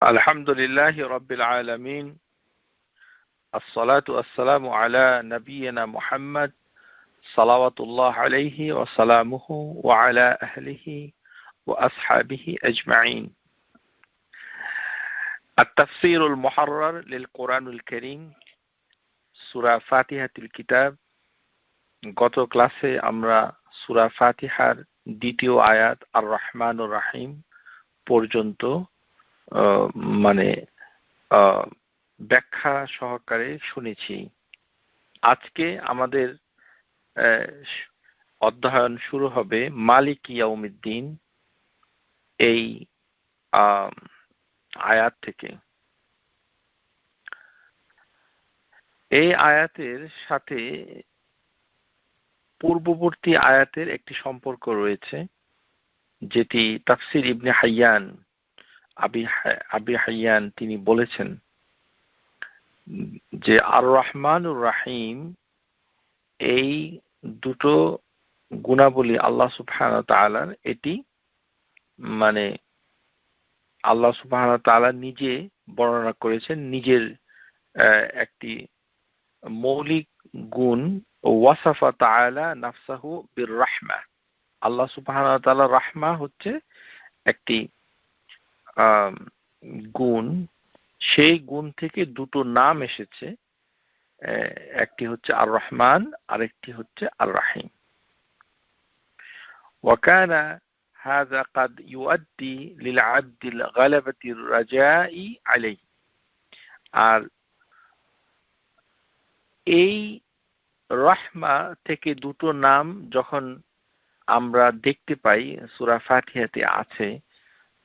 আলহামদুলিল্লাহি রাব্বিল আলামিন আসসালাতু ওয়াসসালামু আলা নাবিয়িনা মুহাম্মদ সালাওয়াতুল্লাহ আলাইহি ওয়া সালামুহু ওয়া আলা আহলিহি ওয়া আসহাবিহি আজমাইন। আত-তাফসীরুল মুহাররার লিল কুরআনুল কারীম, সূরা ফাতিহাতুল কিতাব। গত ক্লাসে আমরা সূরা ফাতিহার দ্বিতীয় আয়াত আর রহমানুর রহিম পর্যন্ত মানে ব্যাখ্যা সহকারে শুনেছি। আজকে আমাদের অধ্যয়ন শুরু হবে মালিক ইয়াউমিদ্দিন এই আয়াত থেকে। এই আয়াতের সাথে পূর্ববর্তী আয়াতের একটি সম্পর্ক রয়েছে, যেটি তাফসির ইবনে হাইয়ান আবি হাইয়ান তিনি বলেছেন যে আর রহমানুর রাহিম এই দুটো গুণাবলী আল্লাহ সুবহানাহু ওয়া তাআলার, এটি মানে আল্লাহ সুবহানাহু ওয়া তাআলা নিজে বর্ণনা করেছেন, নিজের একটি মৌলিক গুণ। ওয়াসাফা তাআলা নাফসাহু বির রাহমা, আল্লাহ সুবহানাহু ওয়া তাআলা রাহমা হচ্ছে একটি গুণ। সেই গুণ থেকে দুটো নাম এসেছে, একটি হচ্ছে আর রহমান, আরেকটি হচ্ছে আর রাহিম। ওয়াকানা হাযা قد يؤدي للعبد الغلبة الرجاء عليه। আর এই রহমা থেকে দুটো নাম যখন আমরা দেখতে পাই সূরা ফাতিহাতে আছে,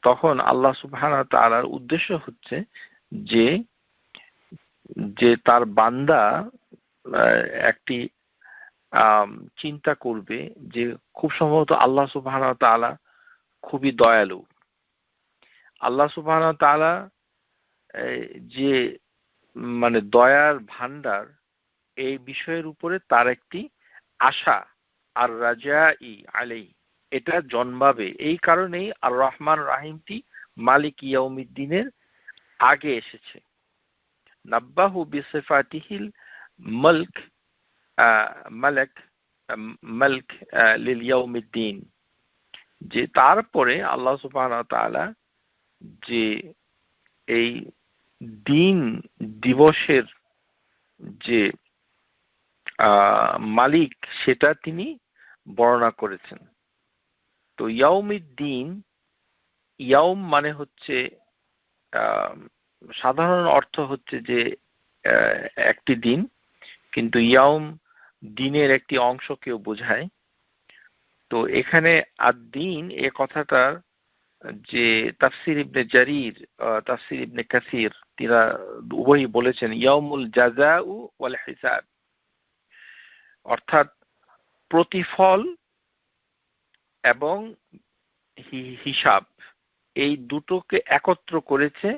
তখন আল্লাহ সুবহানাহু ওয়া তাআলার উদ্দেশ্য হচ্ছে যে তার বান্দা একটি চিন্তা করবে যে খুব সম্ভবত আল্লাহ সুবহানাহু ওয়া তাআলা খুবই দয়ালু। আল্লাহ সুবহানাহু ওয়া তাআলা যে মানে দয়ার ভান্ডার, এই বিষয়ের উপরে তার একটি আশা আর রাজাই আলাইহি এটা জন্মাবে। এই কারণেই আর রহমান রাহিমটি মালিক ইয়াউমিদ্দিনের আগে এসেছে। নাব্বাহু বিসিফাতিহিল মালক মালক লিল ইয়াউমিদ্দিন, যে তারপরে আল্লাহ সুবহানাহু ওয়া তাআলা যে এই দিন দিবসের যে মালিক, সেটা তিনি বর্ণনা করেছেন। তো ইয়াউমিদ্দিন, ইয়াউম মানে হচ্ছে সাধারণ অর্থ হচ্ছে যে একটি দিন, কিন্তু ইয়াউম দিনের একটি অংশকেও বোঝায়। তো এখানে আদ-দিন এ কথাটার যে তাফসির ইবনে জারির, তাফসির ইবনে কাসির, তিরা উভয়ই বলেছেন ইয়াউমুল জাযাউ ওয়াল হিসাব, অর্থাৎ প্রতিফল এবং হিসাব, এই দুটোকে একত্র করেছে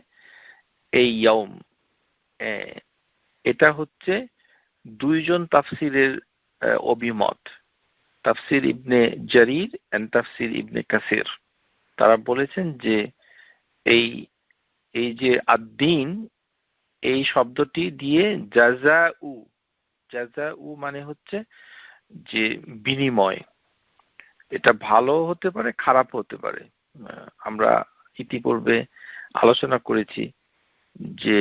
এই ইয়াউম। এটা হচ্ছে দুইজন তাফসিরের অভিমত, তাফসির ইবনে জারির এন্ড তাফসির ইবনে কাসির। তারা বলেছেন যে এই যে আদ-দিন, এই শব্দটি দিয়ে জাযাউ মানে হচ্ছে যে বিনিময়। এটা ভালো হতে পারে, খারাপ হতে পারে। আমরা ইতিপূর্বে আলোচনা করেছি যে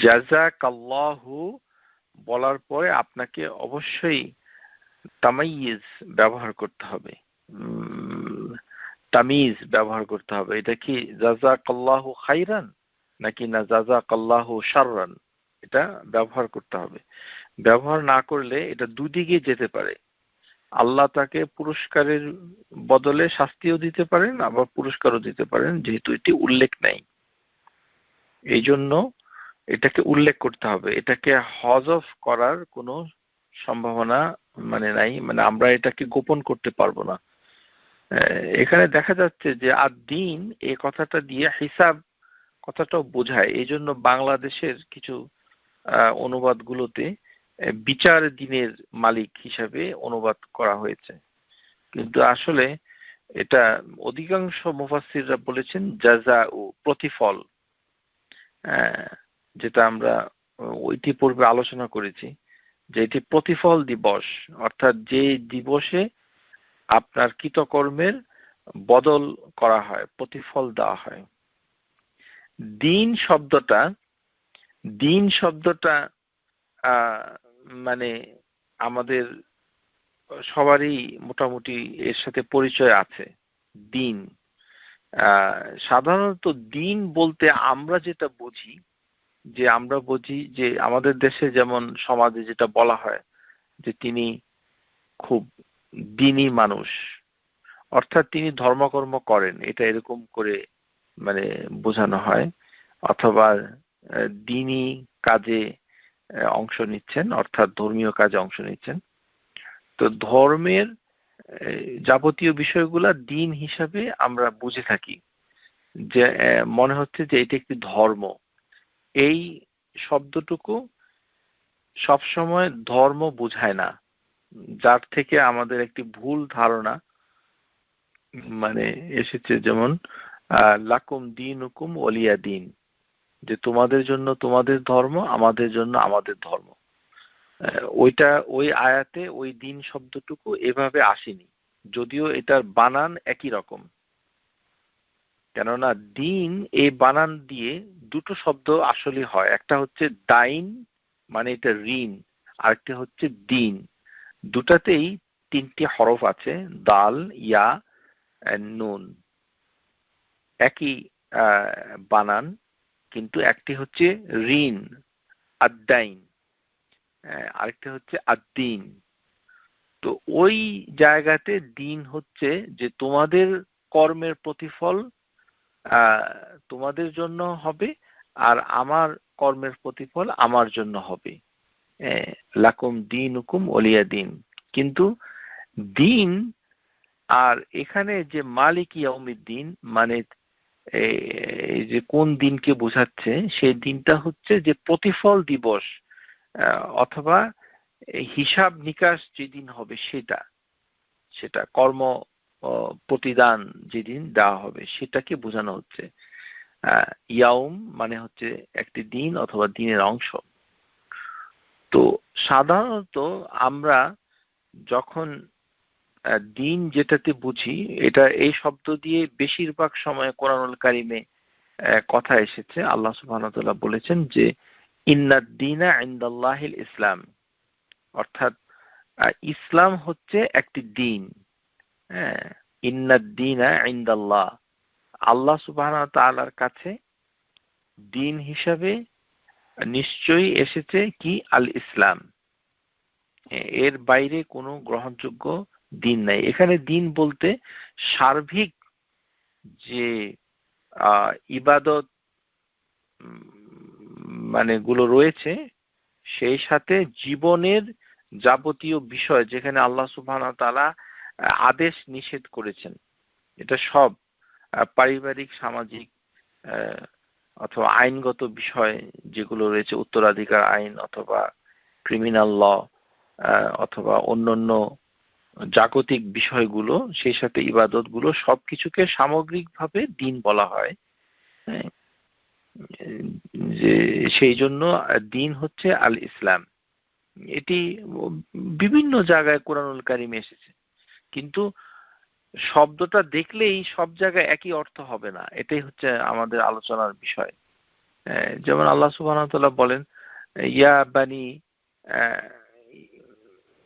জাযাকাল্লাহু বলার পরে আপনাকে অবশ্যই তামাইয়িজ ব্যবহার করতে হবে, তামিজ ব্যবহার করতে হবে। এটা কি জাযাকাল্লাহু খাইরান নাকি না জাযাকাল্লাহু শাররান, এটা ব্যবহার করতে হবে। ব্যবহার না করলে এটা দুদিকে যেতে পারে। আল্লাহ তাকে পুরস্কারের বদলে শাস্তিও দিতে পারেন, আবার পুরস্কারও দিতে পারেন, যেহেতু এটি উল্লেখ নাই। এই জন্য এটাকে উল্লেখ করতে হবে। এটাকে হযফ করার কোনো সম্ভাবনা মানে নাই, মানে আমরা এটাকে গোপন করতে পারবো না। এখানে দেখা যাচ্ছে যে আদ-দিন এই কথাটা দিয়ে হিসাব কথাটাও বোঝায়। এই জন্য বাংলাদেশের কিছু অনুবাদগুলোতে বিচার দিনের মালিক হিসাবে অনুবাদ করা হয়েছে, কিন্তু আসলে এটা অধিকাংশ মুফাসসিররা বলেছেন জাযাউ, প্রতিফল। যেটা আমরা ইতিপূর্বে আলোচনা করেছি, যে এটি প্রতিফল দিবস, অর্থাৎ যে দিবসে আপনার কৃতকর্মের বদল করা হয়, প্রতিফল দেওয়া হয়। দিন শব্দটা মানে আমাদের সবারই মোটামুটি এর সাথে পরিচয় আছে। দিন সাধারণত দিন বলতে আমরা যেটা বুঝি, যে আমাদের দেশে যেমন সমাজে যেটা বলা হয় যে তিনি খুব দিনী মানুষ, অর্থাৎ তিনি ধর্মকর্ম করেন, এটা এরকম করে মানে বোঝানো হয়। অথবা দিনী কাজে অংশ নিচ্ছেন, অর্থাৎ ধর্মীয় কাজে অংশ নিচ্ছেন। তো ধর্মের যাবতীয় বিষয়গুলা দিন হিসাবে আমরা বুঝে থাকি, যে মনে হচ্ছে যে এটি একটি ধর্ম। এই শব্দটুকু সবসময় ধর্ম বোঝায় না, যার থেকে আমাদের একটি ভুল ধারণা মানে এসেছে। যেমন লাকুম দীনুকুম ওলিয়া দিন, যে তোমাদের জন্য তোমাদের ধর্ম, আমাদের জন্য আমাদের ধর্ম। ওই আয়াতে ওই দিন শব্দটুকু এভাবে আসেনি, যদিও এটার বানান একই রকম। কেননা দিন এই বানান দিয়ে দুটো শব্দ আসলে হয়, একটা হচ্ছে দাইন মানে এটা ঋণ, আরেকটা হচ্ছে দিন। দুটাতেই তিনটি হরফ আছে, দাল, ইয়া, নুন, একই বানান, কিন্তু একটি হচ্ছে ঋণ আদ্দাইন, আরেকটা হচ্ছে আদ্দিন। তো ওই জায়গাতে দিন হচ্ছে যে তোমাদের কর্মের প্রতিফল তোমাদের জন্য হবে, আর আমার কর্মের প্রতিফল আমার জন্য হবে। লাকুম দীনুকুম ওলিয়া দিন। কিন্তু দিন আর এখানে যে মালিক ইয়াউমিদ্দিন মানে এই যে কোন দিনকে বোঝাচ্ছে, সেই দিনটা হচ্ছে যে প্রতিফল দিবস, অথবা হিসাব নিকাশ যেদিন হবে সেটা কর্ম প্রতিদান যেদিন দেওয়া হবে সেটাকে বোঝানো হচ্ছে। ইয়াউম মানে হচ্ছে একটি দিন অথবা দিনের অংশ। তো সাধারণত আমরা যখন দিন যেটাতে বুঝি, এটা এই শব্দ দিয়ে বেশিরভাগ সময় কোরআনুল কারিমে কথা এসেছে। আল্লাহ সুবহানাহু ওয়া তাআলা বলেছেন যে ইন্নাদ দীনা ইনদাল্লাহিল ইসলাম, অর্থাৎ ইসলাম হচ্ছে একটি দিন। ইন্নাদ দীনা ইনদাল্লাহ, আল্লাহ সুবহানাহু ওয়া তাআলার কাছে দিন হিসাবে নিশ্চয়ই এসেছে কি আল ইসলাম, এর বাইরে কোনো গ্রহণযোগ্য দিন নাই। এখানে দিন বলতে সার্বিক যে ইবাদত মানে গুলো রয়েছে, সেই সাথে জীবনের যাবতীয় বিষয় যেখানে আল্লাহ সুবহানাহু ওয়া তাআলা আদেশ নিষেধ করেছেন, এটা সব পারিবারিক, সামাজিক অথবা আইনগত বিষয় যেগুলো রয়েছে, উত্তরাধিকার আইন অথবা ক্রিমিনাল ল অথবা অন্যান্য জাগতিক বিষয়গুলো, সেই সাথে ইবাদতগুলো, সবকিছুকে সামগ্রিকভাবে দিন বলা হয়। যে সেই জন্য দিন হচ্ছে আল ইসলাম। এটি বিভিন্ন জায়গায় কোরআনুল কারিমে এসেছে, কিন্তু শব্দটা দেখলেই সব জায়গায় একই অর্থ হবে না, এটাই হচ্ছে আমাদের আলোচনার বিষয়। যেমন আল্লাহ সুবহানাহু ওয়া তাআলা বলেন ইয়া বানি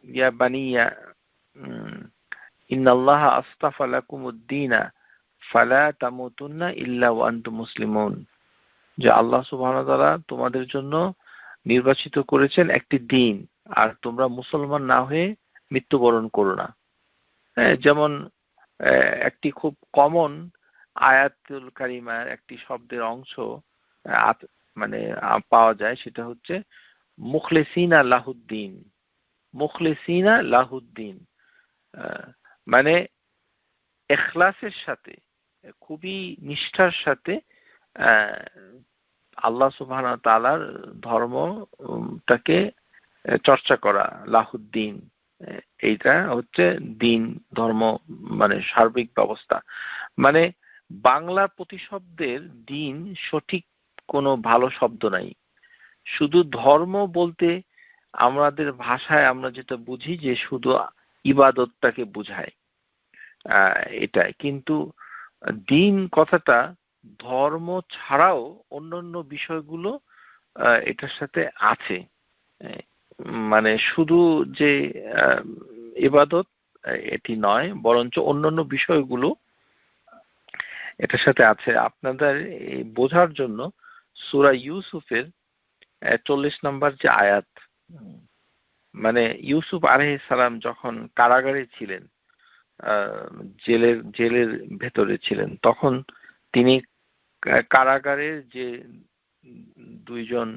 ইয়া বানিয়া ইন্নাল্লাহা আসতাফা লাকুমুদ-দীনা ফালা তামুতুন্না ইল্লা ওয়া আনতুম মুসলিমুন, যে আল্লাহ সুবহানাহু ওয়া তাআলা তোমাদের জন্য নির্বাচিত করেছেন একটি দিন, আর তোমরা মুসলমান না হয়ে মৃত্যুবরণ করো না। যেমন একটি খুব কমন আয়াতুল কারিমার একটি শব্দের অংশ মানে পাওয়া যায়, সেটা হচ্ছে মুখলিসিনা লাহুদ্দিন। মুখলিসিনা লাহুদ্দিন মানে ইখলাসের সাথে, খুবই নিষ্ঠার সাথে আল্লাহ সুবহানাহু ওয়া তাআলার ধর্মটাকে চর্চা করা, লাহুদ্দিন। এইটা হচ্ছে দিন, ধর্ম মানে সার্বিক ব্যবস্থা। মানে বাংলা প্রতিশব্দের দিন সঠিক কোনো ভালো শব্দ নাই। শুধু ধর্ম বলতে আমাদের ভাষায় আমরা যেটা বুঝি যে শুধু ইবাদতটাকে বোঝায়, এটাই। কিন্তু দিন কথাটা ধর্ম ছাড়াও অন্যান্য বিষয়গুলো এটার সাথে আছে। মানে শুধু যে ইবাদত এটি নয়, বরঞ্চ অন্যান্য বিষয়গুলো এটার সাথে আছে। আপনাদের এই বোঝার জন্য সূরা ইউসুফের 40 নম্বর যে আয়াত, মানে ইউসুফ আলাইহিস সালাম যখন কারাগারে ছিলেন, জেলের ভেতরে ছিলেন, তখন তিনি কারাগারের যে দুইজন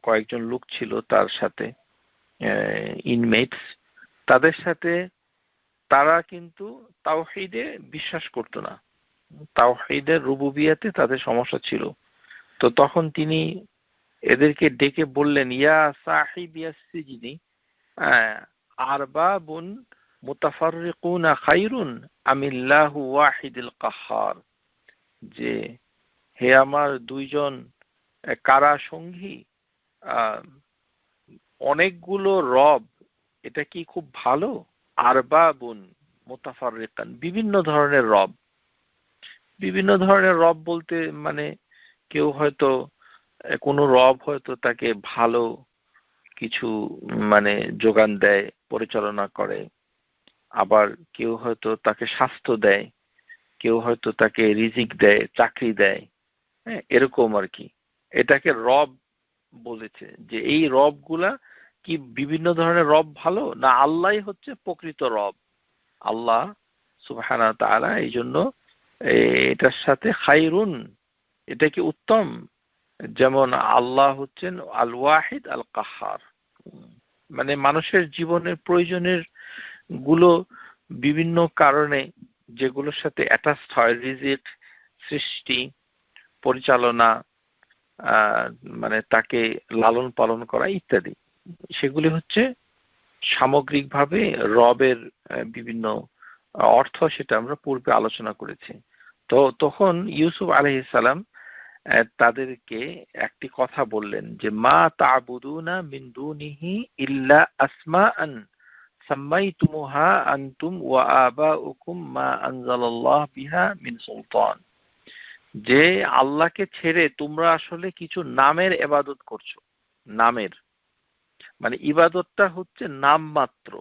কয়েকজন লোক ছিল তার সাথে, ইনমেটস, তাদের সাথে তারা কিন্তু তাওহীদে বিশ্বাস করতো না, তাওহীদের রুবুবিয়াতে তাদের সমস্যা ছিল। তো তখন তিনি এদেরকে ডেকে বললেন, ইয়া সাহিবিয়াস সিজনি আরবাবুন মুতাফাররিকুনা খায়রুন আমিল্লাহু ওয়াহিদুল কাহ্হার, যে হে আমার দুইজন কারা সঙ্গী, অনেকগুলো রব এটা কি খুব ভালো? আরবাবুন মুতাফাররিকান, বিভিন্ন ধরনের রব। বিভিন্ন ধরনের রব বলতে মানে কেউ হয়তো কোনো রব হয়তো তাকে ভালো কিছু মানে যোগান দেয়, পরিচালনা করে, আবার কেউ হয়তো তাকে স্বাস্থ্য দেয়, কেউ হয়তো তাকে রিজিক দেয়, চাকরি দেয়, হ্যাঁ, এরকম আর কি। এটাকে রব বলেছে। যে এই রবগুলা কি বিভিন্ন ধরনের রব ভালো, না আল্লাহই হচ্ছে প্রকৃত রব? আল্লাহ সুবহানাহু ওয়া তাআলা এই জন্য এটার সাথে খায়রুন, এটা কি উত্তম, যেমন আল্লাহ হচ্ছেন আল ওয়াহিদ আল কাহ্হার। মানে মানুষের জীবনের প্রয়োজনের গুলো বিভিন্ন কারণে যেগুলোর সাথে অ্যাটাচড হয়, রিজিক, সৃষ্টি, পরিচালনা, মানে তাকে লালন পালন করা ইত্যাদি, সেগুলি হচ্ছে সামগ্রিকভাবে রবের বিভিন্ন অর্থ, সেটা আমরা পূর্বে আলোচনা করেছি। তো তখন ইউসুফ আলাইহিস সালাম তাদেরকে একটি কথা বললেন যে মা তা'বুদুনা মিন দুনিহি ইল্লা আসমাআন সাম্মাইতুমুহা আনতুম ওয়া আবাউকুম মা আনজালাল্লাহু বিহা মিন সুলতান, যে আল্লাহকে ছেড়ে তোমরা আসলে কিছু নামের ইবাদত করছো। নামের মানে ইবাদতটা হচ্ছে নাম মাত্র,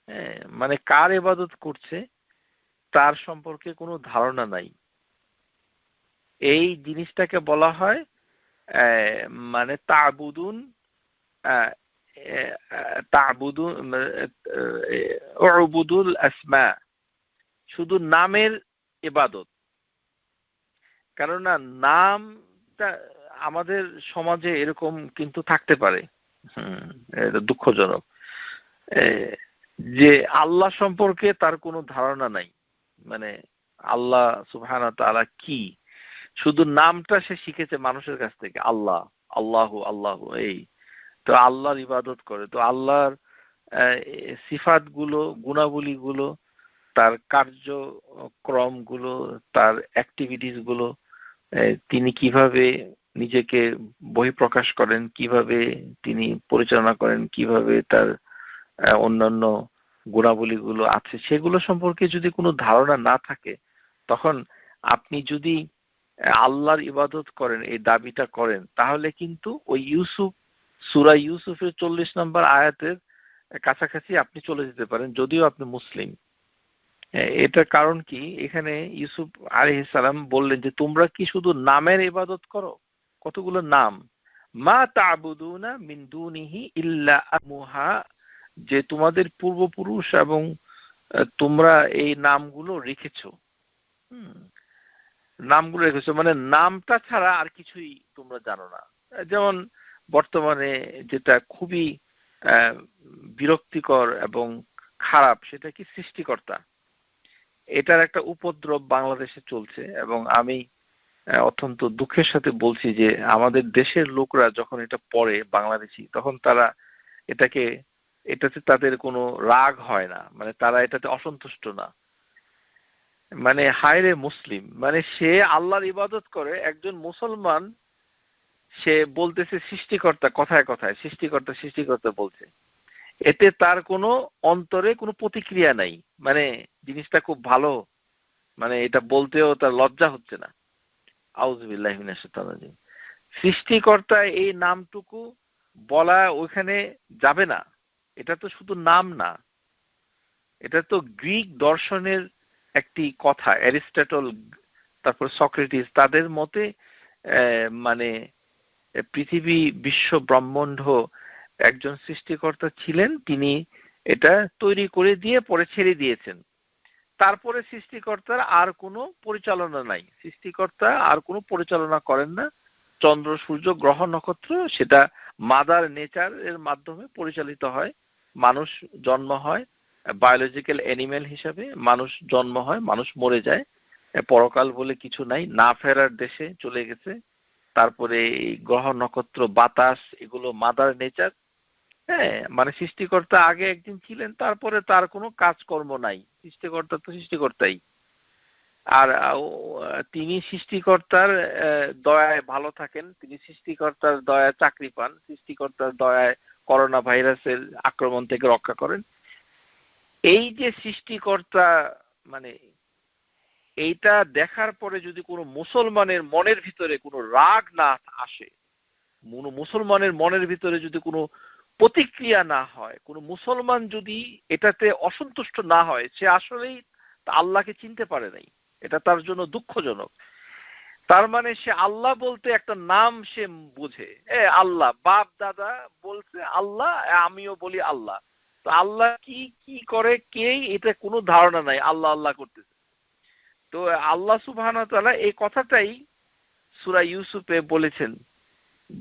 হ্যাঁ, মানে কার ইবাদত করছে তার সম্পর্কে কোনো ধারণা নাই। এই জিনিসটাকে বলা হয় মানে তা'বুদুন, তা'বুদুন উবুদুল আসমা, শুধু নামের ইবাদত। কেননা নামটা আমাদের সমাজে এরকম কিন্তু থাকতে পারে, এটা দুঃখজনক, যে আল্লাহ সম্পর্কে তার কোনো ধারণা নাই। মানে আল্লাহ সুবহানাহু ওয়া তাআলা কি, শুধু নামটা সে শিখেছে মানুষের কাছ থেকে, আল্লাহ, আল্লাহু আল্লাহু, এই তো আল্লাহর ইবাদত করে। তো আল্লাহর সিফাত গুলো, গুণাবলী গুলো, তার কার্যক্রম গুলো, তার অ্যাক্টিভিটিস গুলো, তিনি কিভাবে নিজেকে বহিঃপ্রকাশ করেন, কিভাবে তিনি পরিচালনা করেন, কিভাবে তার অন্যান্য গুণাবলীগুলো আছে, সেগুলো সম্পর্কে যদি কোনো ধারণা না থাকে, তখন আপনি যদি আল্লাহর ইবাদত করেন, এই দাবিটা করেন, তাহলে কিন্তু ওই সূরা ইউসুফের 40 নম্বর আয়াতের কাছাকাছি আপনি চলে যেতে পারেন, যদিও আপনি মুসলিম। এটার কারণ কি, এখানে ইউসুফ আলাইহিস সালাম বললেন যে তোমরা কি শুধু নামের ইবাদত করো? কতগুলো নাম, মা তা'বুদুনা মিন দুনিহি ইল্লা আমুহা, যে তোমাদের পূর্বপুরুষ এবং তোমরা এই নামগুলো রেখেছো, নামগুলো রেখেছো, মানে নামটা ছাড়া আর কিছুই তোমরা জানো না। যেমন বর্তমানে যেটা খুবই বিরক্তিকর এবং খারাপ, সেটা কি সৃষ্টিকর্তা, এটার একটা উপদ্রব বাংলাদেশে চলছে। এবং আমি অত্যন্ত দুঃখের সাথে বলছি যে আমাদের দেশের লোকরা যখন এটা পড়ে বাংলাদেশি, তখন তারা এটাতে তাদের কোনো রাগ হয় না, মানে তারা এটাতে অসন্তুষ্ট না। মানে হায়রে মুসলিম, মানে সে আল্লাহর ইবাদত করে, একজন মুসলমান সে বলতেছে সৃষ্টিকর্তা, কথায় কথায় সৃষ্টিকর্তা সৃষ্টিকর্তা বলছে, এতে তার কোনো অন্তরে কোনো প্রতিক্রিয়া নাই, মানে জিনিসটা খুব ভালো, মানে এটা বলতেও তার লজ্জা হচ্ছে না। আউযুবিল্লাহি মিনাশ শাইতানির রাজিম। সৃষ্টিকর্তা এই নামটুকু বলা ওইখানে যাবে না, এটা তো শুধু নাম না, এটা তো গ্রিক দর্শনের একটি কথা। অ্যারিস্টটল, তারপর সক্রেটিস, তাদের মতে মানে পৃথিবী, বিশ্ব ব্রহ্মাণ্ড একজন সৃষ্টিকর্তা ছিলেন, তিনি এটা তৈরি করে দিয়ে পরে ছেড়ে দিয়েছেন। তারপরে সৃষ্টিকর্তার আর কোনো পরিচালনা নাই, সৃষ্টিকর্তা আর কোনো পরিচালনা করেন না। চন্দ্র, সূর্য, গ্রহ, নক্ষত্র সেটা মাদার নেচার এর মাধ্যমে পরিচালিত হয়। মানুষ জন্ম হয় বায়োলজিক্যাল অ্যানিমেল হিসাবে, মানুষ জন্ম হয়, মানুষ মরে যায়, পরকাল বলে কিছু নাই, না ফেরার দেশে চলে গেছে। তারপরে এই গ্রহ, নক্ষত্র, বাতাস, এগুলো মাদার নেচার। হ্যাঁ, মানে সৃষ্টিকর্তা আগে একদিন ছিলেন, তারপরে তার কোনো কাজকর্ম নাই, সৃষ্টিকর্তা তো সৃষ্টিকর্তাই। আর তিনি সৃষ্টিকর্তার দয়ায় ভালো থাকেন, তিনি সৃষ্টিকর্তার দয়ায় চাকরি পান, সৃষ্টিকর্তার দয়ায় করোনা ভাইরাসের আক্রমণ থেকে রক্ষা করেন। এই যে সৃষ্টিকর্তা, মানে এইটা দেখার পরে যদি কোনো মুসলমানের মনের ভিতরে কোনো রাগ না আসে, মুসলমানের মনের ভিতরে যদি কোনো প্রতিক্রিয়া না হয়, কোনো মুসলমান যদি এটাতে অসন্তুষ্ট না হয়, সে আসলেই আল্লাহকে চিনতে পারে নাই। এটা তার জন্য দুঃখজনক। তার মানে সে আল্লাহ বলতে একটা নাম সে বুঝে, আল্লাহ, বাপ দাদা বলছে আল্লাহ, আমিও বলি আল্লাহ। তো আল্লাহ কি কি করে কে, এটা কোনো ধারণা নাই, আল্লাহ আল্লাহ করতেছে। তো আল্লাহ সুবহানাহু ওয়া তাআলা এই কথাটাই সূরা ইউসুফে বলেছেন,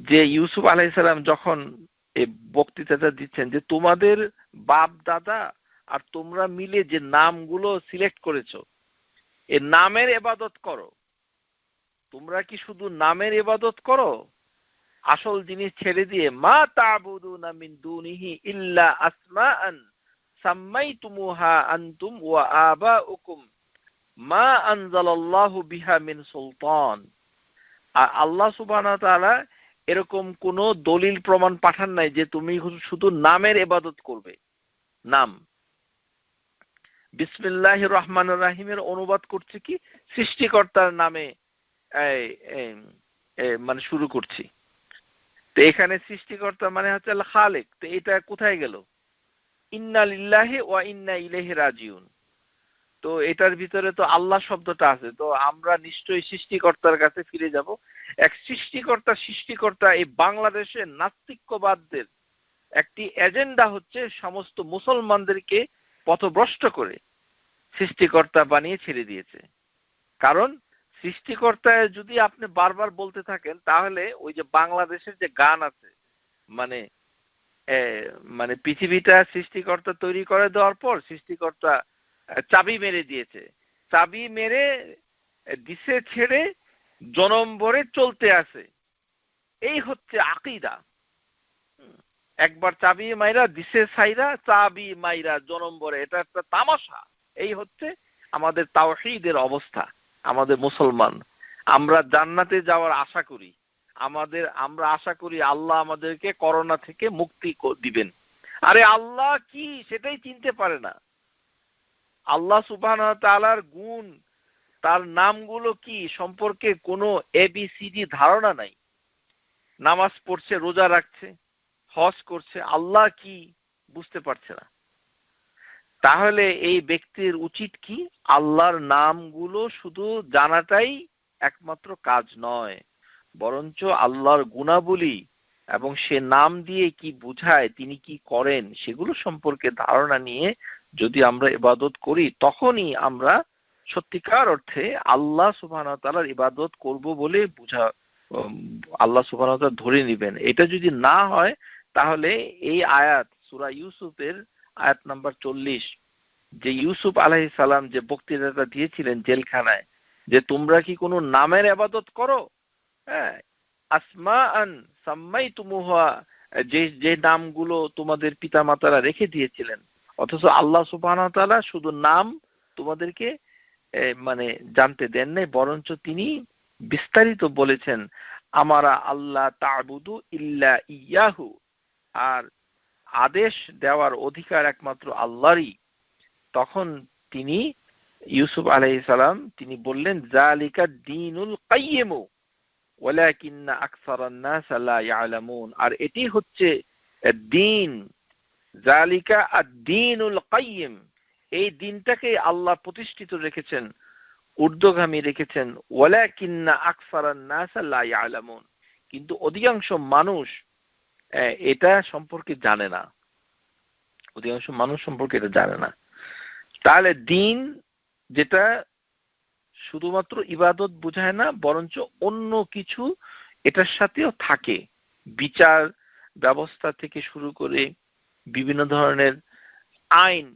যে ইউসুফ আলাইহিস সালাম যখন এই বক্তৃতাটা দিচ্ছেন, যে তোমাদের বাপ দাদা আর তোমরা মিলে যে নামগুলো সিলেক্ট করেছো, এই নামের ইবাদত করো। তোমরা কি শুধু নামের ইবাদত করো? আসল জিনিস ছেড়ে দিয়ে মা তা'বুদুনা মিন দুনিহি ইল্লা আসমাআন সাম্মাইতুমুহা আনতুম ওয়া আবাউকুম মা আনজালাল্লাহু বিহা মিন সুলতান। আল্লাহ সুবহানাহু ওয়া তাআলা এরকম কোনো দলিল প্রমাণ পাঠান নাই যে তুমি শুধু নামের ইবাদত করবে। নাম বিসমিল্লাহির রহমানির রহিমের অনুবাদ করছে কি, সৃষ্টিকর্তার নামে মানে শুরু করছি। তো এখানে সৃষ্টিকর্তা মানে হচ্ছে আল খালিক। তো এটা কোথায় গেল? ইন্না লিল্লাহি ওয়া ইন্না ইলাইহি রাজিউন। তো এটার ভিতরে তো আল্লাহ শব্দটা আছে, তো আমরা নিশ্চয়ই সৃষ্টিকর্তার কাছে ফিরে যাব। এক সৃষ্টিকর্তা এই বাংলাদেশে নাস্তিক্যবাদদের একটি এজেন্ডা হচ্ছে সমস্ত মুসলমানদেরকে পথভ্রষ্ট করে সৃষ্টিকর্তা বানিয়ে ছেড়ে দিয়েছে। কারণ সৃষ্টিকর্তা যদি আপনি বারবার বলতে থাকেন, তাহলে ওই যে বাংলাদেশের যে গান আছে, মানে মানে পৃথিবীটা সৃষ্টিকর্তা তৈরি করে দেওয়ার পর সৃষ্টিকর্তা চাবি মেরে দিয়েছে, চাবি মেরে দিছে ছেড়ে জনম ভরে চলতে আছে, এই হচ্ছে আকীদা। একবার চাবি মাইরা দিছে ছাইরা, চাবি মাইরা জনম ভরে, এটা একটা তামাশা। এই হচ্ছে আমাদের তাওহীদের অবস্থা। আমাদের মুসলমান, আমরা জান্নাতে যাওয়ার আশা করি, আমরা আশা করি আল্লাহ আমাদেরকে করোনা থেকে মুক্তি দিবেন। আরে আল্লাহ কি সেটাই চিনতে পারে না। আল্লাহ সুবহানাহু ওয়া তাআলার গুণ, তার নামগুলো কি সম্পর্কে কোনো এবিসিডি ধারণা নাই। নামাজ পড়ছে, রোজা রাখছে, হজ করছে, আল্লাহ কি বুঝতে পারছে না। তাহলে এই ব্যক্তির উচিত কি, আল্লাহর নামগুলো শুধু জানাটাই একমাত্র কাজ নয়, বরঞ্চ আল্লাহর গুণাবলী এবং সে নাম দিয়ে কি বুঝায়, তিনি কি করেন, সেগুলো সম্পর্কে ধারণা নিয়ে যদি আমরা ইবাদত করি, তখনই আমরা সত্যিকার অর্থে আল্লাহ সুবহানাহু ওয়া তাআলার ইবাদত করব বলে আল্লাহ সুবহানাহু ওয়া তাআলা ধরে নেবেন। এটা যদি না হয়, তাহলে এই আয়াত সূরা ইউসুফের আয়াত নাম্বার 40, যে ইউসুফ আলাইহিস সালাম যে বক্তৃতাটা দিয়েছিলেন জেলখানায়, যে তোমরা কি কোনো নামের ইবাদত করো, হ্যাঁ, আসমাআন সাম্মাইতুমুহা, যে নামগুলো তোমাদের পিতামাতারা রেখে দিয়েছিলেন, অথচ আল্লাহ সুবহানাহু ওয়া তাআলা শুধু নাম তোমাদেরকে মানে জানতে দেন নাই, বরঞ্চ তিনি বিস্তারিত বলেছেন আমারা আল্লাহ তা'বুদু ইল্লা ইয়াহু, আর আদেশ দেওয়ার অধিকার একমাত্র আল্লাহরই। তখন তিনি ইউসুফ আলাইহিস সালাম তিনি বললেন যালিকা দ্বীনুল কাইয়্যিম ওয়ালাকিন্না আকসারান নাস লা ইয়ালামুন, আর এটি হচ্ছে দ্বীন, যালিকা আদ-দ্বীনুল কাইয়্যিম, এই দিনটাকে আল্লাহ প্রতিষ্ঠিত রেখেছেন, ঊর্ধ্বগামী রেখেছেন, ওয়ালাকিন্না আকসারান নাস লা ইয়ালামুন, কিন্তু অধিকাংশ মানুষ এটা সম্পর্কে জানে না, অধিকাংশ মানুষ সম্পর্কে এটা জানে না। তাহলে দিন যেটা শুধুমাত্র ইবাদত বোঝায় না, বরঞ্চ অন্য কিছু এটার সাথেও থাকে, বিচার ব্যবস্থা থেকে শুরু করে বিভিন্ন ধরনের আইন,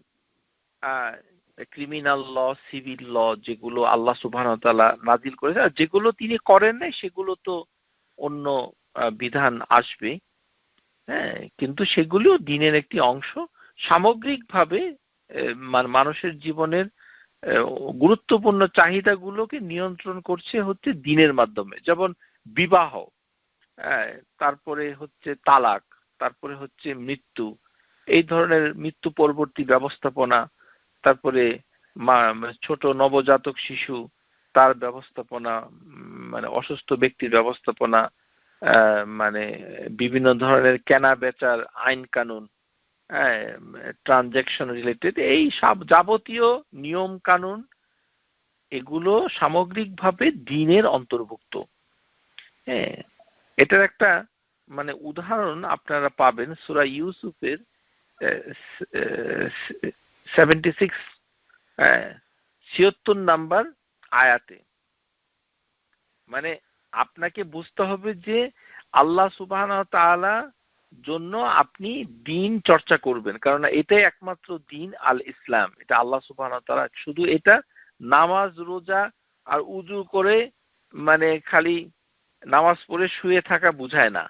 ক্রিমিনাল ল, সিভিল ল, যেগুলো আল্লাহ সুবহানাহু ওয়া তাআলা নাজিল করেছেন, আর যেগুলো তিনি করেন নাই সেগুলো তো অন্য বিধান আসবে। হ্যাঁ, কিন্তু সেগুলিও দ্বীনের একটি অংশ। সামগ্রিকভাবে মানুষের জীবনের গুরুত্বপূর্ণ চাহিদাগুলোকে নিয়ন্ত্রণ করছে হচ্ছে দ্বীনের মাধ্যমে, যেমন বিবাহ, তারপরে হচ্ছে তালাক, তারপরে হচ্ছে মৃত্যু, এই ধরনের মৃত্যু পরবর্তী ব্যবস্থাপনা, তারপরে ছোট নবজাতক শিশু তার ব্যবস্থাপনা, মানে অসুস্থ ব্যক্তির ব্যবস্থাপনা, মানে বিভিন্ন ধরনের কেনা বেচার আইন কানুন, ট্রানজ্যাকশন রিলেটেড, এই সব যাবতীয় নিয়ম কানুন, এগুলো সামগ্রিকভাবে দ্বীনের অন্তর্ভুক্ত। হ্যাঁ, এটার একটা মানে উদাহরণ আপনারা পাবেন সূরা ইউসুফের 76 নাম্বার আয়াতে। মানে আপনাকে বুঝতে হবে যে আল্লাহ সুবহানাহু ওয়া তাআলা জন্য আপনি দ্বীন চর্চা করবেন, কারণ এটাই একমাত্র দ্বীন আল ইসলাম। এটা আল্লাহ সুবহানাহু ওয়া তাআলা, শুধু এটা নামাজ রোজা আর উযু করে মানে খালি নামাজ পড়ে শুয়ে থাকা বোঝায় না।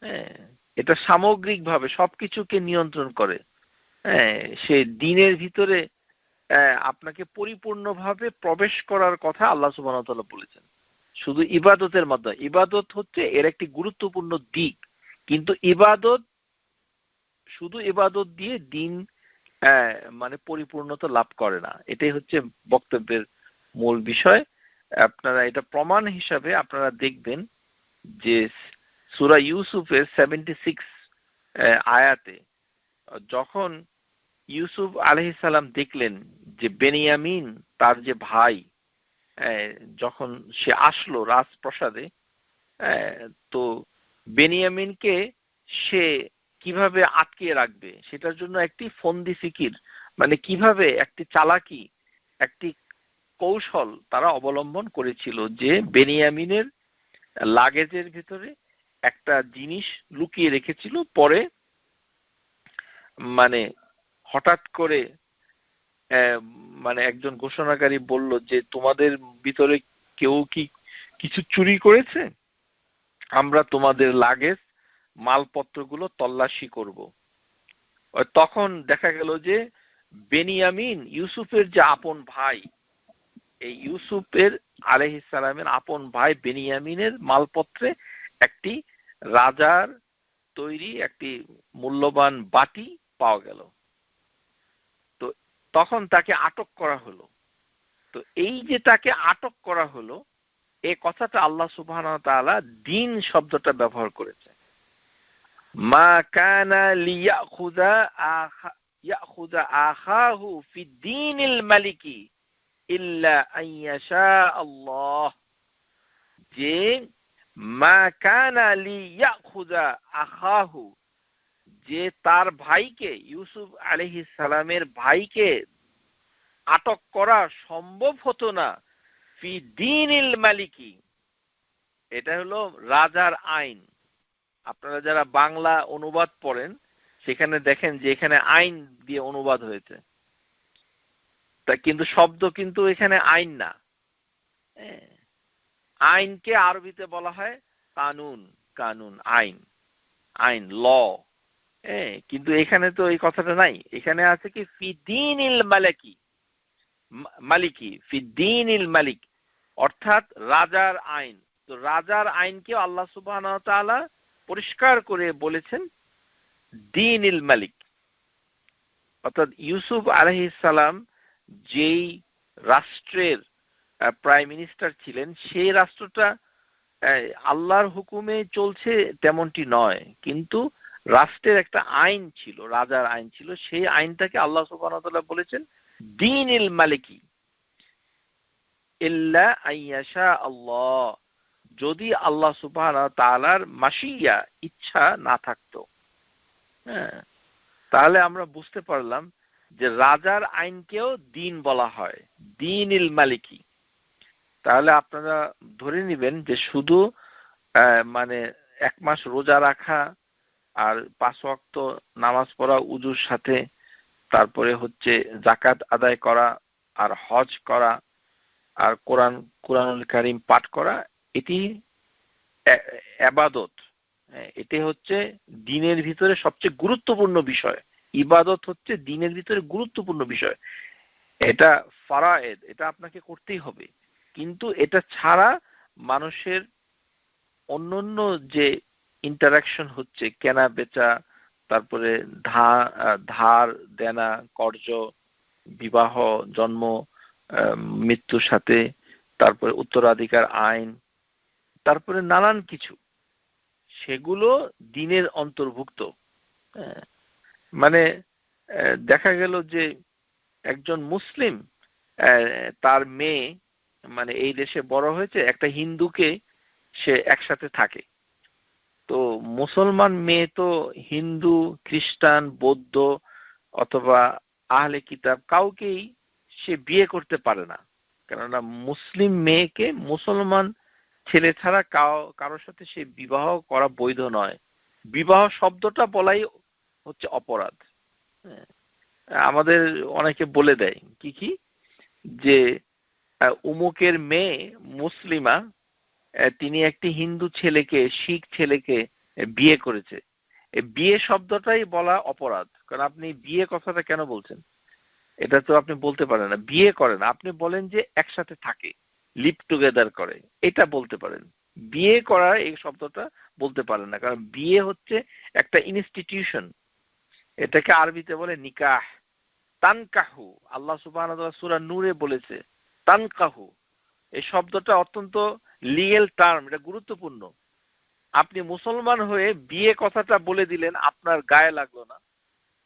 হ্যাঁ, এটা সামগ্রিকভাবে সবকিছুকে নিয়ন্ত্রণ করে। হ্যাঁ, সে দ্বীনের ভিতরে আপনাকে পরিপূর্ণভাবে প্রবেশ করার কথা আল্লাহ সুবহানাহু ওয়া তাআলা বলেছেন। শুধু ইবাদতের মাধ্যমে, ইবাদত হচ্ছে এর একটি গুরুত্বপূর্ণ দিক, কিন্তু ইবাদত, শুধু ইবাদত দিয়ে দ্বীন মানে পরিপূর্ণতা লাভ করে না। এটাই হচ্ছে বক্তব্যের মূল বিষয়। আপনারা এটা প্রমাণ হিসাবে আপনারা দেখবেন যে সূরা ইউসুফের 76 আয়াতে যখন ইউসুফ আলাইহিস সালাম দেখলেন যে বেনিয়ামিন তার যে ভাই, যখন সে আসলো রাজপ্রাসাদে, তো বেনিয়ামিনকে সে কিভাবে আটকে রাখবে সেটার জন্য একটি ফন্দি ফিকির, মানে কিভাবে একটি চালাকি, একটি কৌশল তারা অবলম্বন করেছিল, যে বেনিয়ামিনের লাগেজের ভিতরে একটা জিনিস লুকিয়ে রেখেছিল। পরে মানে হঠাৎ করে মানে একজন ঘোষণাকারী বলল যে তোমাদের ভিতরে কেউ কি কিছু চুরি করেছে, আমরা তোমাদের লাগেজ মালপত্রগুলো তল্লাশি করব। তখন দেখা গেল যে বেনিয়ামিন ইউসুফের যে আপন ভাই, এই ইউসুফের আলাইহিস সালামের আপন ভাই বেনিয়ামিনের মালপত্রে একটি রাজার তৈরি একটি মূল্যবান বাটি পাওয়া গেল। তো তখন তাকে আটক করা হলো। তো এই যে তাকে আটক করা হলো, এই কথাটা আল্লাহ সুবহানাহু ওয়া তাআলা দ্বীন শব্দটা ব্যবহার করেছে। মা কানা লিয়াখুযা আখাহু ফি দ্বীনিল মালিকি ইল্লা আন ইয়াশা আল্লাহ, যে মা কানা লিয়াখুযা আখাহু, যে তার ভাইকে, ইউসুফ আলাইহিস সালামের ভাইকে আটক করা সম্ভব হতো না ফি দ্বীনিল মালিকি, এটা হলো রাজার আইন। আপনারা যারা বাংলা অনুবাদ পড়েন সেখানে দেখেন যে এখানে আইন দিয়ে অনুবাদ হয়েছে, তা কিন্তু শব্দ কিন্তু এখানে আইন না। আইনকে আরবিতে বলা হয় কানুন, কানুন, আইন, আইন, ল। কিন্তু এখানে তো এই কথাটা নাই, এখানে আছে কি ফি দ্বীনিল মালিকি, মালিকি ফিদ্দিনিল মালিক, অর্থাৎ রাজার আইন। তো রাজার আইনকে আল্লাহ সুবহানাহু ওয়া তাআলা পরিষ্কার করে বলেছেন দ্বীনিল মালিক। অর্থাৎ ইউসুফ আলাইহিস সালাম যেই রাষ্ট্রের প্রাইম মিনিস্টার ছিলেন, সেই রাষ্ট্রটা আল্লাহর হুকুমে চলছে তেমনটি নয়, কিন্তু রাষ্ট্রের একটা আইন ছিল, রাজার আইন ছিল। সেই আইনটাকে আল্লাহ সুবহানাহু ওয়া তাআলা বলেছেন দ্বীনিল মালিকি ইল্লা আইয়াশা আল্লাহ, যদি আল্লাহ সুবহানাহু ওয়া তাআলার মাশিয়া ইচ্ছা না থাকতো। হ্যাঁ, তাহলে আমরা বুঝতে পারলাম যে রাজার আইনকেও দিন বলা হয়, দ্বীনিল মালিকি। তাহলে আপনারা ধরে নেবেন যে শুধু মানে 1 মাস রোজা রাখা আর 5 ওয়াক্ত নামাজ পড়া উযুর সাথে, তারপরে হচ্ছে যাকাত আদায় করা আর হজ করা আর কোরআনুল কারীম পাঠ করা, এটি ইবাদত। এটি হচ্ছে দ্বীনের ভিতরে সবচেয়ে গুরুত্বপূর্ণ বিষয়। ইবাদত হচ্ছে দ্বীনের ভিতরে গুরুত্বপূর্ণ বিষয়। এটা ফারায়েদ, এটা আপনাকে করতেই হবে। কিন্তু এটা ছাড়া মানুষের অন্যান্য যে ইন্টারাকশন হচ্ছে, কেনা বেচা, তারপরে ধার দেনা, কর্জ, বিবাহ, জন্ম, মৃত্যুর সাথে, তারপরে উত্তরাধিকার আইন, তারপরে নানান কিছু, সেগুলো দ্বীনের অন্তর্ভুক্ত। মানে দেখা গেল যে একজন মুসলিম তার মেয়ে মানে এই দেশে বড় হয়েছে, একটা হিন্দুকে সে একসাথে থাকে। তো মুসলমান মেয়ে তো হিন্দু, খ্রিস্টান, বৌদ্ধ অথবা আহলে কিতাব কাউকেই সে বিয়ে করতে পারে না, কেননা মুসলিম মেয়েকে মুসলমান ছেলে ছাড়া কারোর সাথে সে বিবাহ করা বৈধ নয়। বিবাহ শব্দটা বলাই হচ্ছে অপরাধ। আমাদের অনেকে বলে দেয় কি যে উমুকের মেয়ে মুসলিমা, তিনি একটি হিন্দু ছেলেকে, শিখ ছেলেকে বিয়ে করেছে। এই বিয়ে শব্দটাই বলা অপরাধ। কারণ আপনি বিয়ে কথাটা কেন বলছেন? এটা তো আপনি বলতে পারেন না। বিয়ে করে না, আপনি বলেন যে একসাথে থাকে, লিভ টুগেদার করে, এটা বলতে পারেন। বিয়ে করা এই শব্দটা বলতে পারেন না, কারণ বিয়ে হচ্ছে একটা ইনস্টিটিউশন। এটাকে আরবিতে বলে নিকাহ, তানকাহু। আল্লাহ সুবহানাহু ওয়া তাআলা সূরা নূরে বলেছে তানকাহু। এই শব্দটা অত্যন্ত লিগ্যাল টার্ম, এটা গুরুত্বপূর্ণ। আপনি মুসলমান হয়ে বিয়ে কথাটা বলে দিলেন, আপনার গায়ে লাগলো না।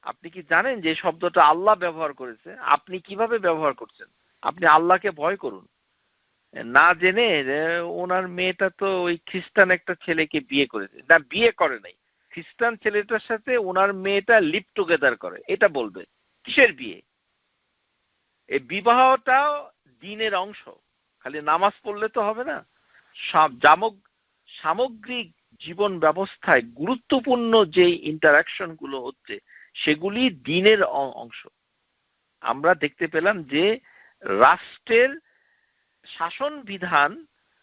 আপনি কি জানেন যে শব্দটা আল্লাহ ব্যবহার করেছে? আপনি কিভাবে ব্যবহার করছেন? আপনি আল্লাহকে ভয় করুন। না জেনে ওনার মেয়েটা তো ওই খ্রিস্টান একটা ছেলেকে বিয়ে করেছে, না বিয়ে করে নাই, খ্রিস্টান ছেলেটার সাথে ওনার মেয়েটা লিভ টুগেদার করে, এটা বলবে। কিসের বিয়ে? এই বিবাহটাও দ্বীনের অংশ। খালি নামাজ পড়লে তো হবে না। সামগ্রিক জীবন ব্যবস্থায় গুরুত্বপূর্ণ যে ইন্টারাকশন গুলো হচ্ছে, সেগুলি দ্বীনের অংশ। আমরা দেখতে পেলাম যে রাষ্ট্রের শাসন বিধান,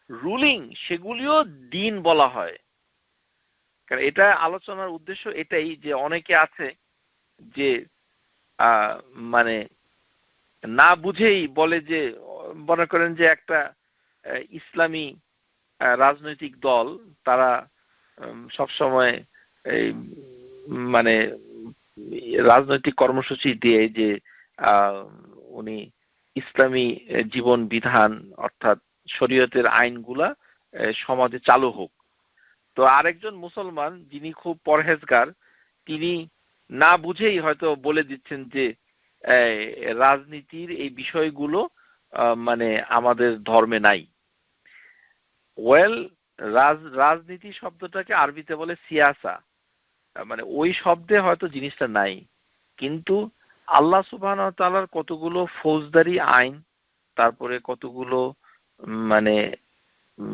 রুলিং, সেগুলিও দ্বীন বলা হয়। কারণ এটা আলোচনার উদ্দেশ্য এটাই যে অনেকে আছে যে মানে না বুঝেই বলে যে, মনে করেন যে একটা ইসলামী রাজনৈতিক দল, তারা সবসময় এই মানে রাজনৈতিক কর্মসূচি দিয়ে যে উনি ইসলামী জীবন বিধান অর্থাৎ শরীয়তের আইনগুলা সমাজে চালু হোক। তো আরেকজন মুসলমান যিনি খুব পরহেজগার, তিনি না বুঝেই হয়তো বলে দিচ্ছেন যে রাজনীতির এই বিষয়গুলো মানে আমাদের ধর্মে নাই। ওয়েল, রাজনীতি শব্দটাকে আরবিতে বলে সিয়াসা, মানে ওই শব্দে হয়তো জিনিসটা নাই, কিন্তু আল্লাহ সুবহানাহু ওয়া তাআলার কতগুলো ফৌজদারি আইন, তারপরে কতগুলো মানে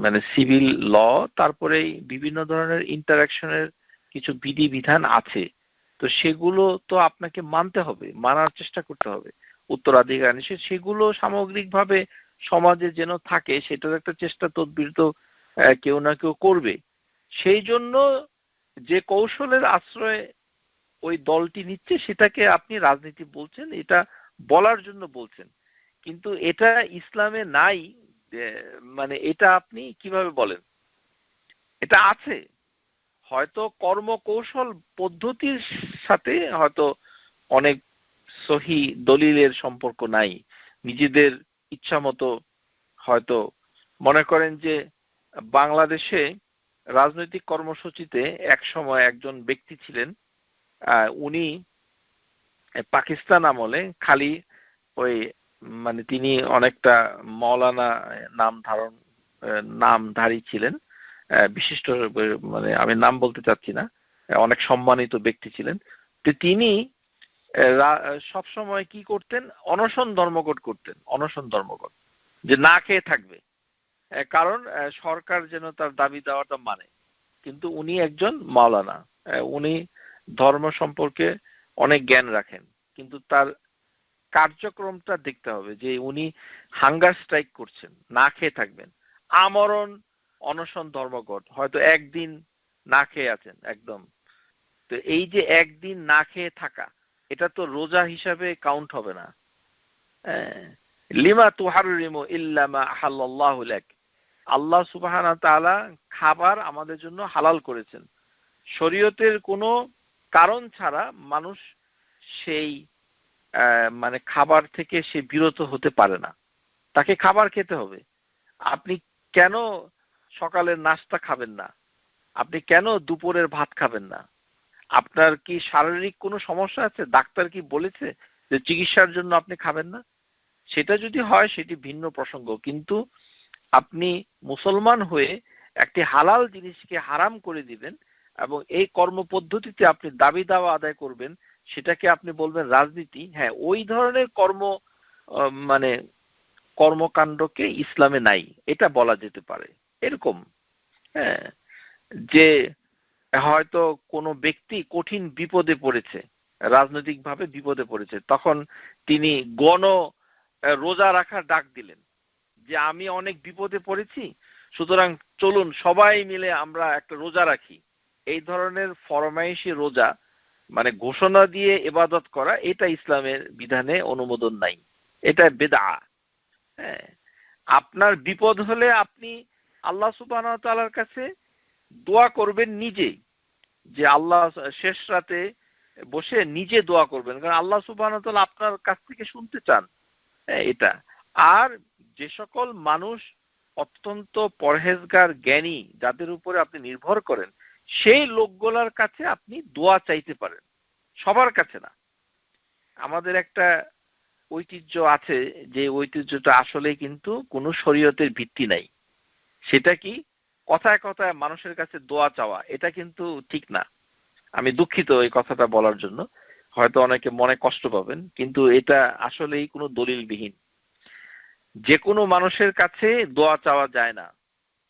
মানে সিভিল ল, তারপরে বিভিন্ন ধরনের ইন্টারাকশনের কিছু বিধিবিধান আছে। তো সেগুলো তো আপনাকে মানতে হবে, মানার চেষ্টা করতে হবে। উত্তরাধিকার সেগুলো সামগ্রিকভাবে সমাজে যেন থাকে, সেটার একটা চেষ্টা তদবির তো কেউ না কেউ করবে। সেই জন্য যে কৌশলের আশ্রয় ওই দলটি নিচ্ছে, সেটাকে আপনি রাজনীতি বলছেন, এটা বলার জন্য বলছেন। কিন্তু এটা ইসলামে নাই। মানে এটা আপনি কিভাবে বলেন? এটা আছে, হয়তো কর্মকৌশল পদ্ধতির সাথে হয়তো অনেক সহি দলিলের সম্পর্ক নাই। নিজেদের ইচ্ছা মতো হয়তো মনে করেন যে বাংলাদেশে রাজনৈতিক কর্মসূচিতে এক সময় একজন ব্যক্তি ছিলেন, উনি পাকিস্তান আমলে খালি ওই মানে তিনি অনেকটা মৌলানা নামধারী ছিলেন, বিশিষ্ট, মানে আমি নাম বলতে চাচ্ছি না, অনেক সম্মানিত ব্যক্তি ছিলেন। তো তিনি সব সময় কি করতেন? অনশন ধর্মঘট করতেন, অনশন ধর্মঘট, যে না খেয়ে থাকবে, কারণ সরকার যেন তার দাবি দেওয়াটা মানে। কিন্তু উনি একজন মাওলানা, উনি ধর্ম সম্পর্কে অনেক জ্ঞান রাখেন, কিন্তু তার কার্যক্রমটা দেখতে হবে যে উনি হাঙ্গার স্ট্রাইক করছেন, না খেয়ে থাকবেন, আমরণ অনশন ধর্মঘট, হয়তো একদিন না খেয়ে আছেন একদম। তো এই যে একদিন না খেয়ে থাকা, এটা তো রোজা হিসাবে কাউন্ট হবে না। লিমা তুহাররিমু ইল্লা মা আহাল্লাল্লাহু লাক, আল্লাহ সুবহানাহু ওয়া তাআলা খাবার আমাদের জন্য হালাল করেছেন, শরীয়তের কোনো কারণ ছাড়া মানুষ সেই মানে খাবার থেকে সে বিরত হতে পারে না, তাকে খাবার খেতে হবে। আপনি কেন সকালের নাস্তা খাবেন না? আপনি কেন দুপুরের ভাত খাবেন না? আপনার কি শারীরিক কোনো সমস্যা আছে? ডাক্তার কি বলেছে যে চিকিৎসার জন্য আপনি খাবেন না? সেটা যদি হয় সেটি ভিন্ন প্রসঙ্গ, কিন্তু আপনি মুসলমান হয়ে একটি হালাল জিনিসকে হারাম করে দিবেন এবং এই কর্মপদ্ধতিতে আপনি দাবি দাওয়া আদায় করবেন, সেটাকে আপনি বলবেন রাজনীতি। হ্যাঁ, ওই ধরনের মানে কর্মকাণ্ডকে ইসলামে নাই, এটা বলা যেতে পারে। এরকম, হ্যাঁ, যে হয়তো কোনো ব্যক্তি কঠিন বিপদে পড়েছে, রাজনৈতিকভাবে বিপদে পড়েছে, তখন তিনি রোজা রাখার ডাক দিলেন যে আমি অনেক বিপদে পড়েছি, সুতরাং চলুন সবাই মিলে আমরা একটা রোজা রাখি। এই ধরনের ফরমাইশি রোজা, মানে ঘোষণা দিয়ে ইবাদত করা, এটা ইসলামের বিধানে অনুমোদন নাই, এটা বেদআ। হ্যাঁ, আপনার বিপদ হলে আপনি আল্লাহ সুবহানাহু ওয়া তাআলার কাছে দোয়া করবেন নিজে, যে আল্লাহ শেষ রাতে বসে নিজে দোয়া করবেন, কারণ আল্লাহ সুবহানাহু ওয়া তাআলা আপনার কাছ থেকে শুনতে চান। এটা। আর যে সকল মানুষ অত্যন্ত পরহেজগার জ্ঞানী, যাদের উপরে আপনি নির্ভর করেন, সেই লোকগুলোর কাছে আপনি দোয়া চাইতে পারেন, সবার কাছে না। আমাদের একটা ঐতিহ্য আছে, যে ঐতিহ্যটা আসলে কিন্তু কোনো শরীয়তের ভিত্তি নাই। সেটা কি? কথায় কথায় মানুষের কাছে দোয়া চাওয়া, এটা কিন্তু ঠিক না। আমি দুঃখিত এই কথাটা বলার জন্য, হয়তো অনেকে মনে কষ্ট পাবেন, কিন্তু এটা আসলেই কোনো দলিলবিহীন। যে কোনো মানুষের কাছে দোয়া চাওয়া যায় না,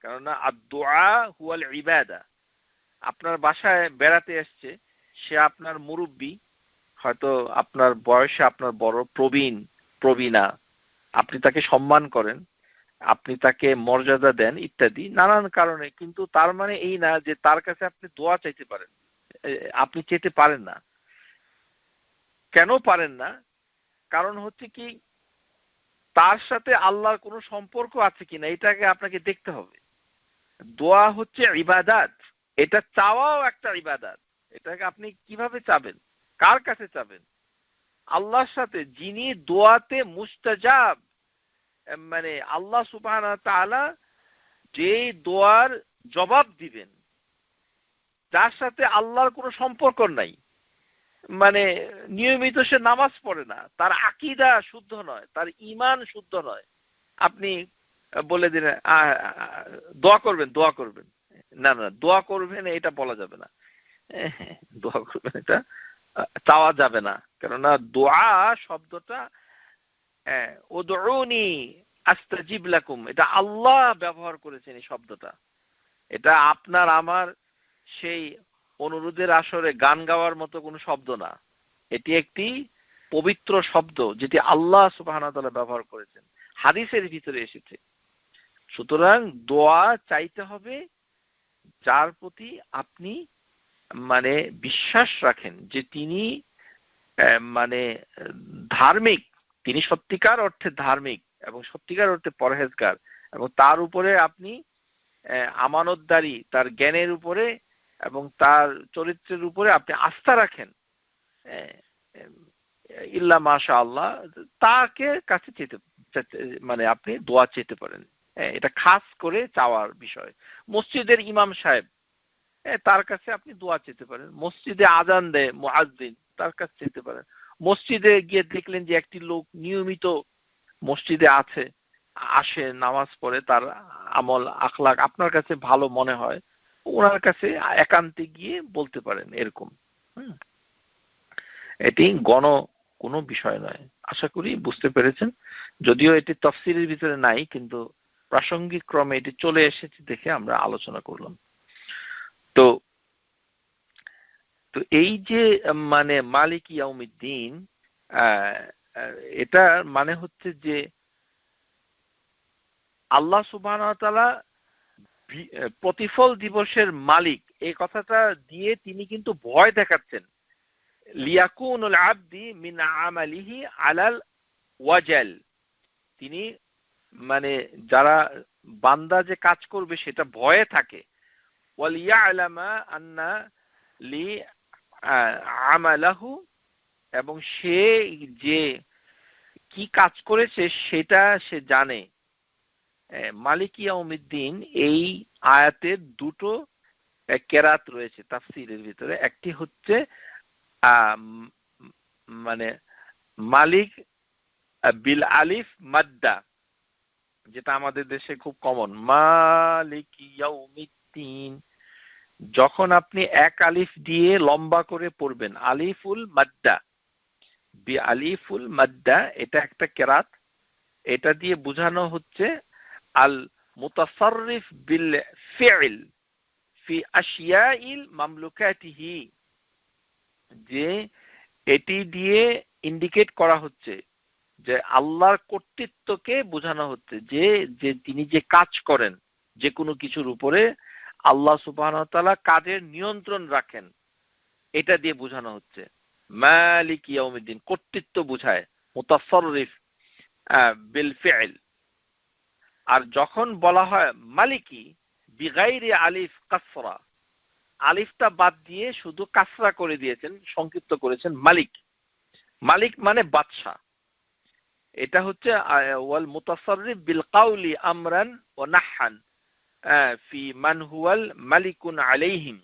কেননা আদ-দুআ হুয়াল ইবাদা। আপনার বাসায় বেড়াতে এসছে, সে আপনার মুরব্বি, হয়তো আপনার বয়সে আপনার বড়, প্রবীণা, আপনি তাকে সম্মান করেন, আপনি তাকে মর্যাদা দেন ইত্যাদি নানান কারণে, কিন্তু তার মানে এই না যে তার কাছে আপনি দোয়া চাইতে পারেন। আপনি চেতে পারেন না। কেন পারেন না? কারণ হচ্ছে কি, তার সাথে আল্লাহর কোনো সম্পর্ক আছে কিনা এটাকে আপনাকে দেখতে হবে। দোয়া হচ্ছে ইবাদাত, এটা চাওয়াও একটা ইবাদাত। এটাকে আপনি কিভাবে চাবেন? কার কাছে চাবেন? আল্লাহর সাথে, যিনি দোয়াতে মুস্তাজাব, মানে আল্লাহ সুবহানাহু ওয়া তাআলা যে দোয়ার জবাব দিবেন, যার সাথে আল্লাহর কোনো সম্পর্ক নাই, মানে নিয়মিত সে নামাজ পড়ে না, তার আকীদা শুদ্ধ নয়, তার ঈমান শুদ্ধ নয়, আপনি বলে দিলেন দোয়া করবেন, দোয়া করবেন। না না, দোয়া করবেন এটা বলা যাবে না। দোয়া করবেন এটা চাওয়া যাবে না, কেননা দোয়া শব্দটা উদউনি আস্তাজিব লাকুম, এটা আল্লাহ ব্যবহার করেছেন এই শব্দটা। এটা আপনার আমার সেই অনুরোধের আসরে গান গাওয়ার মতো কোনো শব্দ না। এটি একটি পবিত্র শব্দ, যেটি আল্লাহ সুবহানাহু ওয়া তাআলা ব্যবহার করেছেন, হাদিসের ভিতরে এসেছে। সুতরাং দোয়া চাইতে হবে যার প্রতি আপনি মানে বিশ্বাস রাখেন যে তিনি মানে ধার্মিক, তিনি সত্যিকার অর্থে ধার্মিক এবং সত্যিকার অর্থে পরহেজগার, এবং তার উপরে আপনি আমানতদারি, তার জ্ঞানের উপরে এবং তার চরিত্রের উপরে আপনি আস্থা রাখেন, ইল্লা মাশাআল্লাহ, তাকে কাছে মানে আপনি দোয়া চেতে পারেন। এটা খাস করে চাওয়ার বিষয়। মসজিদের ইমাম সাহেব, তার কাছে আপনি দোয়া চেতে পারেন। মসজিদে আজান দেয় মুয়াজ্জিন, তার কাছে চেতে পারেন। মসজিদে গিয়ে দেখলেন যে একটি লোক নিয়মিত মসজিদে আসে, নামাজ পড়ে, তার আমল আখলাক আপনার কাছে ভালো মনে হয়, ওনার কাছে একান্তে গিয়ে বলতে পারেন এরকম। এটি কোনো বিষয় নয়। আশা করি বুঝতে পেরেছেন। যদিও এটি তাফসীরের ভিতরে নাই, কিন্তু প্রাসঙ্গিক ক্রমে এটি চলে এসেছে দেখে আমরা আলোচনা করলাম। তো এই যে মানে মালিক ইয়াউমিদ্দিন, এটা মানে হচ্ছে যে আল্লাহ সুবহানাহু ওয়া তাআলা প্রতিফল দিবসের মালিক, এই কথাটা দিয়ে তিনি কিন্তু ভয় দেখাচ্ছেন। লিয়াকুনুল আবদি মিন আমালিহি আলাল ওয়াজাল, তিনি মানে যারা বান্দা যে কাজ করবে সেটা ভয়ে থাকে। ওয়ালিয়ালামা আন্না লি আমালাহু, এবং সে যে কি কাজ করেছে সেটা সে জানে। মালিক ইয়াউমিদ্দিন এই আয়াতের দুটো কেরাত রয়েছে তাফসীরের ভিতরে। একটি হচ্ছে মানে মালিক বিল আলিফ মাদ্দা, যেটা আমাদের দেশে খুব কমন, মালিক ইয়াউমিদ্দিন। যখন আপনি এক আলিফ দিয়ে লম্বা করে পড়বেন, আলিফুল মাদ্দা, বি আলিফুল মাদ্দা, এটা একটা কেরাত। এটা দিয়ে বোঝানো হচ্ছে আল মুতাসাররিফ বিল ফি'ল ফি আশিয়াইল মামলুকাতিহি, যে এটি দিয়ে ইন্ডিকেট করা হচ্ছে যে আল্লাহর কর্তৃত্বকে বোঝানো হচ্ছে, যে তিনি যে কাজ করেন যে কোনো কিছুর উপরে আল্লাহ সুবহানাহু ওয়া তাআলা কাজের নিয়ন্ত্রণ রাখেন, এটা দিয়ে বোঝানো হচ্ছে। মালিক ইয়াউমিদ্দিন কর্তৃত্ব বোঝায়, মুতাসাররিফ বিল ফি'ল। আর যখন বলা হয় মালিকি বিগাইরি আলিফ কাসরা, আলিফটা বাদ দিয়ে শুধু কাসরা করে দিয়েছেন, সংক্ষিপ্ত করেছেন মালিক। মালিক মানে বাদশা। এটা হচ্ছে ওয়াল মুতাসাররিফ বিল কাউলি আমরান ওয়া নাহ্যান ফি মান হুয়াল মালিকুন আলাইহিম,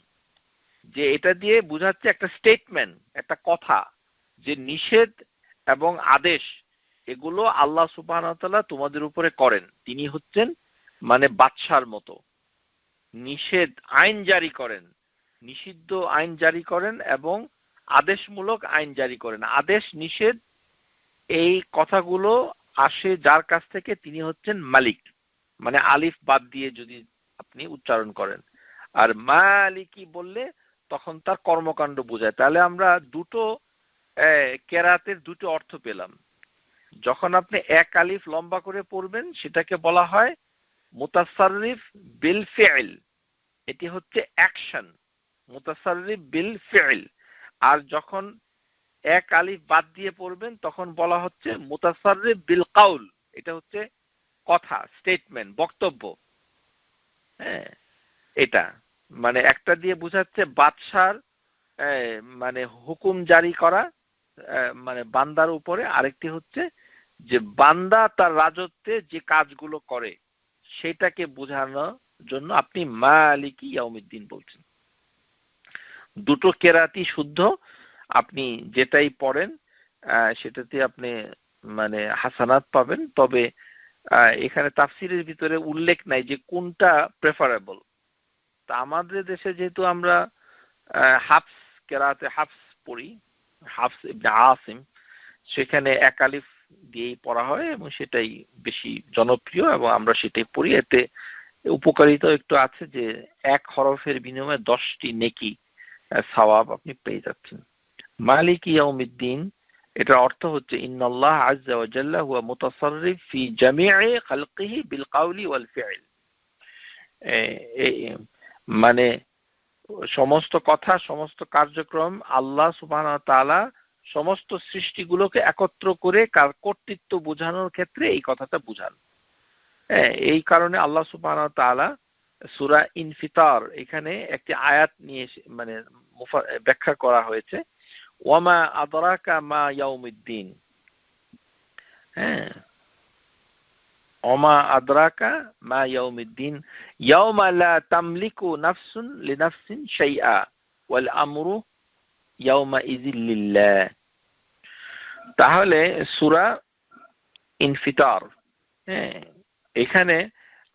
যে এটা দিয়ে বোঝাচ্ছে একটা স্টেটমেন্ট, একটা কথা, যে নিষেধ এবং আদেশ এগুলো আল্লাহ সুবহানাহু ওয়া তাআলা তোমাদের উপরে করেন। তিনি হচ্ছেন মানে বাদশার মতো, নিষেধ আইন জারি করেন, নিষিদ্ধ আইন জারি করেন এবং আদেশমূলক আইন জারি করেন। আদেশ নিষেধ এই কথাগুলো আসে যার কাছ থেকে, তিনি হচ্ছেন মালিক। মানে আলিফ বাদ দিয়ে যদি আপনি উচ্চারণ করেন, আর মালিকি বললে তখন তার কর্মকাণ্ড বোঝায়। তাহলে আমরা দুটো কেরাতের দুটো অর্থ পেলাম। যখন আপনি এক আলিফ লম্বা করে পড়বেন সেটাকে বলা হয় মুতাসাররিফ বিল ফি'ল, এটি হচ্ছে অ্যাকশন, মুতাসাররিফ বিল ফি'ল। আর যখন এক আলিফ বাদ দিয়ে পড়বেন তখন বলা হচ্ছে মুতাসাররিফ বিল কাউল, এটা হচ্ছে কথা, স্টেটমেন্ট, বক্তব্য। হ্যাঁ, এটা মানে একটা দিয়ে বোঝাচ্ছে বাদশার মানে হুকুম জারি করা মানে বান্দার উপরে, আরেকটি হচ্ছে যে বান্দা তার রাজত্বে যে কাজগুলো করে সেটাকে বোঝানোর জন্য আপনি মালিকি ইয়াউমিদ্দিন বলছেন। দুটো কেরাতি শুদ্ধ, আপনি যেটাই পড়েন সেটাতে আপনি মানে হাসানাত পাবেন। তবে এখানে তাফসীরের ভিতরে উল্লেখ নাই যে কোনটা প্রেফারেবল। তা আমাদের দেশে যেহেতু আমরা হাফস কেরাতে হাফস পড়ি, হাফস ইবনে আসিম, সেখানে এক আলিফ দিয়েই পড়া হয় এবং সেটাই বেশি জনপ্রিয় এবং আমরা সেটাই পড়ি। এতে উপকারিতা একটু আছে যে এক হরফের বিনিময়ে 10টি নেকি সওয়াব আপনি পেয়ে যাচ্ছেন। মালিক ইয়াউমিদ্দিন, এটার অর্থ হচ্ছে ইন্নাল্লাহ আযজা ওয়া জাল্লা হুয়া মুতাসাররিফ ফি জামি'i খালকিহি বিল কাওলি ওয়াল ফি'ল, মানে সমস্ত কথা, সমস্ত কার্যক্রম আল্লাহ সুবহানাহু ওয়া তাআলা সমস্ত সৃষ্টিগুলোকে একত্র করে কর্তৃত্ব বোঝানোর ক্ষেত্রে এই কথাটা বুঝান। এই কারণে আল্লাহ সুবহানাহু ওয়া তাআলা সূরা ইনফিতার এখানে একটি আয়াত নিয়ে মানে ব্যাখ্যা করা হয়েছে, ওয়ামা আদরাকা মা ইয়াউমুদ্দিন। ওয়ামা আদরাকা মা ইয়াউমুদ্দিন ইয়াউমা লা তামলিকু নাফসুন লিনাফসিন শাইআ ওয়াল আমরু ইয়াউমা ইযিল লিল্লাহ। তাহলে সূরা ইনফিতার, এখানে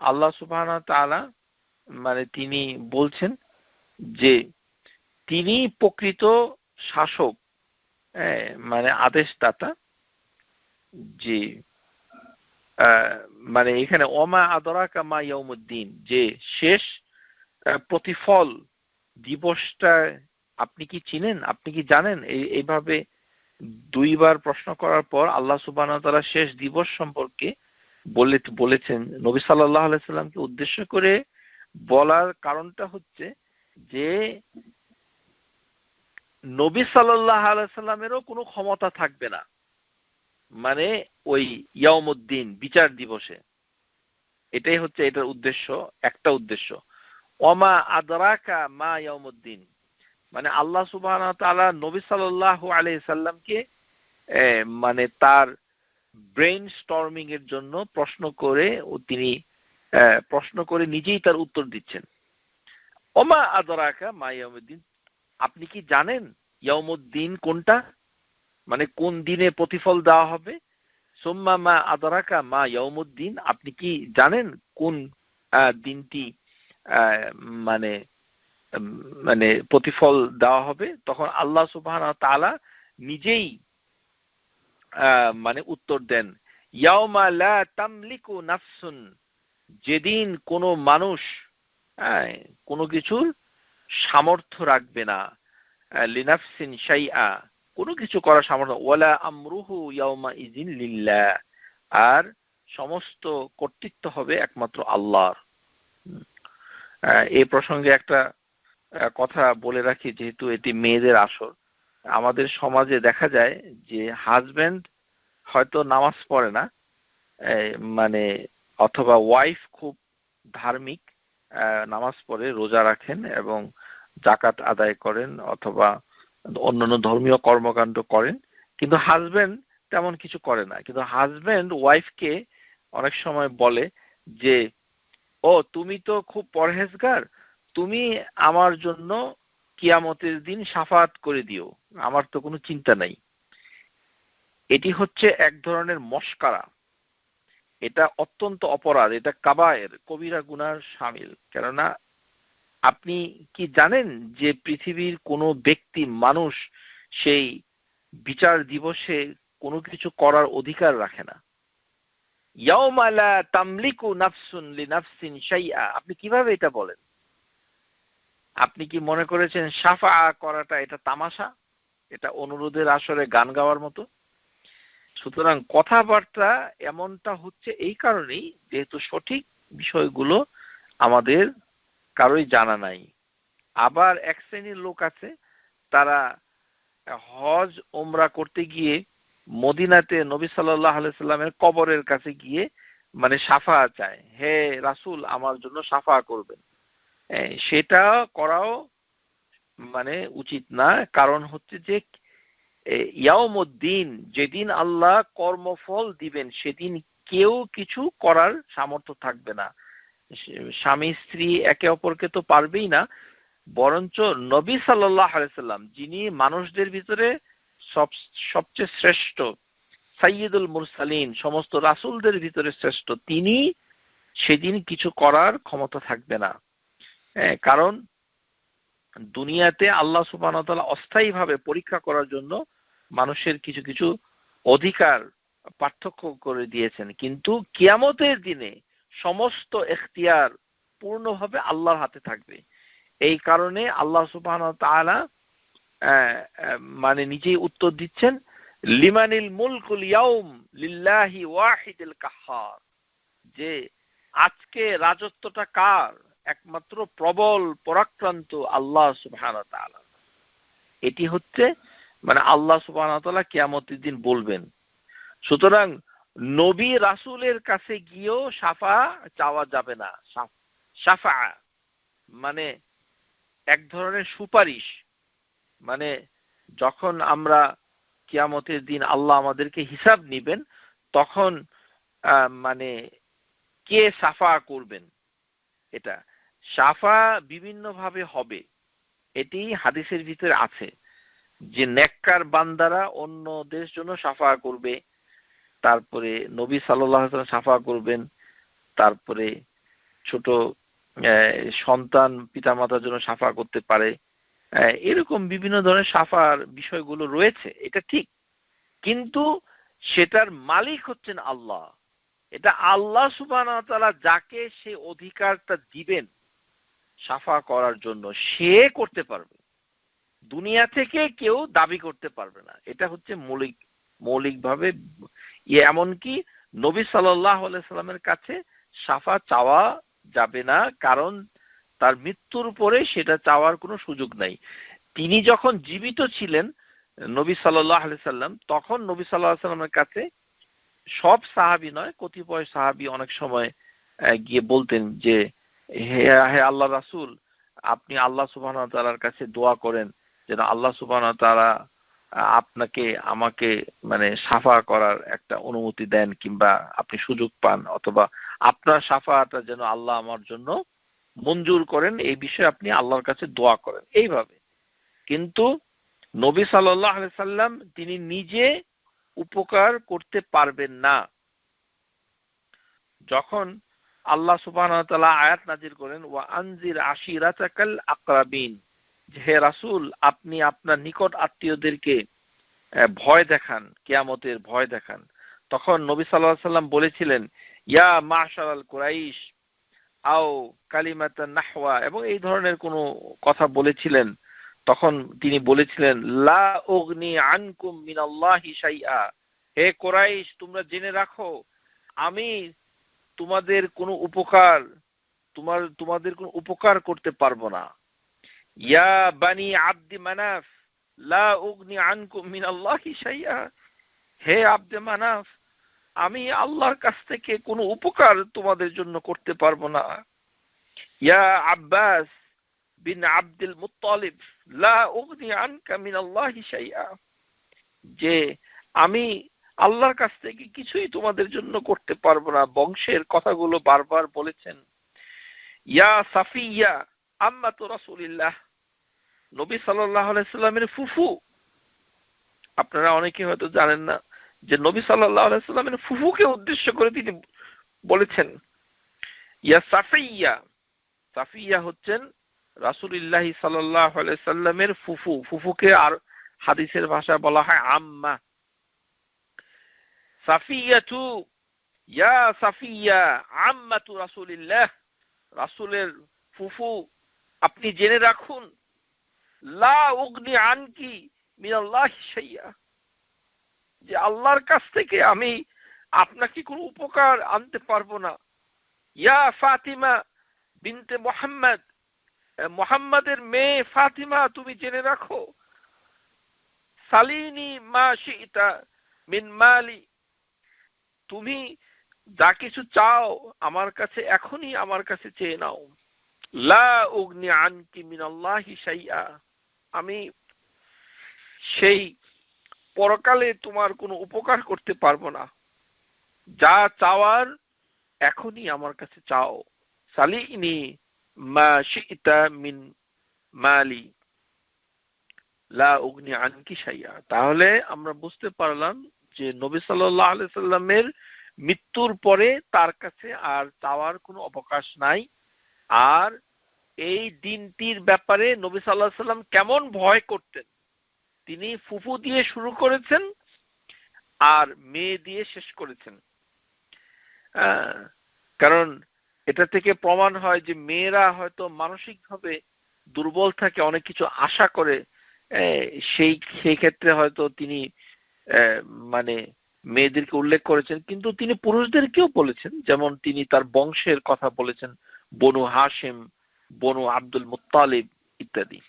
আল্লাহ সুবহানাহু ওয়া তাআলা মানে তিনি বলছেন যে তিনি প্রকৃত শাসক, মানে আদেশদাতা। যে মানে এখানে ওমা আদরাকা মা ইয়াউমুদ্দিন, যে শেষ প্রতিফল দিবসটা আপনি কি চিনেন, আপনি কি জানেন? এইভাবে দুইবার প্রশ্ন করার পর আল্লাহ সুবহানাহু ওয়া তাআলা শেষ দিবস সম্পর্কে বলেছেন। নবী সাল্লাল্লাহু আলাইহি সাল্লামকে উদ্দেশ্য করে বলার কারণটা হচ্ছে যে নবী সাল্লাল্লাহু আলাইহি সাল্লামেরও কোনো ক্ষমতা থাকবে না, মানে ওই ইয়াউমুদ্দিন বিচার দিবসে। এটাই হচ্ছে এটার উদ্দেশ্য, একটা উদ্দেশ্য। ওমা আদরাকা মা ইয়াউমুদ্দিন, মানে আল্লাহ সুবহানাহু ওয়া তাআলা নবী সাল্লাল্লাহু আলাইহি সাল্লামকে মানে তার ব্রেইন স্টর্মিং এর জন্য প্রশ্ন করে নিজেই তার উত্তর দিচ্ছেন। ওমা আদরাকা মা ইয়াউমুদ্দিন, আপনি কি জানেন ইয়াউমুদ্দিন কোনটা, মানে কোন দিনে প্রতিফল দেওয়া হবে? সুম্মা মা আদরাকা মা ইয়াউমুদ্দিন, আপনি কি জানেন কোন দিনটি মানে মানে প্রতিফল দেওয়া হবে? তখন আল্লাহ সুবহানাহু ওয়া তাআলা নিজেই মানে উত্তর দেন, ইয়াউমা লা তামলিকু নাফসুন, যেদিন কোনো মানুষ কোনো কিছুর সামর্থ্য রাখবে না, লিনাফসিন শাইআ, কোনো কিছু করার সামর্থ্য, ওয়ালা আমরুহু ইয়াউমা ইযিন লিল্লাহ, আর সমস্ত কর্তৃত্ব হবে একমাত্র আল্লাহর। এই প্রসঙ্গে একটা কথা বলে রাখি, যেহেতু এটি মেয়েদের আসর। আমাদের সমাজে দেখা যায় যে হাজবেন্ড হয়তো নামাজ পড়ে না, মানে অথবা ওয়াইফ খুব ধার্মিক, নামাজ পড়ে, রোজা রাখেন এবং যাকাত আদায় করেন অথবা অন্যান্য ধর্মীয় কর্মকাণ্ড করেন, কিন্তু হাজবেন্ড তেমন কিছু করে না। কিন্তু হাজবেন্ড ওয়াইফকে অনেক সময় বলে যে, ও তুমি তো খুব পরহেজগার, তুমি আমার জন্য কিয়ামতের দিন শাফাআত করে দিও, আমার তো কোনো চিন্তা নাই। এটি হচ্ছে এক ধরনের মশকারা, এটা অত্যন্ত অপরাধ, এটা কাবায়ের, কবিরা গুনার শামিল। কেননা আপনি কি জানেন যে পৃথিবীর কোনো ব্যক্তি, মানুষ সেই বিচার দিবসে কোনো কিছু করার অধিকার রাখে না। ইয়াউমা লা তামলিকু নাফসুন লিনাফসিন শাইআ, আপনি কিভাবে এটা বলেন? আপনি কি মনে করেছেন শাফাআ করাটা এটা তামাশা, এটা অনুরোধের আসরে গান গাওয়ার মতো? সুতরাং কথাবার্তা এমনটা হচ্ছে এই কারণেই, যেহেতু সঠিক বিষয়গুলো আমাদের কারোই জানা নাই। আবার এক শ্রেণীর লোক আছে, তারা হজ ওমরা করতে গিয়ে মদিনাতে নবী সাল্লাল্লাহু আলাইহি সাল্লামের কবরের কাছে গিয়ে মানে শাফা চায়, হে রাসূল আমার জন্য শাফা করবেন। সেটা করাও মানে উচিত না। কারণ হচ্ছে যে ইয়াউমুদ্দিন, যেদিন আল্লাহ কর্মফল দিবেন, সেদিন কেউ কিছু করার সামর্থ্য থাকবে না। স্বামী স্ত্রী একে অপরকে তো পারবেই না, বরঞ্চ নবী সাল্লাল্লাহু আলাইহি সাল্লাম, যিনি মানুষদের ভিতরে সবচেয়ে শ্রেষ্ঠ, সাইয়্যিদুল মুরসালিন, সমস্ত রাসূলদের ভিতরে শ্রেষ্ঠ, তিনি সেদিন কিছু করার ক্ষমতা থাকবে না। কারণ দুনিয়াতে আল্লাহ সুবহানাহু ওয়া তাআলা অস্থায়ীভাবে পরীক্ষা করার জন্য মানুষের কিছু কিছু অধিকার পার্থক্য করে দিয়েছেন, কিন্তু কিয়ামতের দিনে সমস্ত এখতিয়ার পূর্ণভাবে আল্লাহর হাতে থাকবে। এই কারণে আল্লাহ সুবহানাহু ওয়া তাআলা মানে নিজেই উত্তর দিচ্ছেন, লিমানিল মুলকুল ইয়াউম লিল্লাহি ওয়াহিদিল কাহ্হার, যে আজকে রাজত্বটা কার? একমাত্র প্রবল পরাক্রান্ত আল্লাহ সুবহানাহু ওয়া তাআলা। এটি হচ্ছে মানে আল্লাহ সুবহানাহু ওয়া তাআলা কিয়ামতের দিন বলবেন। সুতরাং নবী রাসূলের কাছে গিয়েও শাফা চাওয়া যাবে না। শাফা মানে এক ধরনের সুপারিশ। মানে যখন আমরা কিয়ামতের দিন আল্লাহ আমাদেরকে হিসাব নিবেন, তখন মানে কে শাফা করবেন, এটা শাফা বিভিন্নভাবে হবে। এটি হাদিসের ভিতরে আছে যে নেককার বান্দারা অন্যদের জন্য শাফা করবে, তারপরে নবী সাল্লাল্লাহু আলাইহি ওয়াসাল্লাম শাফা করবেন, তারপরে ছোট সন্তান পিতামাতার জন্য শাফা করতে পারে। এরকম বিভিন্ন ধরনের শাফার বিষয়গুলো রয়েছে, এটা ঠিক। কিন্তু সেটার মালিক হচ্ছেন আল্লাহ। এটা আল্লাহ সুবহানাহু ওয়া তাআলা যাকে সে অধিকারটা দিবেন শাফা করার জন্য, সে করতে পারবে। দুনিয়া থেকে কেউ দাবি করতে পারবে না। এটা হচ্ছে মৌলিকভাবে। এমনকি নবী সাল্লাল্লাহু আলাইহি সাল্লামের কাছে শাফা চাওয়া যাবে না, কারণ তার মৃত্যুর পরে সেটা চাওয়ার কোনো সুযোগ নাই। তিনি যখন জীবিত ছিলেন নবী সাল্লাল্লাহু আলাইহি সাল্লাম, তখন নবী সাল্লাল্লাহু আলাইহি সাল্লামের কাছে সব সাহাবী নয়, কতিপয় সাহাবী অনেক সময় গিয়ে বলতেন যে হে আল্লাহ রাসূল, আপনি আল্লাহ সুবহানাহু ওয়া তাআলার কাছে দোয়া করেন যেন আল্লাহ সুবহানাহু ওয়া তাআলা আপনাকে আমাকে মানে শাফা করার একটা অনুমতি দেন, কিংবা আপনি সুযোগ পান, অথবা আপনার শাফাটা যেন আল্লাহ আমার জন্য মঞ্জুর করেন, এই বিষয়ে আপনি আল্লাহর কাছে দোয়া করেন, এইভাবে। কিন্তু নবী সাল্লাল্লাহু আলাইহি সাল্লাম তিনি নিজে উপকার করতে পারবেন না। যখন আল্লাহ সুবহানাহু ওয়া তাআলা আয়াত নাযিল করেন ওয়া আনজির আশিরাতাকাল আকরাবিন, হে রাসূল আপনি আপনার নিকট আত্মীয়দেরকে ভয় দেখান, কিয়ামতের ভয় দেখান। তখন নবী সাল্লাল্লাহু আলাইহি সাল্লাম বলেছিলেন ইয়া মাশারাল কুরাইশ আও কালিমাতান নাহওয়া, এবং এই ধরনের কোনো কথা বলেছিলেন। তখন তিনি বলেছিলেন লা উগনি আনকুম মিনাল্লাহি শাইআ, হে কুরাইশ তোমরা জেনে রাখো আমি তোমাদের কোনো উপকার করতে পারবো না। ইয়া বানি আব্দি মানাফ লা উগনি আনকুম মিনাল্লাহি শাইআ, হে আব্দে মানাফ আমি আল্লাহর কাছ থেকে কোনো উপকার তোমাদের জন্য করতে পারবো না। ইয়া আব্বাস বিন আব্দুল মুত্তালিব লা উগনি আনকা মিনাল্লাহি শাইআ, যে আমি আল্লাহর কাছ থেকে কিছুই তোমাদের জন্য করতে পারবো না। বংশের কথাগুলো বারবার বলেছেন। ইয়া সাফিয়া আম্মাতু রাসূলিল্লাহ, নবী সাল্লাল্লাহু আলাইহি সাল্লামের ফুফু। আপনারা অনেকে হয়তো জানেন না যে নবী সাল্লাল্লাহু আলাইহি সাল্লামের ফুফুকে উদ্দেশ্য করে তিনি বলেছেন ইয়া সাফিয়া। সাফিয়া হচ্ছেন রাসূলুল্লাহ সাল্লাল্লাহু আলাইহি সাল্লামের ফুফু। ফুফুকে আর হাদিসের ভাষায় বলা হয় আম্মা। সাফিয়াতু ইয়া সাফিয়া আম্মাতু রাসূলিল্লাহ, রাসূলের ফুফু আপনি জেনে রাখুন লা উগনি আনকি মিনাল্লাহি শাইআ, যে আল্লাহর কাছ থেকে আমি আপনাকে কোনো উপকার আনতে পারবো না। ইয়া ফাতিমা বিনতে মুহাম্মদ, মুহাম্মাদের মেয়ে ফাতিমা তুমি জেনে রাখো সালিনি মা শিইতা মিন মালি, তুমি যা কিছু চাও আমার কাছে এখনই আমার কাছে চেয়ে নাও। লা উগনি আনকি মিনাল্লাহি শাইআ, আমি সেই পরকালে তোমার কোনো উপকার করতে পারবো না। যা চাওয়ার এখনই আমার কাছে চাও। সালিনি মা শিইতা মিন মালি লা উগনি আনকি শাইআ। তাহলে আমরা বুঝতে পারলাম যে নবী সাল্লাল্লাহু আলাইহি সাল্লামের মৃত্যুর পরে তার কাছে আর চাওয়ার কোনো অবকাশ নাই। আর এই দিনটির ব্যাপারে নবী সাল্লাল্লাহু আলাইহি সাল্লাম কেমন ভয় করতেন, তিনি ফুফু দিয়ে শুরু করেছেন আর মেয়ে দিয়ে শেষ করেছেন। কারণ এটা থেকে প্রমাণ হয় যে মেয়েরা হয়তো মানসিকভাবে দুর্বল থাকে, অনেক কিছু আশা করে, সেই ক্ষেত্রে হয়তো তিনি মানে মেয়েদেরকে উল্লেখ করেছেন, কিন্তু তিনি পুরুষদেরকেও বলেছেন। যেমন তিনি তার বংশের কথা বলেছেন, বনু হাশিম, বনু আব্দুল মুত্তালিব ইত্যাদি।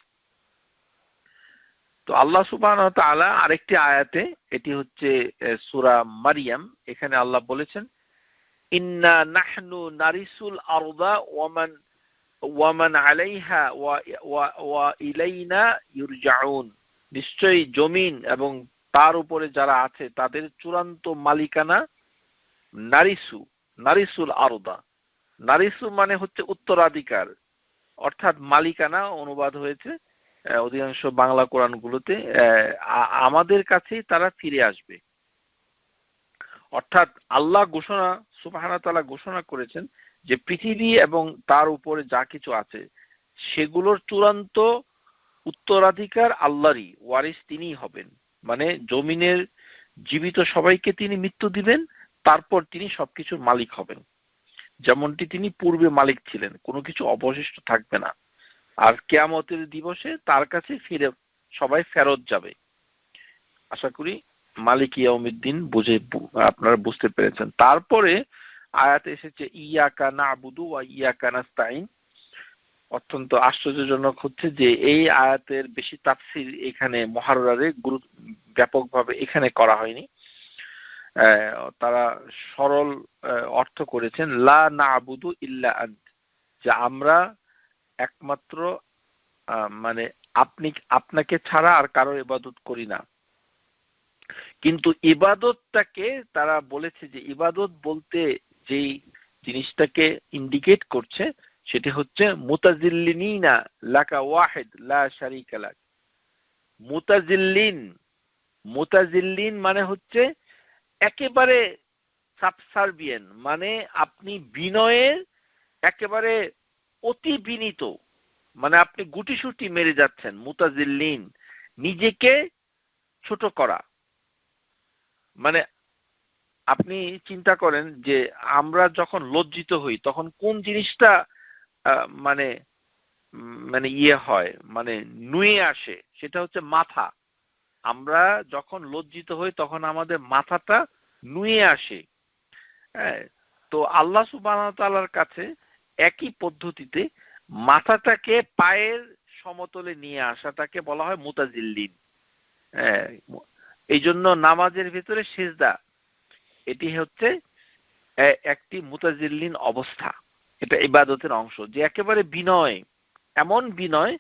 তো আল্লাহ সুবহানাহু ওয়া তাআলা আরেকটি আয়াতে, এটি হচ্ছে সূরা মারইয়াম, এখানে আল্লাহ বলেছেন ইন্না নাহনু নারিসুল আরদা ওয়া মান আলাইহা ওয়া ইলাইনা ইরজাউন, নিশ্চয়ই জমিন এবং তার উপরে যারা আছে তাদের চূড়ান্ত মালিকানা নারিসুল আরদা। নারিসু মানে হচ্ছে উত্তরাধিকার, অর্থাৎ মালিকানা অনুবাদ হয়েছে অধিকাংশ বাংলা কোরআনগুলোতে, আমাদের কাছেই তারা ফিরে আসবে। অর্থাৎ আল্লাহ সুবহানাহু ওয়া তাআলা ঘোষণা করেছেন যে পৃথিবী এবং তার উপরে যা কিছু আছে সেগুলোর চূড়ান্ত উত্তরাধিকার আল্লাহরই, ওয়ারিস তিনিই হবেন। মানে জমিনের জীবিত সবাইকে তিনি মৃত্যু দিবেন, তারপর তিনি সবকিছুর মালিক হবেন, যেমনটি তিনি পূর্বে মালিক ছিলেন, কোনো কিছু অবশিষ্ট থাকবে না। আর কিয়ামতের দিবসে তার কাছে সবাই ফেরত যাবে। আশা করি মালিক ইয়াউমিদ্দিন আপনারা বুঝতে পেরেছেন। তারপরে আয়াতে এসেছে ইয়াকা না'বুদু ওয়া ইয়াকা নাস্তাইন। অত্যন্ত আশ্চর্যজনক হচ্ছে যে এই আয়াতের বেশি তাফসীর এখানে মুহাররারে ব্যাপকভাবে এখানে করা হয়নি। তারা সরল অর্থ করেছেন লা না'বুদু ইল্লা আন্ত, যে আমরা একমাত্র মানে আপনাকে ছাড়া আর কারোর ইবাদত করি না। কিন্তু ইবাদতটাকে তারা বলেছে যে ইবাদত বলতে যেই জিনিসটাকে ইন্ডিকেট করছে সেটি হচ্ছে মুতাজিল্লিনা লাকা ওয়াহিদ লা শারীকা লাক। মুতাজিল্লিন মানে হচ্ছে একেবারে সাবসার্ভিয়েন্ট, মানে আপনি বিনয়ের একেবারে অতি বিনীত, মানে আপনি গুটিসুটি মেরে যাচ্ছেন। মুতাজিল্লিন নিজেকে ছোট করা। মানে আপনি চিন্তা করেন যে আমরা যখন লজ্জিত হই তখন কোন জিনিসটা মানে মানে হয়, মানে নুয়ে আসে, সেটা হচ্ছে মাথা। আমরা যখন লজ্জিত হই তখন আমাদের মাথাটা নুয়ে আসে। হ্যাঁ, তো আল্লাহ সুবহানাহু ওয়া তাআলার কাছে একই পদ্ধতিতে মাথাটাকে পায়ের সমতলে নিয়ে আসাটাকে বলা হয় মুতাজিল্লিন। এই জন্য নামাজের ভিতরে সিজদা এটি হচ্ছে একটি মুতাজিল্লিন অবস্থা, এটা ইবাদতের অংশ, যে একেবারে বিনয়, এমন বিনয়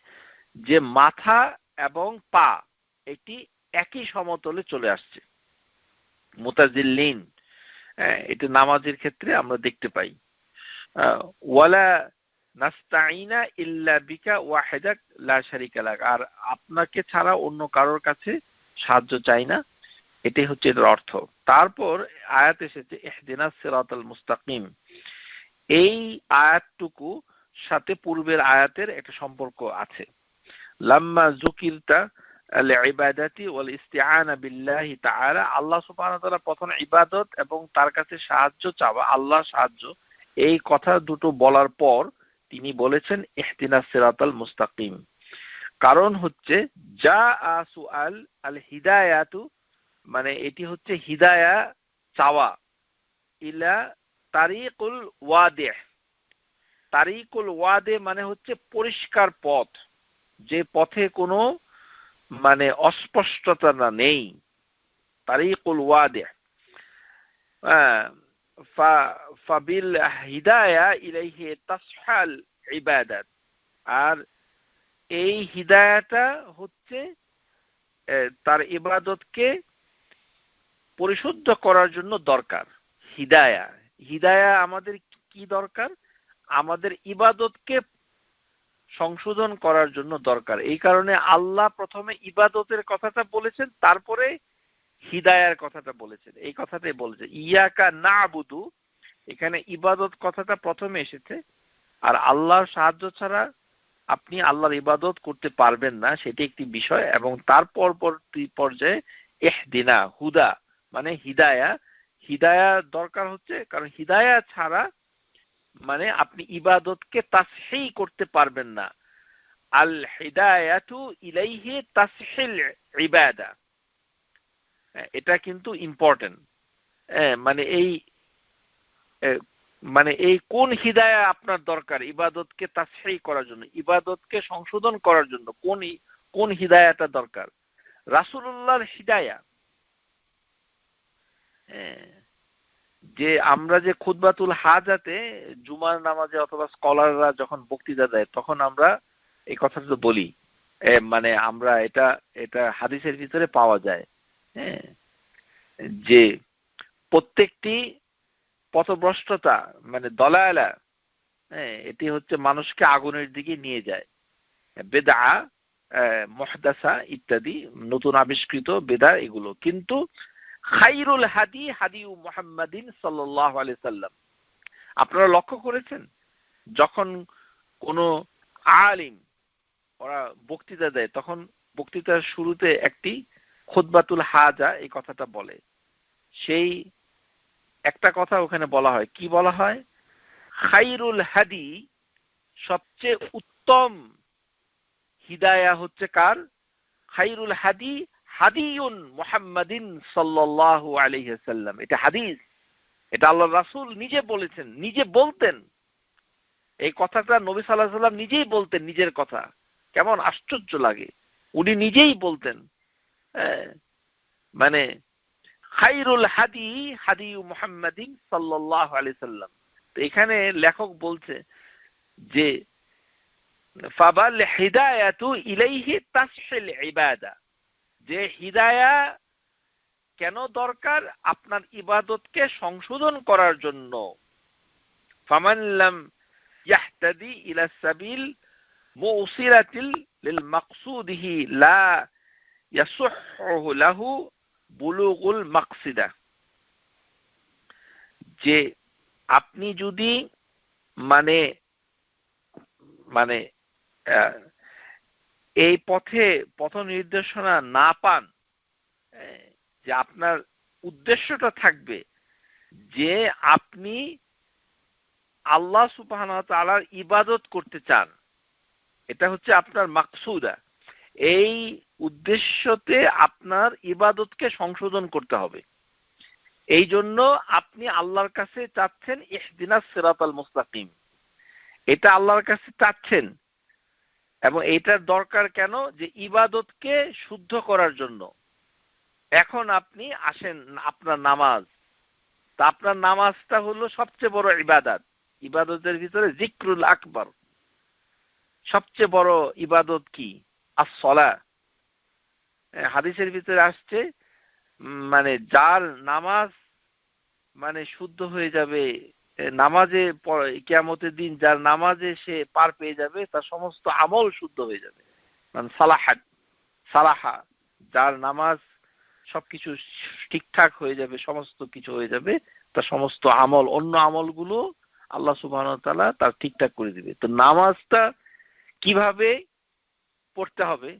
যে মাথা এবং পা এটি একই সমতলে চলে আসছে। মুতাজিল্লিন এটা নামাজের ক্ষেত্রে আমরা দেখতে পাই। ওয়ালা নাস্তাইনা ইল্লা বিকা ওয়াহিদাক লা শারীকা লাক, আর আপনাকে ছাড়া অন্য কারোর কাছে সাহায্য চাই না, এটাই হচ্ছে এর অর্থ। তারপর আয়াত এসেছে ইহদিনাস সিরাতাল মুস্তাকিম। এই আয়াতটুকু সাথে পূর্বের আয়াতের একটা সম্পর্ক আছে। লাম্মা যুকিরতা আল ইবাদাতি ওয়াল ইস্তিআনা বিল্লাহি তাআলা, আল্লাহ সুবহানাহু ওয়া তাআলা প্রথম ইবাদত এবং তার কাছে সাহায্য চাওয়া, আল্লাহ সাহায্য, এই কথা দুটো বলার পর তিনি বলেছেন ইহদিনাস সিরাতাল মুস্তাকিম। কারণ হচ্ছে যা সুআল আল হিদায়াতু, মানে এটি হচ্ছে হিদায়া চাওয়া, ইলা তারিকুল ওয়াদিহ। তারিকুল ওয়াদে মানে হচ্ছে পরিষ্কার পথ, যে পথে কোনো মানে অস্পষ্টতা নেই, তারিকুল ওয়াদিহ। ফাবিল হিদায়া ইলাইহি তাসহাল ইবাদাত, আর এই হিদায়াটা হচ্ছে তার ইবাদতকে পরিশুদ্ধ করার জন্য দরকার। হিদায়া আমাদের কি দরকার? আমাদের ইবাদতকে সংশোধন করার জন্য দরকার। এই কারণে আল্লাহ প্রথমে ইবাদতের কথাটা বলেছেন, তারপরে হিদায়ার কথাটা বলেছেন। এই কথাটাই বলেছে ইয়াকা না'বুদু, এখানে ইবাদত কথাটা প্রথমে এসেছে। আর আল্লাহর সাহায্য ছাড়া আপনি আল্লাহর ইবাদত করতে পারবেন না, সেটি একটি বিষয়। এবং তার পরবর্তী পর্যায়ে ইহদিনা, হুদা মানে হিদায়া দরকার হচ্ছে, কারণ হিদায়া ছাড়া মানে আপনি ইবাদতকে তাসহিহ করতে পারবেন না। আল হিদায়াতু ইলাইহি তাসহিল ইবাদা, এটা কিন্তু ইম্পর্টেন্ট। মানে এই কোন হিদায়া আপনার দরকার ইবাদতকে তাসহিহ করার জন্য, ইবাদতকে সংশোধন করার জন্য কোন হিদায়াটা দরকার? রাসূলুল্লাহর হিদায়া, যে আমরা যে খুতবাতুল হাজাতে জুমার নামাজে অথবা স্কলাররা যখন বক্তৃতা দেয় তখন আমরা এই কথাটা বলি, মানে আমরা এটা হাদিসের ভিতরে পাওয়া যায়, হ্যাঁ, যে প্রত্যেকটি পথভ্রষ্টতা মানে দলালা, হ্যাঁ, এটি হচ্ছে মানুষকে আগুনের দিকে নিয়ে যায়। বেদা, মুহদাসা ইত্যাদি নতুন আবিষ্কৃত বেদা এগুলো। কিন্তু খাইরুল হাদি হাদিউ মুহাম্মাদিন সাল্লাল্লাহু আলাইহি সাল্লাম। আপনারা লক্ষ্য করেছেন যখন কোনো আলিম ওরা বক্তৃতা দেয় তখন বক্তৃতার শুরুতে একটি খুতবাতুল হাজা এই কথাটা বলে। সেই একটা কথা ওখানে বলা হয়, কি বলা হয়? খাইরুল হাদি, সবচেয়ে উত্তম হিদায়া হচ্ছে কার? খাইরুল হাদি হাদিউন মুহাম্মাদিন সাল্লাল্লাহু আলাইহি সাল্লাম। এটা হাদিস, এটা আল্লাহর রাসূল নিজে বলেছেন, নিজে বলতেন। এই কথাটা নবী সাল্লাল্লাহু আলাইহি সাল্লাম নিজেই বলতেন, নিজের কথা। কেমন আশ্চর্য লাগে, উনি নিজেই বলতেন। মানে খাইরুল হাদি হাদিউ মুহাম্মাদিন সাল্লাল্লাহু আলাইহি সাল্লাম। তো এখানে লেখক বলছে যে ফাবাল হিদায়াতু ইলাইহি তাসহিল ইবাদা, যে হিদায়া কেন দরকার? আপনার ইবাদতকে সংশোধন করার জন্য। ফামান লাম ইয়াহতাদি ইলা সাবিল মুসিরাতিল লিল মাকসুদিহি লা ইয়াসুহু লাহু বুলুগুল মাকসিদা। যে আপনি যদি মানে মানে এই পথ নির্দেশনা না পান, যে আপনার উদ্দেশ্যটা থাকবে যে আপনি আল্লাহ সুবহানাহু ওয়া তাআলার ইবাদত করতে চান, এটা হচ্ছে আপনার মাকসুদা। এই উদ্দেশ্যতে আপনার ইবাদতকে সংশোধন করতে হবে। এই জন্য আপনি আল্লাহর কাছে চাচ্ছেন ইহদিনাস সিরাতাল মুস্তাকিম, এটা আল্লাহর কাছে চাচ্ছেন। এবং এটার দরকার কেন? যে ইবাদতকে শুদ্ধ করার জন্য। এখন আপনি আসেন আপনার নামাজ, তা আপনার নামাজটা হলো সবচেয়ে বড় ইবাদত। ইবাদতের ভিতরে জিক্রুল আকবার, সবচেয়ে বড় ইবাদত কি? আস-সালাহ। হাদিসের ভিতরে আসছে মানে যার নামাজ মানে শুদ্ধ হয়ে যাবে, নামাজে কিয়ামতের দিন যার নামাজে সে পার পেয়ে যাবে তার সমস্ত আমল শুদ্ধ হয়ে যাবে। মানে সালাহা, যার নামাজ সবকিছু ঠিকঠাক হয়ে যাবে, সমস্ত কিছু হয়ে যাবে, তার সমস্ত আমল, অন্য আমলগুলো আল্লাহ সুবহানাহু ওয়া তাআলা তার ঠিকঠাক করে দিবে। তো নামাজটা কিভাবে পড়তে হবে?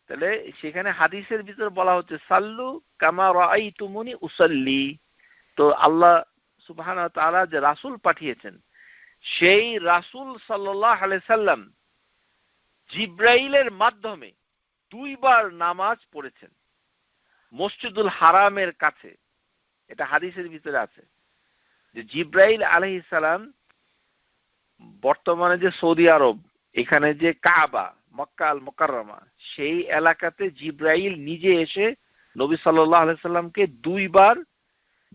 তাহলে সেখানে হাদিসের ভিতরে বলা হচ্ছে সাল্লু কামা রাআইতুমুনি উসাল্লি। তো আল্লাহ সুবহানাহু ওয়া তাআলা যে রাসূল পাঠিয়েছেন, সেই রাসূল সাল্লাল্লাহু আলাইহি সাল্লাম জিবরাইলের মাধ্যমে 2 বার নামাজ পড়েছেন মসজিদুল হারামের কাছে। এটা হাদিসের ভিতরে আছে যে জিবরাইল আলাইহিস সালাম বর্তমানে যে সৌদি আরব, এখানে যে কাবা, মক্কা আল মুকাররমা, সেই এলাকাতে জিবরাইল নিজে এসে নবী সাল্লাল্লাহু আলাইহি সাল্লামকে 2 বার,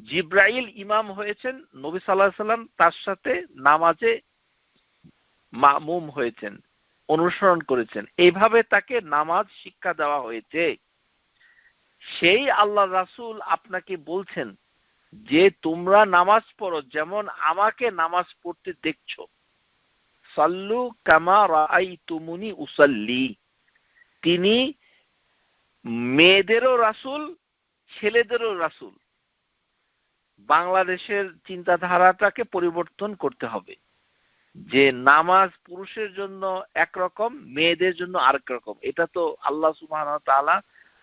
জিবরাইল ইমাম হয়েছেন, নবী সাল্লাল্লাহু আলাইহি সাল্লাম তার সাথে নামাজে মামুম হয়েছেন, অনুসরণ করেছেন। এইভাবে তাকে নামাজ শিক্ষা দেওয়া হয়েছে। সেই আল্লাহ রাসূল আপনাকে বলছেন যে তোমরা নামাজ পড়ো যেমন আমাকে নামাজ পড়তে দেখছো। সাল্লু কামা রাআইতুমুনি উসাল্লি। তিনি মেয়েদেরও রাসূল, ছেলেদেরও রাসূল। বাংলাদেশের চিন্তাধারাটাকে পরিবর্তন করতে হবে যে নামাজ পুরুষের জন্য একরকম, মেয়েদের জন্য আরেক রকম। এটা তো আল্লাহ সুবহানাহু ওয়া তাআলা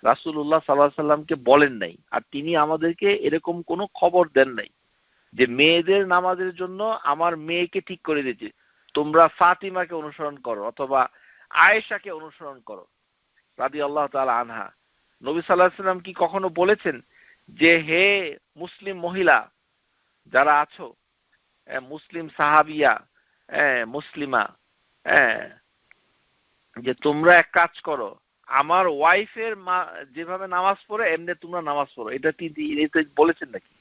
রাসূলুল্লাহ সাল্লাল্লাহু আলাইহি সাল্লামকে বলেন নাই, আর তিনি আমাদেরকে এরকম কোনো খবর দেন নাই যে মেয়েদের নামাজের জন্য আমার মেয়েকে ঠিক করে দিয়েছে, তোমরা ফাতিমাকে অনুসরণ করো অথবা আয়েশাকে অনুসরণ করো রাদিয়াল্লাহু তাআলা আনহা। নবী সাল্লাল্লাহু আলাইহি সাল্লাম কি কখনো বলেছেন যে হে মুসলিম মহিলা যারা আছো, মুসলিম সাহাবিয়া, মুসলিমা, যে তোমরা এক কাজ করো, আমার ওয়াইফের মা যেভাবে নামাজ পড়ে এমনি তোমরা নামাজ পড়ো, এটা তিনি বলেছেন নাকি?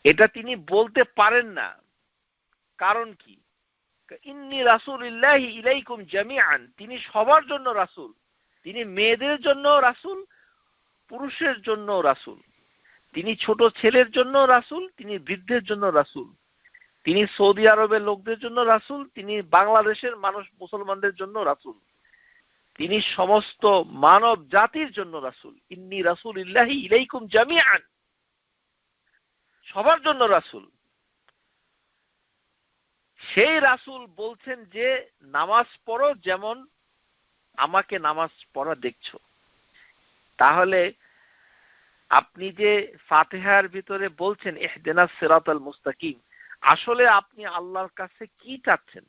এটা তিনি বলতে পারেন না। কারণ কি? ইন্নী রাসূলুল্লাহি ইলাইকুম জামিআন, তিনি সবার জন্য রাসূল। তিনি মেয়েদের জন্য রাসূল, পুরুষের জন্য রাসূল। তিনি ছোট ছেলের জন্য রাসূল, তিনি বৃদ্ধের জন্য রাসূল। তিনি সৌদি আরবের লোকদের জন্য রাসূল, তিনি বাংলাদেশের মানুষ মুসলমানদের জন্য রাসূল। তিনি সমস্ত মানব জাতির জন্য রাসূল। ইন্নী রাসূলুল্লাহি ইলাইকুম জামিআন, সবার জন্য রাসূল। সেই রাসূল বলছেন যে নামাজ পড়ো যেমন আমাকে নামাজ পড়া দেখছো। তাহলে আপনি যে ফাতিহার ভিতরে বলছেন ইহদিনাস সিরাতাল মুস্তাকিম, আসলে আপনি আল্লাহর কাছে কি চাচ্ছেন?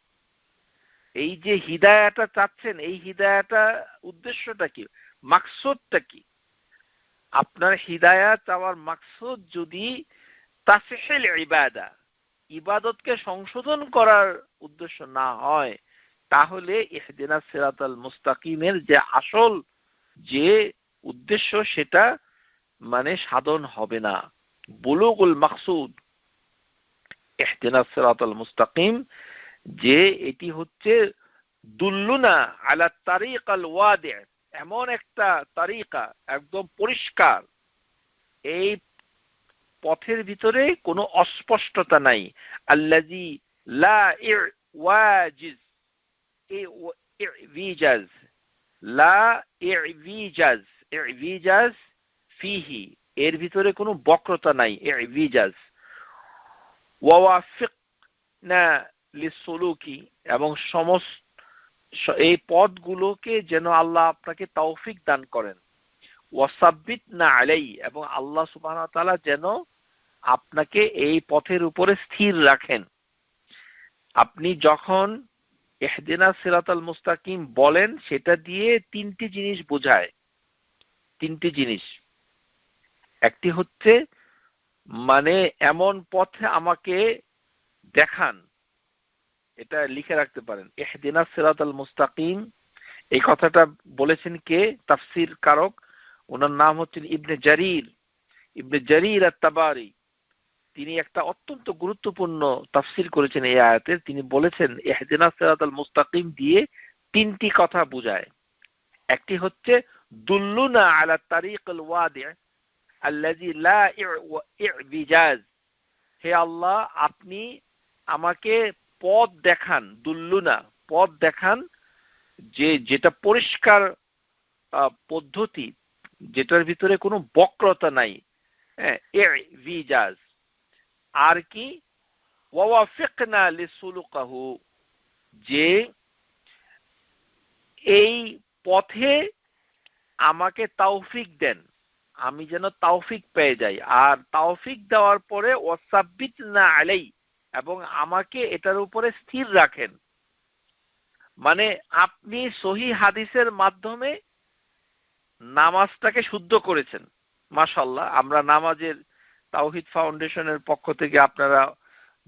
এই যে হিদায়াতটা চাচ্ছেন, এই হিদায়াতটা উদ্দেশ্যটা কি, মাকসুদটা কি? আপনার হিদায়াত চাওয়ার মাকসুদ যদি তাসহিল ইবাদা, ইবাদতকে সংশোধন করার উদ্দেশ্য না হয়, তাহলে ইহদিনাস সিরাতাল মুস্তাকিমের যে আসল যে উদ্দেশ্য সেটা মানে সাধন হবে না। বুলুগুল মাকসুদ ইহদিনাস সিরাতাল মুস্তাকিম, যে এটি হচ্ছে দুল্লুনা আলা তারিকাল ওয়াদি, এমন একটা তারিকা একদম পরিষ্কার, এই পথের ভিতরে কোনো অস্পষ্টতা নাই। আল্লাযী লা ইওয়াজিজ, ইভিজাজ, লা ইভিজাজ, ইভিজাজ ফিহি, এর ভিতরে কোনো বক্রতা নাই, ইভিজাজ। ওয়াওয়াফিকনা লিসসুলুকি, এবং সমস্ত এই পথগুলোকে যেন আল্লাহ আপনাকে তৌফিক দান করেন। ওয়াসাব্বিতনা আলাইহি, এবং আল্লাহ সুবহানাহু ওয়া তাআলা যেন আপনাকে এই পথের উপরে স্থির রাখেন। আপনি যখন ইহদিনাস সিরাতাল মুস্তাকিম বলেন, সেটা দিয়ে তিনটি জিনিস বোঝায়। তিনটি জিনিস। একটি হচ্ছে মানে এমন পথে আমাকে দেখান, এটা লিখে রাখতে পারেন। ইহদিনাস সিরাতাল মুস্তাকিম, এই কথাটা বলেছেন কে? তাফসীর কারক, ওনার নাম হচ্ছেন ইবনে জারীর আত-তাবারি। তিনি একটা অত্যন্ত গুরুত্বপূর্ণ তাফসীর করেছেন এই আয়াতের। তিনি বলেছেন ইহদিনাস সিরাতাল মুস্তাকিম দিয়ে তিনটি কথা বোঝায়। একটি হচ্ছে দুল্লুনা আলা তারিকাল ওয়াদি আল্লাযী লা ইভিজাজ, হে আল্লাহ আপনি আমাকে পথ দেখান, দুল্লুনা পথ দেখান, যে যেটা পরিষ্কার পদ্ধতি, যেটার ভিতরে কোনো বক্রতা নাই, ইভিজাজ। আর কি? ওয়াওয়াফিকনা লিসুলুকাহু, যে এই পথে আমাকে তৌফিক দেন, আমি যেন তৌফিক পেয়ে যাই। আর তৌফিক দেওয়ার পরে ওয়াসাব্বিতনা আলাইহি, এবং আমাকে এটার উপরে স্থির রাখেন। মানে আপনি সহিহ হাদিসের মাধ্যমে নামাজটাকে শুদ্ধ করেছেন। মাশাআল্লাহ, আমরা নামাজের তাওহীদ ফাউন্ডেশনের পক্ষ থেকে আপনারা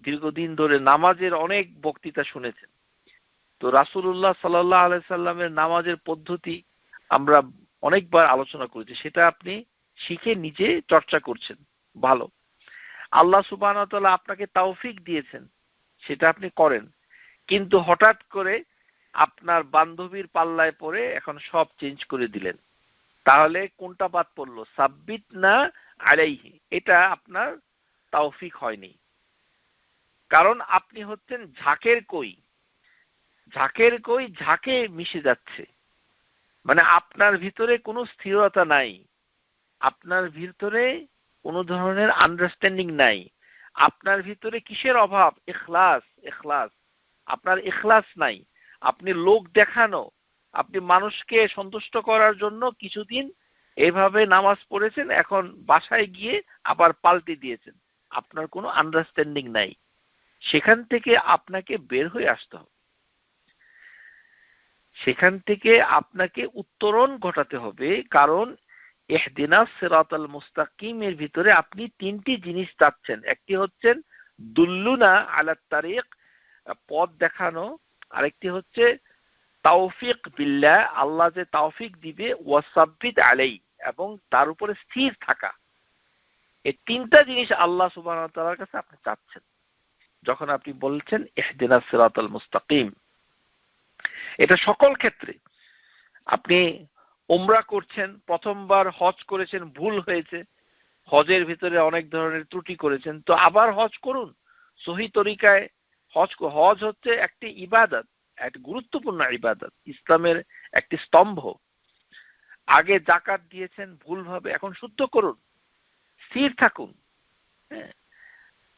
দীর্ঘদিন ধরে নামাজের অনেক বক্তৃতা শুনেছেন। তো রাসূলুল্লাহ সাল্লাল্লাহু আলাইহি সাল্লামের নামাজের পদ্ধতি আমরা অনেকবার আলোচনা করেছি, সেটা আপনি শিখে নিজে চর্চা করছেন। ভালো, আল্লাহ সুবহানাহু ওয়া তাআলা আপনাকে তৌফিক দিয়েছেন, সেটা আপনি করেন। কিন্তু হঠাৎ করে আপনার বান্ধবীর পাল্লায় পড়ে এখন সব চেঞ্জ করে দিলেন, তাহলে কোনটা বাদ পড়লো? সাব্বিতনা আলাইহি, এটা আপনার তৌফিক হয়নি। কারণ আপনি হচ্ছেন ঝাঁকের কই, ঝাঁকের কই ঝাঁকে মিশে যাচ্ছে। মানে আপনার ভিতরে কোনো স্থিরতা নাই, আপনার ভিতরে কোনো ধরনের আন্ডারস্ট্যান্ডিং নাই। আপনার ভিতরে কিসের অভাব? ইখলাস। ইখলাস, আপনার ইখলাস নাই। আপনি লোক দেখানো, আপনি মানুষকে সন্তুষ্ট করার জন্য কিছুদিন এইভাবে নামাজ পড়েছেন, এখন বাসায় গিয়ে আবার পাল্টে দিয়েছেন। আপনার কোনো আন্ডারস্ট্যান্ডিং নাই। সেখান থেকে আপনাকে বের হয়ে আসতে হবে, সেখান থেকে আপনাকে উত্তরণ ঘটাতে হবে। কারণ ইহদিনাস সিরাতাল মুস্তাকিমের ভিতরে আপনি তিনটি জিনিস চাচ্ছেন। একটি হচ্ছেন দুল্লুনা আলা তারিক, পথ দেখানো। আরেকটি হচ্ছে তাওফিক বিল্লাহ, আল্লাহ যে তাওফিক দিবে, ওয়াসাব্বিত আলাই, এবং তার উপরে স্থির থাকা। এই তিনটা জিনিস আল্লাহ সুবহানাহু ওয়া তাআলার কাছে আপনি চাচ্ছেন যখন আপনি বলছেন ইহদিনাস সিরাতাল মুস্তাকিম। এটা সকল ক্ষেত্রে। আপনি উমরা করছেন, প্রথমবার হজ করেছেন, ভুল হয়েছে, হজের ভিতরে অনেক ধরনের ত্রুটি করেছেন, তো আবার হজ করুন সহি তরিকায়। হজ হচ্ছে একটি ইবাদত, এক গুরুত্বপূর্ণ ইবাদত, ইসলামের একটি স্তম্ভ। আগে যাকাত দিয়েছেন ভুলভাবে, এখন শুদ্ধ করুন, স্থির থাকুন।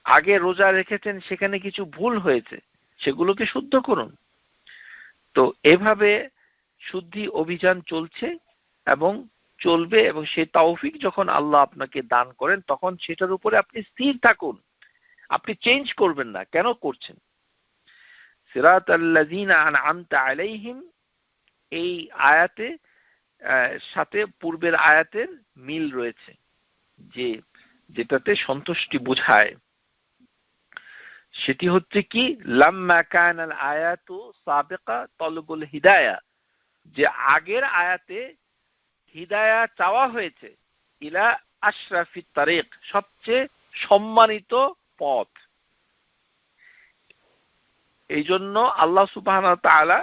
আগে রোজা রেখেছেন, সেখানে কিছু ভুল হয়েছে, সেগুলোকে শুদ্ধ করুন। তো এভাবে শুদ্ধি অভিযান চলছে এবং চলবে, এবং সেই তৌফিক যখন আল্লাহ আপনাকে দান করেন তখন সেটার উপরে আপনি স্থির থাকুন, আপনি চেঞ্জ করবেন না। কেন করছেন? সিরাতাল্লাযীনা আন'আমতা আলাইহিম, এই আয়াতে সাথে পূর্বের আয়াতের মিল রয়েছে, যে যেটাতে সন্তুষ্টি বোঝায়। সেটি হচ্ছে কি, লাম্মা কানাল আয়াতু সাবিকা তলবুল হিদায়া, যে আগের আয়াতে হিদায়া চাওয়া হয়েছে, ইলা আশরাফিত তারিক, সবচেয়ে সম্মানিত পথ। এই জন্য আল্লাহ সুবহানাহু ওয়া তাআলা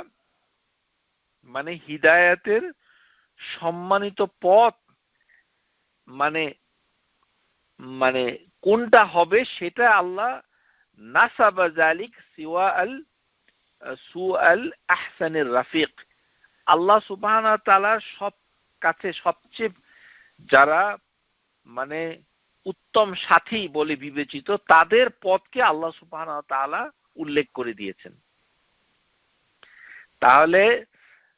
মানে হিদায়াতের সম্মানিত পথ মানে মানে কোনটা হবে সেটা আল্লাহ নাসাবা যালিক সিওয়া আল সুআল আহসানির রাফিক, আল্লাহ সুবহানাহু ওয়া তাআলার সব কাছে সবচেয়ে যারা মানে উত্তম সাথী বলে বিবেচিত, তাদের পথকে আল্লাহ সুবহানাহু ওয়া তাআলা উল্লেখ করে দিয়েছেন। তাহলে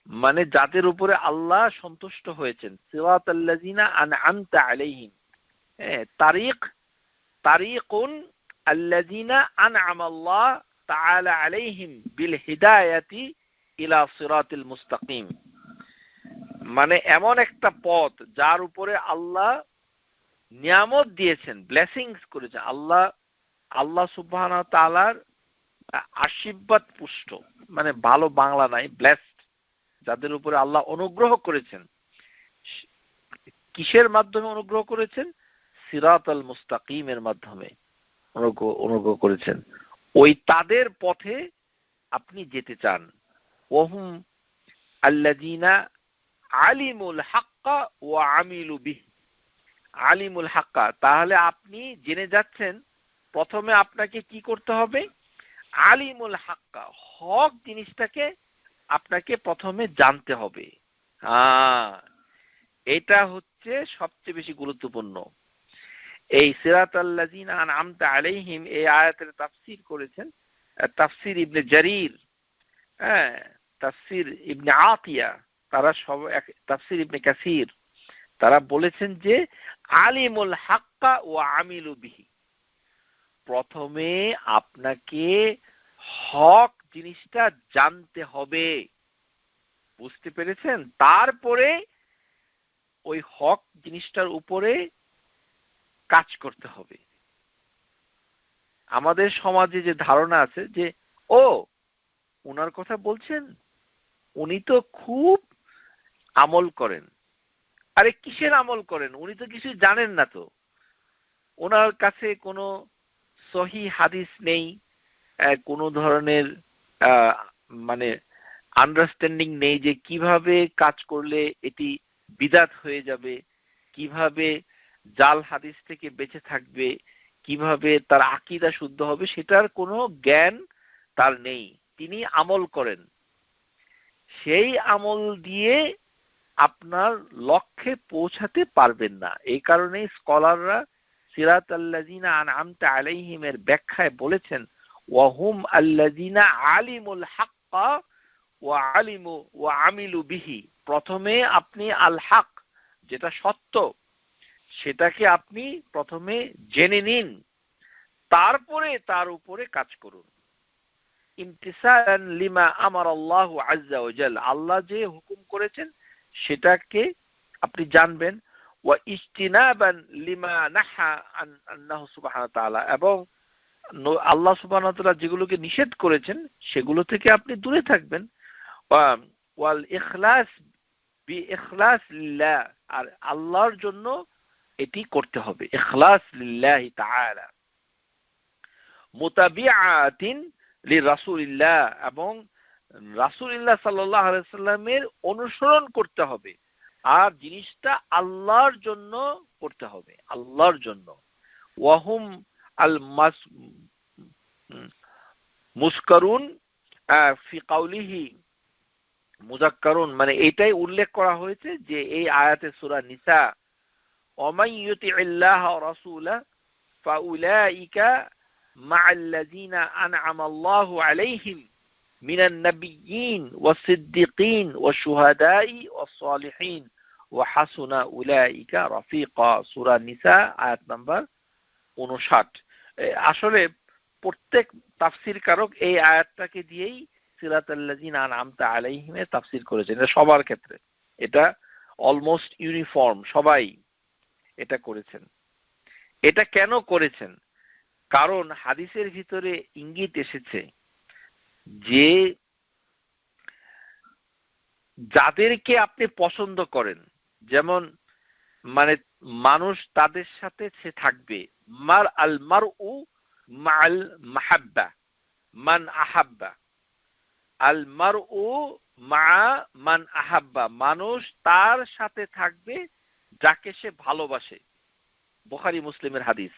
মানে যাদের উপরে আল্লাহ সন্তুষ্ট হয়েছেন, সিরাতাল্লাযীনা আন'আমতা আলাইহিম, তারিকুন আল্লাযীনা আন'আমাল্লাহ তাআলা আলাইহিম বিল হিদায়াতি ইলা সিরাতিল মুস্তাকিম, মানে এমন একটা পথ যার উপরে আল্লাহ নিয়ামত দিয়েছেন, ব্লেসিংস করেছেন। আল্লাহ সুবহানাহু ওয়া তাআলার আশীর্বাদ পুষ্ট, মানে ভালো বাংলা নাই, ব্লেসড, যাদের উপরে আল্লাহ অনুগ্রহ করেছেন। কিসের মাধ্যমে অনুগ্রহ করেছেন? সিরাতাল মুস্তাকিমের মাধ্যমে অনুগ্রহ করেছেন। ওই তাদের পথে আপনি যেতে চান। ওহুম আল্লাযীনা আলিমুল হাক্কা ওয়া আমিলু বিহি, আলিমুল হাক্কা, তাহলে আপনি জেনে যাচ্ছেন প্রথমে আপনাকে কি করতে হবে? আলিমুল হাক্কা, হক জিনিসটাকে আপনাকে প্রথমে জানতে হবে। এটা হচ্ছে সবচেয়ে বেশি গুরুত্বপূর্ণ। এই সিরাতাল্লাযীনা আন'আমতা আলাইহিম, এই আয়াতের তাফসীর করেছেন তাফসীর ইবনে জারীর, তাফসীর ইবনে আতিয়া, তারা সব তাফসীর ইবনে কাসীর, তারা বলেছেন যে আলিমুল হাক্কা ওয়া আমিলু বিহি, প্রথমে আপনাকে হক জিনিসটা জানতে হবে, বুঝতে পেরেছেন? তারপরে ওই হক জিনিসটার উপরে কাজ করতে হবে। আমাদের সমাজে যে ধারণা আছে যে ওনার কথা বলছেন, উনি তো খুব আমল করেন। আরে কিসের আমল করেন? উনি তো কিছু জানেন না। তো ওনার কাছে কোনো সহি হাদিস নেই, কোনো ধরনের মানে আন্ডারস্ট্যান্ডিং নেই যে কিভাবে কাজ করলে এটি বিদআত হয়ে যাবে, কিভাবে জাল হাদিস থেকে বেঁচে থাকবে, কিভাবে তার আকীদা শুদ্ধ হবে, সেটার কোনো জ্ঞান তার নেই। তিনি আমল করেন, সেই আমল দিয়ে আপনার লক্ষ্যে পৌঁছাতে পারবেন না। এই কারণেই স্কলাররা সিরাতাল্লাযীনা আন'আমতা আলাইহিমের ব্যাখ্যায় বলেছেন ওয়াহুম আল্লাযীনা আলিমুল হাক্কা ওয়া আলিমু ওয়া আমিলু বিহি, প্রথমে আপনি আল হক, যেটা সত্য, সেটাকে আপনি প্রথমে জেনে নিন, তারপরে তার উপরে কাজ করুন। ইমতিসালান লিমা আমারাল্লাহু আযজা ওয়া জাল, আল্লাহ যে হুকুম করেছেন সেটাকে আপনি জানবেন। ওয়া ইজতিনাবান লিমা নাহা আনহু সুবহানাহু ওয়া তাআলা, এবং আল্লাহ সুবহানাহু ওয়া তাআলা যেগুলোকে নিষেধ করেছেন সেগুলো থেকে আপনি দূরে থাকবেন। ওয়াল ইখলাস বিইখলাস লিল্লাহ, আর আল্লাহর জন্য এটি করতে হবে, ইখলাস লিল্লাহি তাআলা। মুতাবিআতিন লিরাসূলিল্লাহ, এবং রাসূলুল্লাহ সাল্লাল্লাহু আলাইহি ওয়াসাল্লামের অনুসরণ করতে হবে, আর জিনিসটা আল্লাহর জন্য করতে হবে, আল্লাহর জন্য। ওয়াহুম আল মুসকারুন ফি কাউলিহি মুযাক্কারুন, মানে এটাই উল্লেখ করা হয়েছে যে এই আয়াতে সূরা নিসা, ওয়ামান ইউতিইল্লাহ ওয়া রাসূলাহু ফাউলাইকা মা'আল্লাযীনা আন'আমা আল্লাহু আলাইহিম মিনান নাবিয়্যিন ওয়াস-সিদ্দীকিন ওয়াশ-শুহাদাই ওয়াস-সালিহিন ওয়া হাসুনা উলাইকা রাফীকা। সূরা নিসা আয়াত নাম্বার 59। আসলে প্রত্যেক তাফসীর কারক এই আয়াতটাকে দিয়েই সিরাতাল্লাযীনা আন'আমতা আলাইহিমে তাফসীর করেছেন। এটা সবার ক্ষেত্রে, এটা অলমোস্ট ইউনিফর্ম, সবাই এটা করেছেন। এটা কেন করেছেন? কারণ হাদিসের ভিতরে ইঙ্গিত এসেছে যে যাদেরকে আপনি পছন্দ করেন, যেমন মানে মানুষ তাদের সাথে সে থাকবে, আল মারউ মা'আল মাহাব্বা মান আহাব্বা, আল মারউ মা মান আহাব্বা, মানুষ তার সাথে থাকবে যাকে সে ভালোবাসে। বুখারী মুসলিমের হাদিস,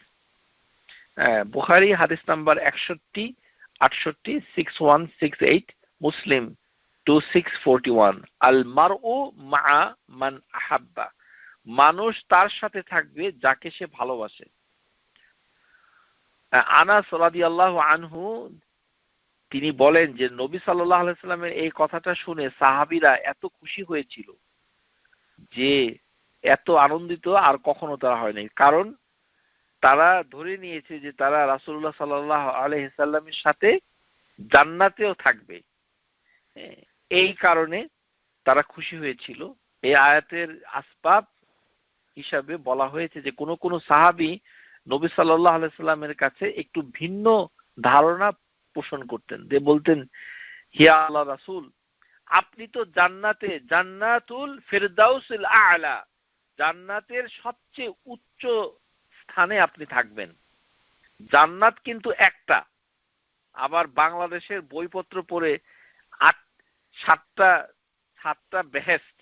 বুখারী হাদিস নাম্বার 61, 68, 6168, মুসলিম 2641। আল মারউ মা মান আহাব্বা, মানুষ তার সাথে থাকবে যাকে সে ভালোবাসে। আনাস রাদিয়াল্লাহু আনহু তিনি বলেন যে নবী সাল্লাল্লাহু আলাইহি ওয়াসাল্লামের এই কথাটা শুনে সাহাবীরা এত খুশি হয়েছিল যে এত আনন্দিত আর কখনো তারা হয় নাই, কারণ তারা ধরে নিয়েছে যে তারা রাসূলুল্লাহ সাল্লাল্লাহু আলাইহি ওয়াসাল্লামের সাথে জান্নাতেও থাকবে। এই কারণে তারা খুশি হয়েছিল। এই আয়াতের আসবাব হিসাবে বলা হয়েছে যে কোন কোন সাহাবী নবী সাল্লাল্লাহু আলাইহি ওয়াসাল্লামের কাছে একটু ভিন্ন ধারণা পোষণ করতেন, যে বলতেন, হে আল্লাহর রাসূল, আপনি তো জান্নাতে, জান্নাতুল ফিরদাউসিল আ'লা, জান্নাতের সবচেয়ে উচ্চ স্থানে আপনি থাকবেন। জান্নাত কিন্তু একটা, আবার বাংলাদেশের বইপত্র পড়ে 7টা বেহেশত,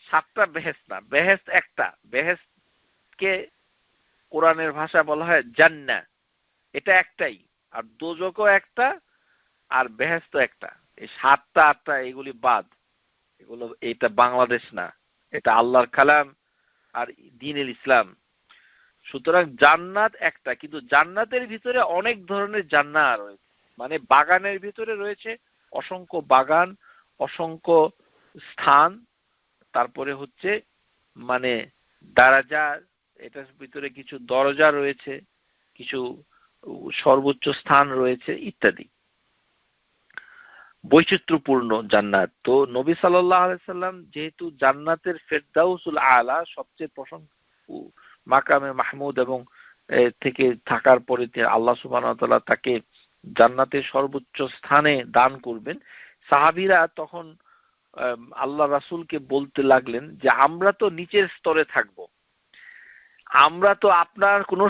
7টা বেহেশত না, বেহেশত একটা, বেহেশতকে কোরআনের ভাষা বলা হয় জান্নাহ, এটা একটাই, আর দোজখও একটা, আর বেহেশত একটা। এই 7টা 8টা এগুলি বাদ, এগুলো, এটা বাংলাদেশ না, এটা আল্লাহর কালাম আর দ্বীনুল ইসলাম। সুতরাং জান্নাত একটা, কিন্তু জান্নাতের ভিতরে অনেক ধরনের জান্নাত রয়েছে, মানে বাগানের ভিতরে রয়েছে অসংখ্য বাগান, অসংখ্য স্থান, তারপরে হচ্ছে মানে দারাজা, এটার ভিতরে কিছু দরজা রয়েছে, কিছু সর্বোচ্চ স্থান রয়েছে ইত্যাদি, বৈচিত্র্যপূর্ণ জান্নাত। তো নবী সাল্লাল্লাহু আলাইহি সাল্লাম যেহেতু জান্নাতের ফেরদাউসুল আলা, সবচেয়ে মাকামে মাহমুদ এবং থেকে থাকার পরে আল্লাহ সুবহানাহু ওয়া তাআলা তাকে জান্নাতের সর্বোচ্চ স্থানে দান করবেন, সাহাবীরা তখন আল্লাহ রাসূলকে বলতে লাগলেন যে আমরা তো নিচের স্তরে থাকব, আমরা তো আপনার কোনো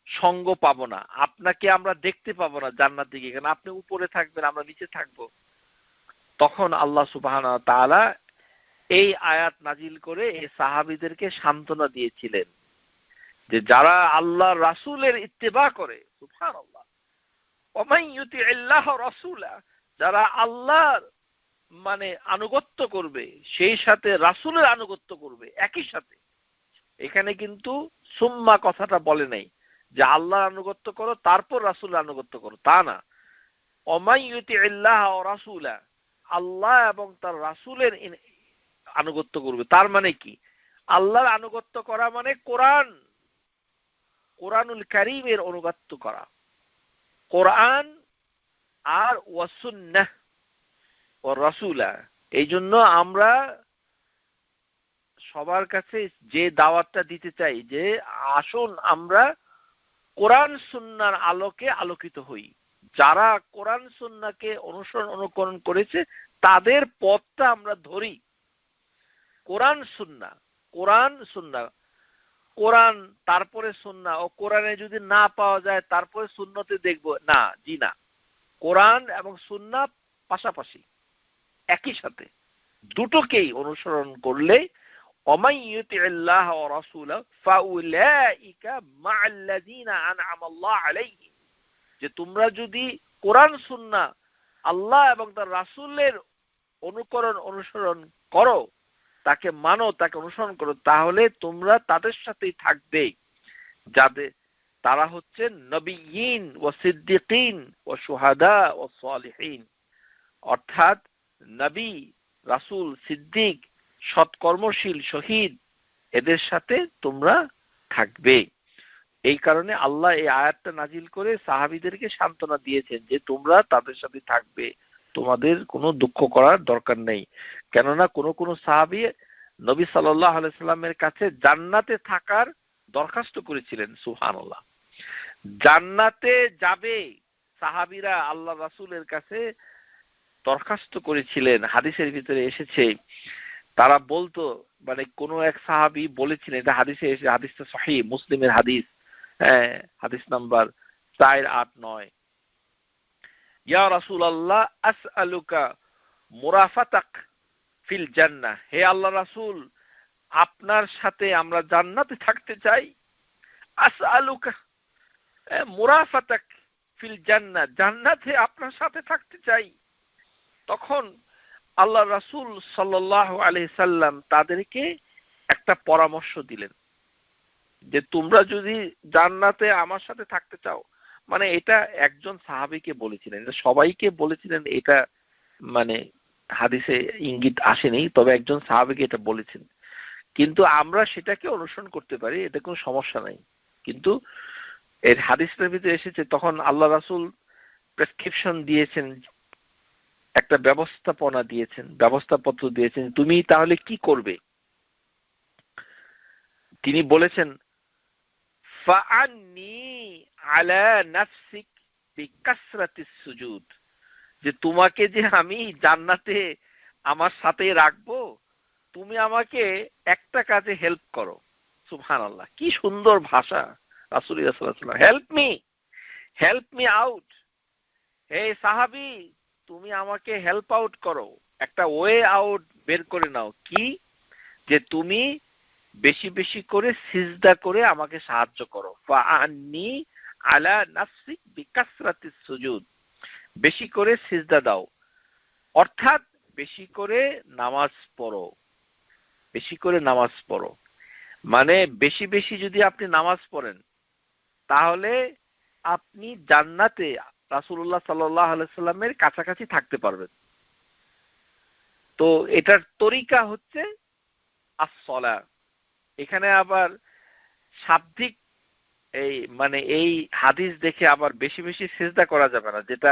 সঙ্গ পাবো না, আপনাকে আমরা দেখতে পাবো না জান্নাতে গিয়ে, কারণ আপনি উপরে থাকবেন, আমরা নিচে থাকবো। তখন আল্লাহ সুবহানাহু ওয়া তাআলা এই আয়াত নাজিল করে এই সাহাবীদেরকে সান্ত্বনা দিয়েছিলেন যে যারা আল্লাহ রাসূলের ইত্তেবা করে, সুবহানাল্লাহ, ওয়ামান ইউতিইল্লাহ রাসূলা, যারা আল্লাহর মানে আনুগত্য করবে, সেই সাথে রাসূলের আনুগত্য করবে একই সাথে। এখানে কিন্তু সুম্মা কথাটা বলে নাই যে আল্লাহর আনুগত্য করো তারপর রাসূলের আনুগত্য করো, তা না। ওয়ামান ইউতিইল্লাহ ওয়া রাসূলা, আল্লাহ এবং তার রাসূলের আনুগত্য করবে। তার মানে কি? আল্লাহর আনুগত্য করা মানে কোরআনুল কারীমের আনুগত্য করা, কোরআন আর ওয়া সুন্নাহ ও রাসূলা। এই জন্য আমরা সবার কাছে যে দাওয়াতটা দিতে চাই যে আসুন আমরা কোরআন সুন্নাহর আলোকে আলোকিত হই। যারা কোরআন সুন্নাহকে অনুসরণ অনুকরণ করেছে তাদের পথটা আমরা ধরি। কোরআন সুন্নাহ, কোরআন সুন্নাহ, কোরআন তারপরে সুন্নাহ, ও কোরআনে যদি না পাওয়া যায় তারপরে সুন্নতে দেখব, না, জি না। কোরআন এবং সুন্নাহ পাশাপাশি, একই সাথে, দুটোকেই অনুসরণ করলে ومن يطع الله ورسوله فاولئك مع الذين انعم الله عليهم, যে তোমরা যদি কোরআন সুন্নাহ, আল্লাহ এবং তার রাসূলের অনুসরণ করো, তাকে মানো, তাকে অনুসরণ করো, তাহলে তোমরা তাদের সাথেই থাকবে যাদের তারা হচ্ছেন নবিয়্যিন ওয়া সিদ্দিকিন ওয়া শুহাদা ওয়া সালিহিন, অর্থাৎ নবী, রাসূল, সিদ্দিক, সৎকর্মশীল, শহীদ, এদের সাথে তোমরা থাকবে। এই কারণে আল্লাহ এই আয়াতটা নাজিল করে সাহাবীদেরকে সান্ত্বনা দিয়েছেন যে তোমরা তাদের সাথে থাকবে, তোমাদের কোনো দুঃখ করার দরকার নেই। কেননা কোন সাহাবী নবী সাল্লাল্লাহু আলাইহি সাল্লামের কাছে জান্নাতে থাকার দরখাস্ত করেছিলেন। সুবহানাল্লাহ, জান্নাতে যাবে সাহাবীরা আল্লাহ রাসূলের কাছে দরখাস্ত করেছিলেন। হাদিসের ভিতরে এসেছে, তারা বলতো, মানে কোন এক সাহাবী বলেছিলেন, এটা হাদিসে এসে, হাদিসটা সহিহ, মুসলিমের হাদিস, হ্যাঁ, হাদিস নাম্বার 489, ইয়া রাসূলুল্লাহ আসআলুকা মুরাফাতাক ফিল জান্নাহ, হে আল্লাহ রাসূল, আপনার সাথে আমরা জান্নাতে থাকতে চাই। আসআলুকা মুরাফাতাক ফিল জান্নাহ, জান্নাতে আপনার সাথে থাকতে চাই। তখন আল্লাহ রাসূল সাল্লাল্লাহু আলাইহি সাল্লাম তাদেরকে একটা পরামর্শ দিলেন যে তোমরা যদি জান্নাতে আমার সাথে থাকতে চাও, মানে এটা একজন সাহাবীকে বলেছিলেন, এটা সবাইকে বলেছিলেন, এটা মানে হাদিসে ইঙ্গিত আসেনি, তবে একজন সাহাবীকে এটা বলেছেন। কিন্তু আমরা সেটাকে অনুসরণ করতে পারি, এটা কোনো সমস্যা নাই। কিন্তু এর হাদিসের ভিতরে এসেছে, তখন আল্লাহ রাসূল প্রেসক্রিপশন দিয়েছেন, একটা ব্যবস্থাপত্র দিয়েছেন, তুমি তাহলে কি করবে। তিনি বলেছেন, ফাআন্নি আলা নাফসিক বিকাসরাতিস সুজুদ, যে তোমাকে যে আমি জান্নাতে আমার সাথে রাখবো, তুমি আমাকে একটা কাজে হেল্প করো। সুবহানাল্লাহ, কি সুন্দর ভাষা রাসূলুল্লাহ সাল্লাল্লাহু আলাইহি ওয়াসাল্লাম। হেল্প মি আউট, হে সাহাবী, তুমি আমাকে হেল্প আউট করো, একটা ওয়ে আউট বের করে নাও। কি? যে তুমি বেশি বেশি করে সিজদা করে আমাকে সাহায্য করো। ফাআন্নি আলা নাফসিক বিকাসরাতিস সুজুদ, বেশি করে সিজদা দাও, অর্থাৎ বেশি করে নামাজ পড়ো, বেশি করে নামাজ পড়ো। মানে বেশি বেশি যদি আপনি নামাজ পড়েন, তাহলে আপনি জান্নাতে রাসূলুল্লাহ সাল্লাল্লাহু আলাইহি সাল্লামের কাছাকাছি থাকতে পারবেন। তো এটার তরিকা হচ্ছে as-সালাহ। এখানে আবার শাব্দিক এই হাদিস দেখে আবার বেশি বেশি সিজদা করা যাবে না, যেটা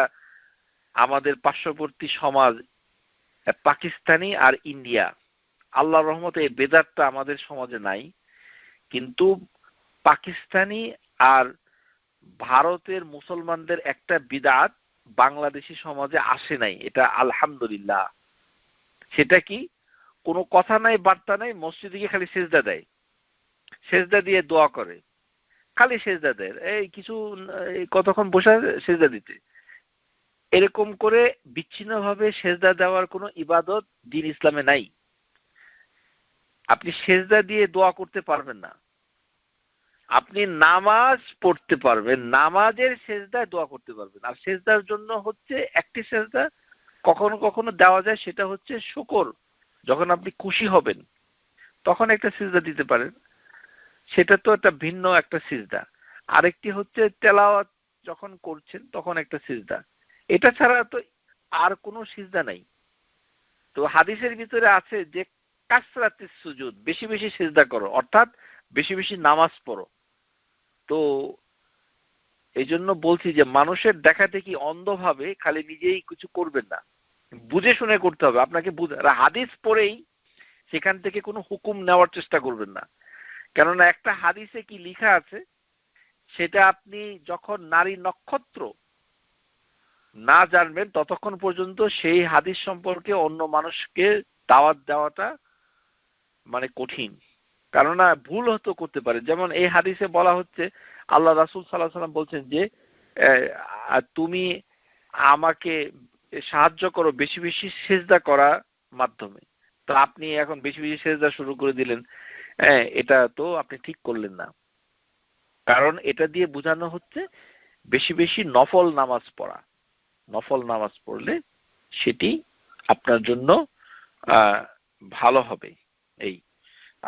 আমাদের পার্শ্ববর্তী সমাজ পাকিস্তানি আর ইন্ডিয়া, আল্লাহর রহমতে এই বেদাতটা আমাদের সমাজে নাই। কিন্তু পাকিস্তানি আর ভারতের মুসলমানদের একটা বিদআত বাংলাদেশি সমাজে আসে নাই, এটা আলহামদুলিল্লাহ। সেটা কি? কোনো কথা নাই, বার্তা নাই, মসজিদে গিয়ে খালি সিজদা দেয়, সিজদা দিয়ে দোয়া করে, খালি সিজদা দেয়, এই কিছু কতক্ষণ বসে সিজদা দিতে, এরকম করে বিচ্ছিন্নভাবে সিজদা দেওয়ার কোনো ইবাদত দ্বীন ইসলামে নাই। আপনি সিজদা দিয়ে দোয়া করতে পারবেন না। আপনি নামাজ পড়তে পারবেন, নামাজের সিজদায় দোয়া করতে পারবেন। আর সিজদার জন্য হচ্ছে একটি সিজদা কখনো কখনো দেওয়া যায়, সেটা হচ্ছে শুকর, যখন আপনি খুশি হবেন তখন একটা সিজদা দিতে পারেন, সেটা তো একটা ভিন্ন একটা সিজদা। আরেকটি হচ্ছে তেলাওয়াত যখন করছেন তখন একটা সিজদা। এটা ছাড়া তো আর কোনো সিজদা নাই। তো হাদিসের ভিতরে আছে যে কাসরাতিস সুজুদ, বেশি বেশি সিজদা করো, অর্থাৎ বেশি বেশি নামাজ পড়ো। তো এই জন্য বলছি যে মানুষের দেখাদেখি অন্ধভাবে খালি নিজেই কিছু করবেন না, বুঝে শুনে করতে হবে। আপনাকে হাদিস পড়েই সেখান থেকে কোনো হুকুম নেওয়ার চেষ্টা করবেন না। কেননা একটা হাদিসে কি লেখা আছে, সেটা আপনি যখন নারী নক্ষত্র না জানবেন ততক্ষণ পর্যন্ত সেই হাদিস সম্পর্কে অন্য মানুষকে দাওয়াত দেওয়াটা মানে কঠিন, কেননা ভুল হতে করতে পারে। যেমন এই হাদিসে বলা হচ্ছে, আল্লাহ রাসূল সাল্লাল্লাহু আলাইহি ওয়াসাল্লাম বলছেন যে তুমি আমাকে সাহায্য করো বেশি বেশি সিজদা করার মাধ্যমে। তো আপনি এখন বেশি বেশি সিজদা শুরু করে দিলেন, এটা তো আপনি ঠিক করলেন না। কারণ এটা দিয়ে বোঝানো হচ্ছে বেশি বেশি নফল নামাজ পড়া। নফল নামাজ পড়লে সেটি আপনার জন্য ভালো হবে। এই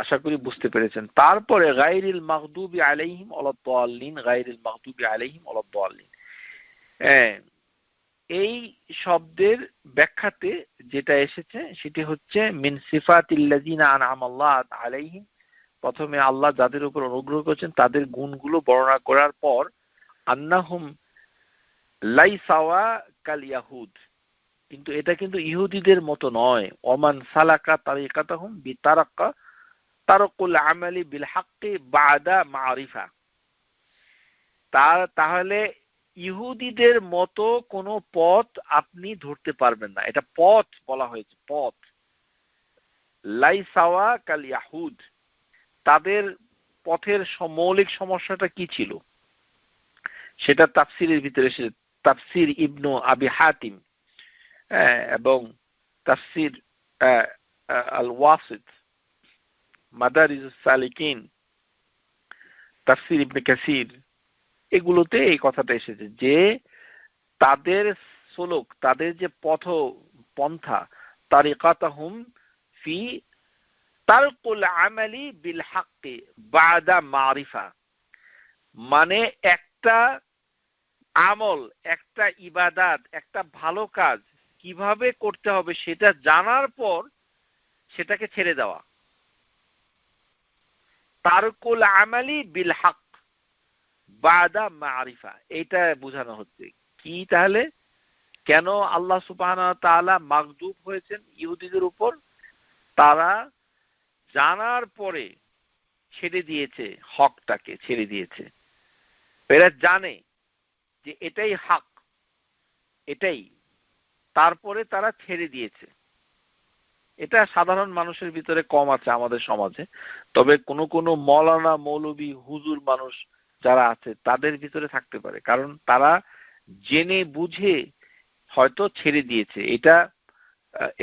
আশা করি বুঝতে পেরেছেন। তারপরে গায়রিল মাগদুবি আলাইহিম ওয়ালাদ-দাল্লিন, গায়রিল মাগদুবি আলাইহিম ওয়ালাদ-দাল্লিন, এই শব্দের ব্যাখ্যাতে যেটা এসেছে সেটি হচ্ছে মিন সিফাতিল্লাযিনা আনআমাল্লাহু আলাইহিম, প্রথমে আল্লাহ যাদের উপর অনুগ্রহ করেছেন তাদের গুণগুলো বর্ণনা করার পর আন্নাহুম লাইসাওয়া কাল ইয়াহুদ, কিন্তু এটা কিন্তু ইহুদিদের মতো নয়। ওমান সালাকা তারিকাতাহুম বিতারাক্কা তারকুল আমালি বিল হাক্কি বাদা মারিফা, তাহলে ইহুদিদের মতো কোনো পথ আপনি ধরতে পারবেন না। এটা পথ বলা হয়েছে, পথ। লাইসাওয়া কাল ইয়াহুদ, তাদের পথের মৌলিক সমস্যাটা কি ছিল সেটা তাফসিরের ভিতরে এসেছে। তাফসির ইবনু আবি হাতিম এবং তাফসির আল ওয়াসিত, মাদারিজুস সালিকিন, তাফসির ইবনে কাসির, এগুলোতে এই কথাটা এসেছে যে তাদের সুলুক, তাদের যে পন্থা, তারিকাতাহুম ফি তারকুল আমালি বিল হাক্কি বাদা মারিফা, মানে একটা আমল, একটা ইবাদাত, একটা ভালো কাজ কিভাবে করতে হবে সেটা জানার পর সেটাকে ছেড়ে দেওয়া। তারকুল আমালি বিল হক বাদা মারিফা, এটা বোঝানো হচ্ছে। কি তাহলে কেন আল্লাহ সুবহানাহু ওয়া তাআলা মাগদুব হয়েছেন ইহুদিদের উপর? তারা জানার পরে ছেড়ে দিয়েছে, হকটাকে ছেড়ে দিয়েছে। এরা জানে যে এটাই হক, এটাই, তারপরে তারা ছেড়ে দিয়েছে। এটা সাধারণ মানুষের ভিতরে কম আছে আমাদের সমাজে, তবে কোন কোন মৌলানা মৌলবী হুজুর মানুষ যারা আছে তাদের ভিতরে থাকতে পারে, কারণ তারা জেনে বুঝে হয়তো ছেড়ে দিয়েছে। এটা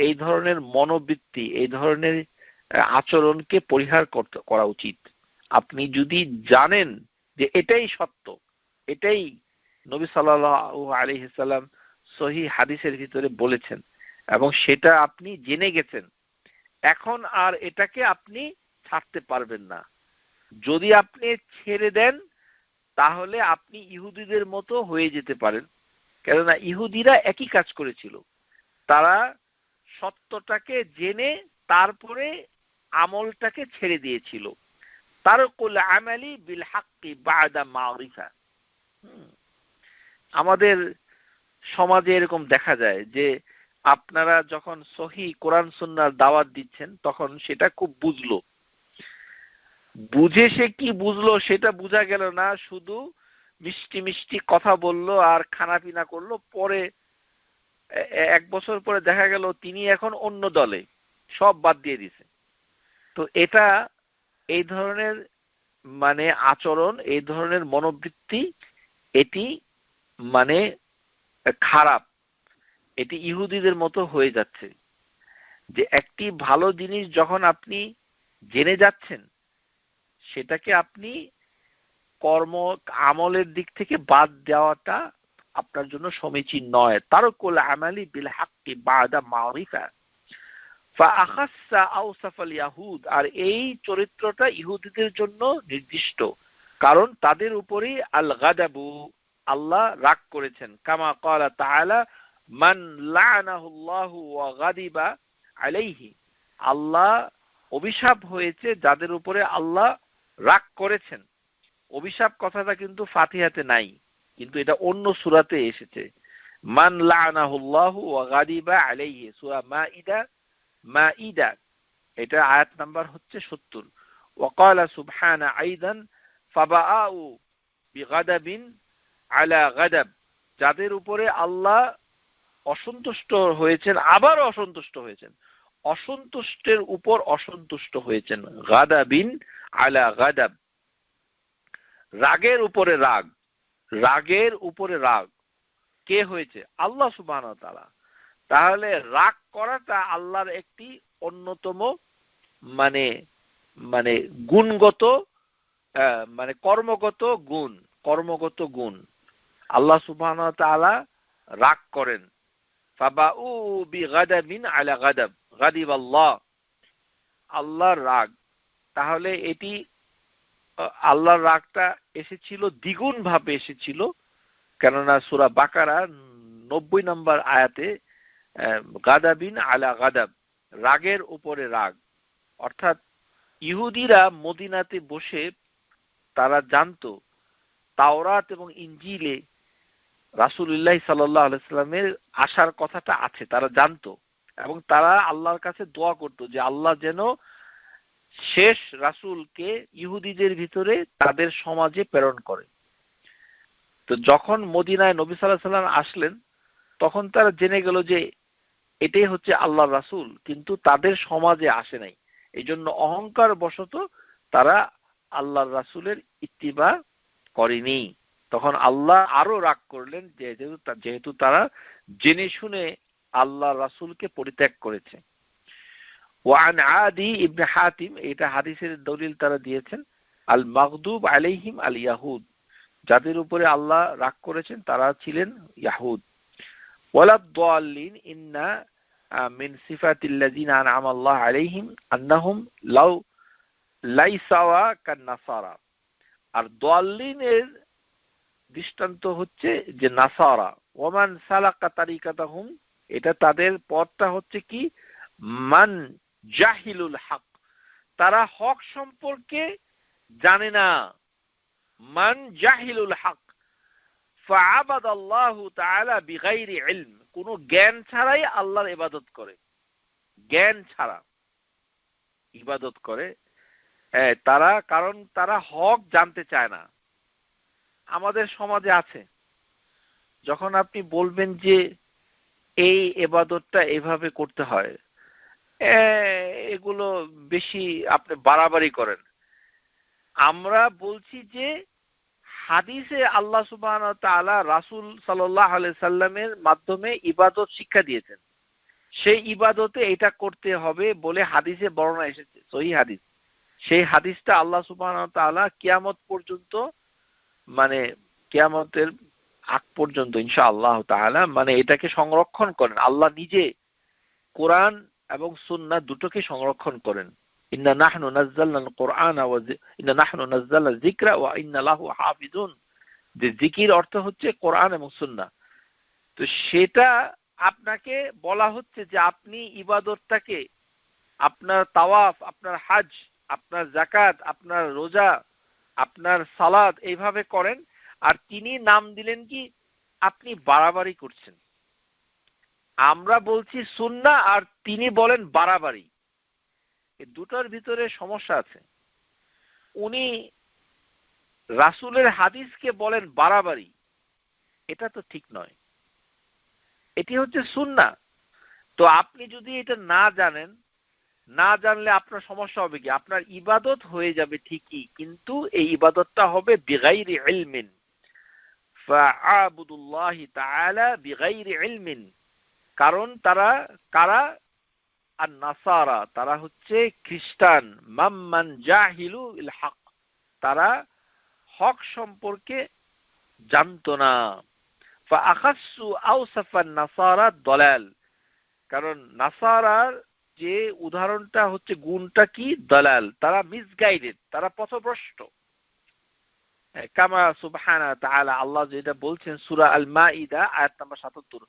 এই ধরনের মনোবৃত্তি, এই ধরনের আচরণকে পরিহার করা উচিত। আপনি যদি জানেন যে এটাই সত্য, এটাই নবী সাল্লাল্লাহু আলাইহি সাল্লাম সহিহ হাদিসের ভিতরে বলেছেন এবং সেটা আপনি জেনে গেছেন, এখন আর এটাকে আপনি ছাড়তে পারবেন না। যদি আপনি ছেড়ে দেন তাহলে আপনি ইহুদিদের মতো হয়ে যেতে পারেন, কেননা ইহুদিরা একই কাজ করেছিল। তারা সত্যটাকে জেনে তারপরে আমলটাকে ছেড়ে দিয়েছিল। তারকুল আমালি বিল হাক্কি বাদা মারিফা। আমাদের সমাজে এরকম দেখা যায় যে আপনারা যখন সহি কোরআন সুন্নাহর দাওয়াত দিচ্ছেন তখন সেটা খুব বুঝলো, বুঝে সে কি বুঝলো সেটা বোঝা গেল না, শুধু মিষ্টি মিষ্টি কথা বললো আর খানা পিনা করলো। পরে এক বছর পরে দেখা গেল তিনি এখন অন্য দলে, সব বাদ দিয়ে দিছে। তো এটা এই ধরনের মানে আচরণ, এই ধরনের মনোবৃত্তি, এটি মানে খারাপ। এটি ইহুদিদের মতো হয়ে যাচ্ছে যে একটি ভালো জিনিস যখন আপনি জেনে যাচ্ছেন সেটাকে আপনি কর্ম আমলের দিক থেকে বাদ দেওয়াটা আপনার জন্য সমীচীন নয়। তারকুল আমালি বিল হাক্কি বাদা মারিফা ফাআখাসসা আওসাফাল ইয়াহুদ, আর এই চরিত্রটা ইহুদিদের জন্য নির্দিষ্ট, কারণ তাদের উপরেই আল গাদাবু, আল্লাহ রাগ করেছেন। কামা ক্বালা তাআলা মান লা'নাহুল্লাহু ওয়া গাদিবা আলাইহি, আল্লাহ অভিশাপ হয়েছে যাদের উপরে আল্লাহ রাগ করেছেন। অভিশাপ কথাটা কিন্তু ফাতিহাতে নাই, কিন্তু এটা অন্য সূরাতে এসেছে। মান লা'নাহুল্লাহু ওয়া গাদিবা আলাইহি, সূরা মাইদা, এটা আয়াত নাম্বার হচ্ছে 70। ওয়াকালা সুবহানা আইদান ফাবাআউ বিগাদাবিন আলা গাদাব, যাদের উপরে আল্লাহ অসন্তুষ্ট হয়েছেন, আবার অসন্তুষ্ট হয়েছেন, অসন্তুষ্টের উপর অসন্তুষ্ট হয়েছেন। গাদাবিন আলা গাদাব, রাগের উপরে রাগ, রাগের উপরে রাগ কে হয়েছে? আল্লাহ সুবহানাহু ওয়া তাআলা। তাহলে রাগ করাটা আল্লাহর একটি অন্যতম মানে মানে গুণগত মানে কর্মগত গুণ, কর্মগত গুণ। আল্লাহ সুবহানাহু ওয়া তাআলা রাগ করেন। ফাবাউ বিগাদাবিন আলা গাদাব, গাদিবাল্লাহ, আল্লাহর রাগ। তাহলে এটি আল্লাহর রাগটা এসেছিল দ্বিগুণ ভাবে এসেছিল, কেননা সূরা বাকারা 90 নম্বর আয়াতে গাদাবিন আলা গাদাব, রাগের উপরে রাগ। অর্থাৎ ইহুদিরা মদিনাতে বসে তারা জানতো তাওরাত এবং ইনজিলে রাসূলুল্লাহ সাল্লাল্লাহু আলাইহি সাল্লামের আসার কথাটা আছে, তারা জানতো, এবং তারা আল্লাহর কাছে দোয়া করত যে আল্লাহ যেন শেষ রাসূলকে ইহুদিদের ভিতরে তাদের সমাজে প্রেরণ করে। তো যখন মদিনায় নবী সাল্লাল্লাহু আলাইহি সাল্লাম আসলেন, তখন তারা জেনে গেল যে এটাই হচ্ছে আল্লাহর রাসূল, কিন্তু তাদের সমাজে আসে নাই। এইজন্য অহংকার বশত তারা আল্লাহর রাসূলের ইত্তিবা করেনি। তখন আল্লাহ আরো রাগ করলেন, যেহেতু তারা জেনে শুনে আল্লাহর রাসূলকে পরিত্যাগ করেছে। ওয়ান আদি ইবনে হাতিম, এটা হাদিসের দলিল তারা দিয়েছেন, আল মাগদুব আলাইহিম আল ইয়াহুদ, যাদের উপরে আল্লাহ রাগ করেছেন তারা ছিলেন ইয়াহুদ। ওয়ালাদ দাল্লিন, ইন্না মিন সিফাতিল্লাযিনা আনআমা আল্লাহু আলাইহিম আন্নাহুম লাউ লাইসাওয়া কান নাসারা। আর দাল্লিনের দৃষ্টান্ত হচ্ছে যে নাসারা, ওমান সালাকা তারিকাতাহুম, এটা তাদের পথটা হচ্ছে কি, মান জাহিলুল হক, তারা হক সম্পর্কে জানে না। মান জাহিলুল হক ফাআবাদাল্লাহু তাআলা বিগাইরি ইলম, কোনো জ্ঞান ছাড়াই আল্লাহর ইবাদত করে, জ্ঞান ছাড়া ইবাদত করে তারা, কারণ তারা হক জানতে চায় না। আমাদের সমাজে আছে, যখন আপনি বলবেন যে এই ইবাদতটা এভাবে করতে হয়, এগুলো বেশি আপনি বাড়াবাড়ি করেন। আমরা বলছি যে হাদিসে আল্লাহ সুবহানাহু ওয়া তাআলা রাসূল সাল্লাল্লাহু আলাইহি সাল্লামের মাধ্যমে ইবাদত শিক্ষা দিয়েছেন, সেই ইবাদতে এটা করতে হবে বলে হাদিসে বর্ণনা এসেছে, সহিহ হাদিস। সেই হাদিসটা আল্লাহ সুবহানাহু ওয়া তাআলা কিয়ামত পর্যন্ত, মানে কিয়ামতের আগ পর্যন্ত ইনশাআল্লাহ তাআলা, মানে এটাকে সংরক্ষণ করেন। আল্লাহ নিজে কোরআন এবং সুন্নাহ দুটোকে সংরক্ষণ করেন। ইন্না নাহনু নাযালনাল কুরআনা ওয়া ইন্না নাহনু নাযালনা যিকরা ওয়া ইন্না লাহু হাফিজুন, যে জিকির অর্থ হচ্ছে কোরআন এবং সুন্নাহ। তো সেটা আপনাকে বলা হচ্ছে যে আপনি ইবাদতটাকে, আপনার তাওয়াফ, আপনার হজ, আপনার যাকাত, আপনার রোজা, আপনার সালাত এইভাবে করেন। আর তিনি নাম দিলেন কি, আপনি বাড়াবাড়ি করছেন। আমরা বলছি সুন্নাহ আর তিনি বলেন বাড়াবাড়ি, এই দুটোর ভিতরে সমস্যা আছে। উনি রাসূলের হাদিসকে বলেন বাড়াবাড়ি, এটা তো ঠিক নয়, এটি হচ্ছে সুন্নাহ। তো আপনি যদি এটা না জানেন, না জানলে আপনার সমস্যা হবে কি, আপনার ইবাদত হয়ে যাবে ঠিকই, কিন্তু এই ইবাদতটা হবে বিগাইরি ইলমিন। ফাআবুদুল্লাহি তাআলা বিগাইরি ইলমিন, কারণ তারা কারা, আর নাসারা, তারা হচ্ছে খ্রিস্টান। মাম্মান জাহিলু ইল হক, তারা হক সম্পর্কে জানতো না। ফাআখাসসু আওসাফান নাসারা দলাল, কারণ নাসারার যে উদাহরণটা হচ্ছে, গুণটা কি, দলাল, তারা মিসগাইডেড, তারা পথভ্রষ্ট। কামা সুবহানাহু ওয়া তাআলা, আল্লাহ যেটা বলছেন সূরা আল মাইদা আয়াত নাম্বার ৭৭,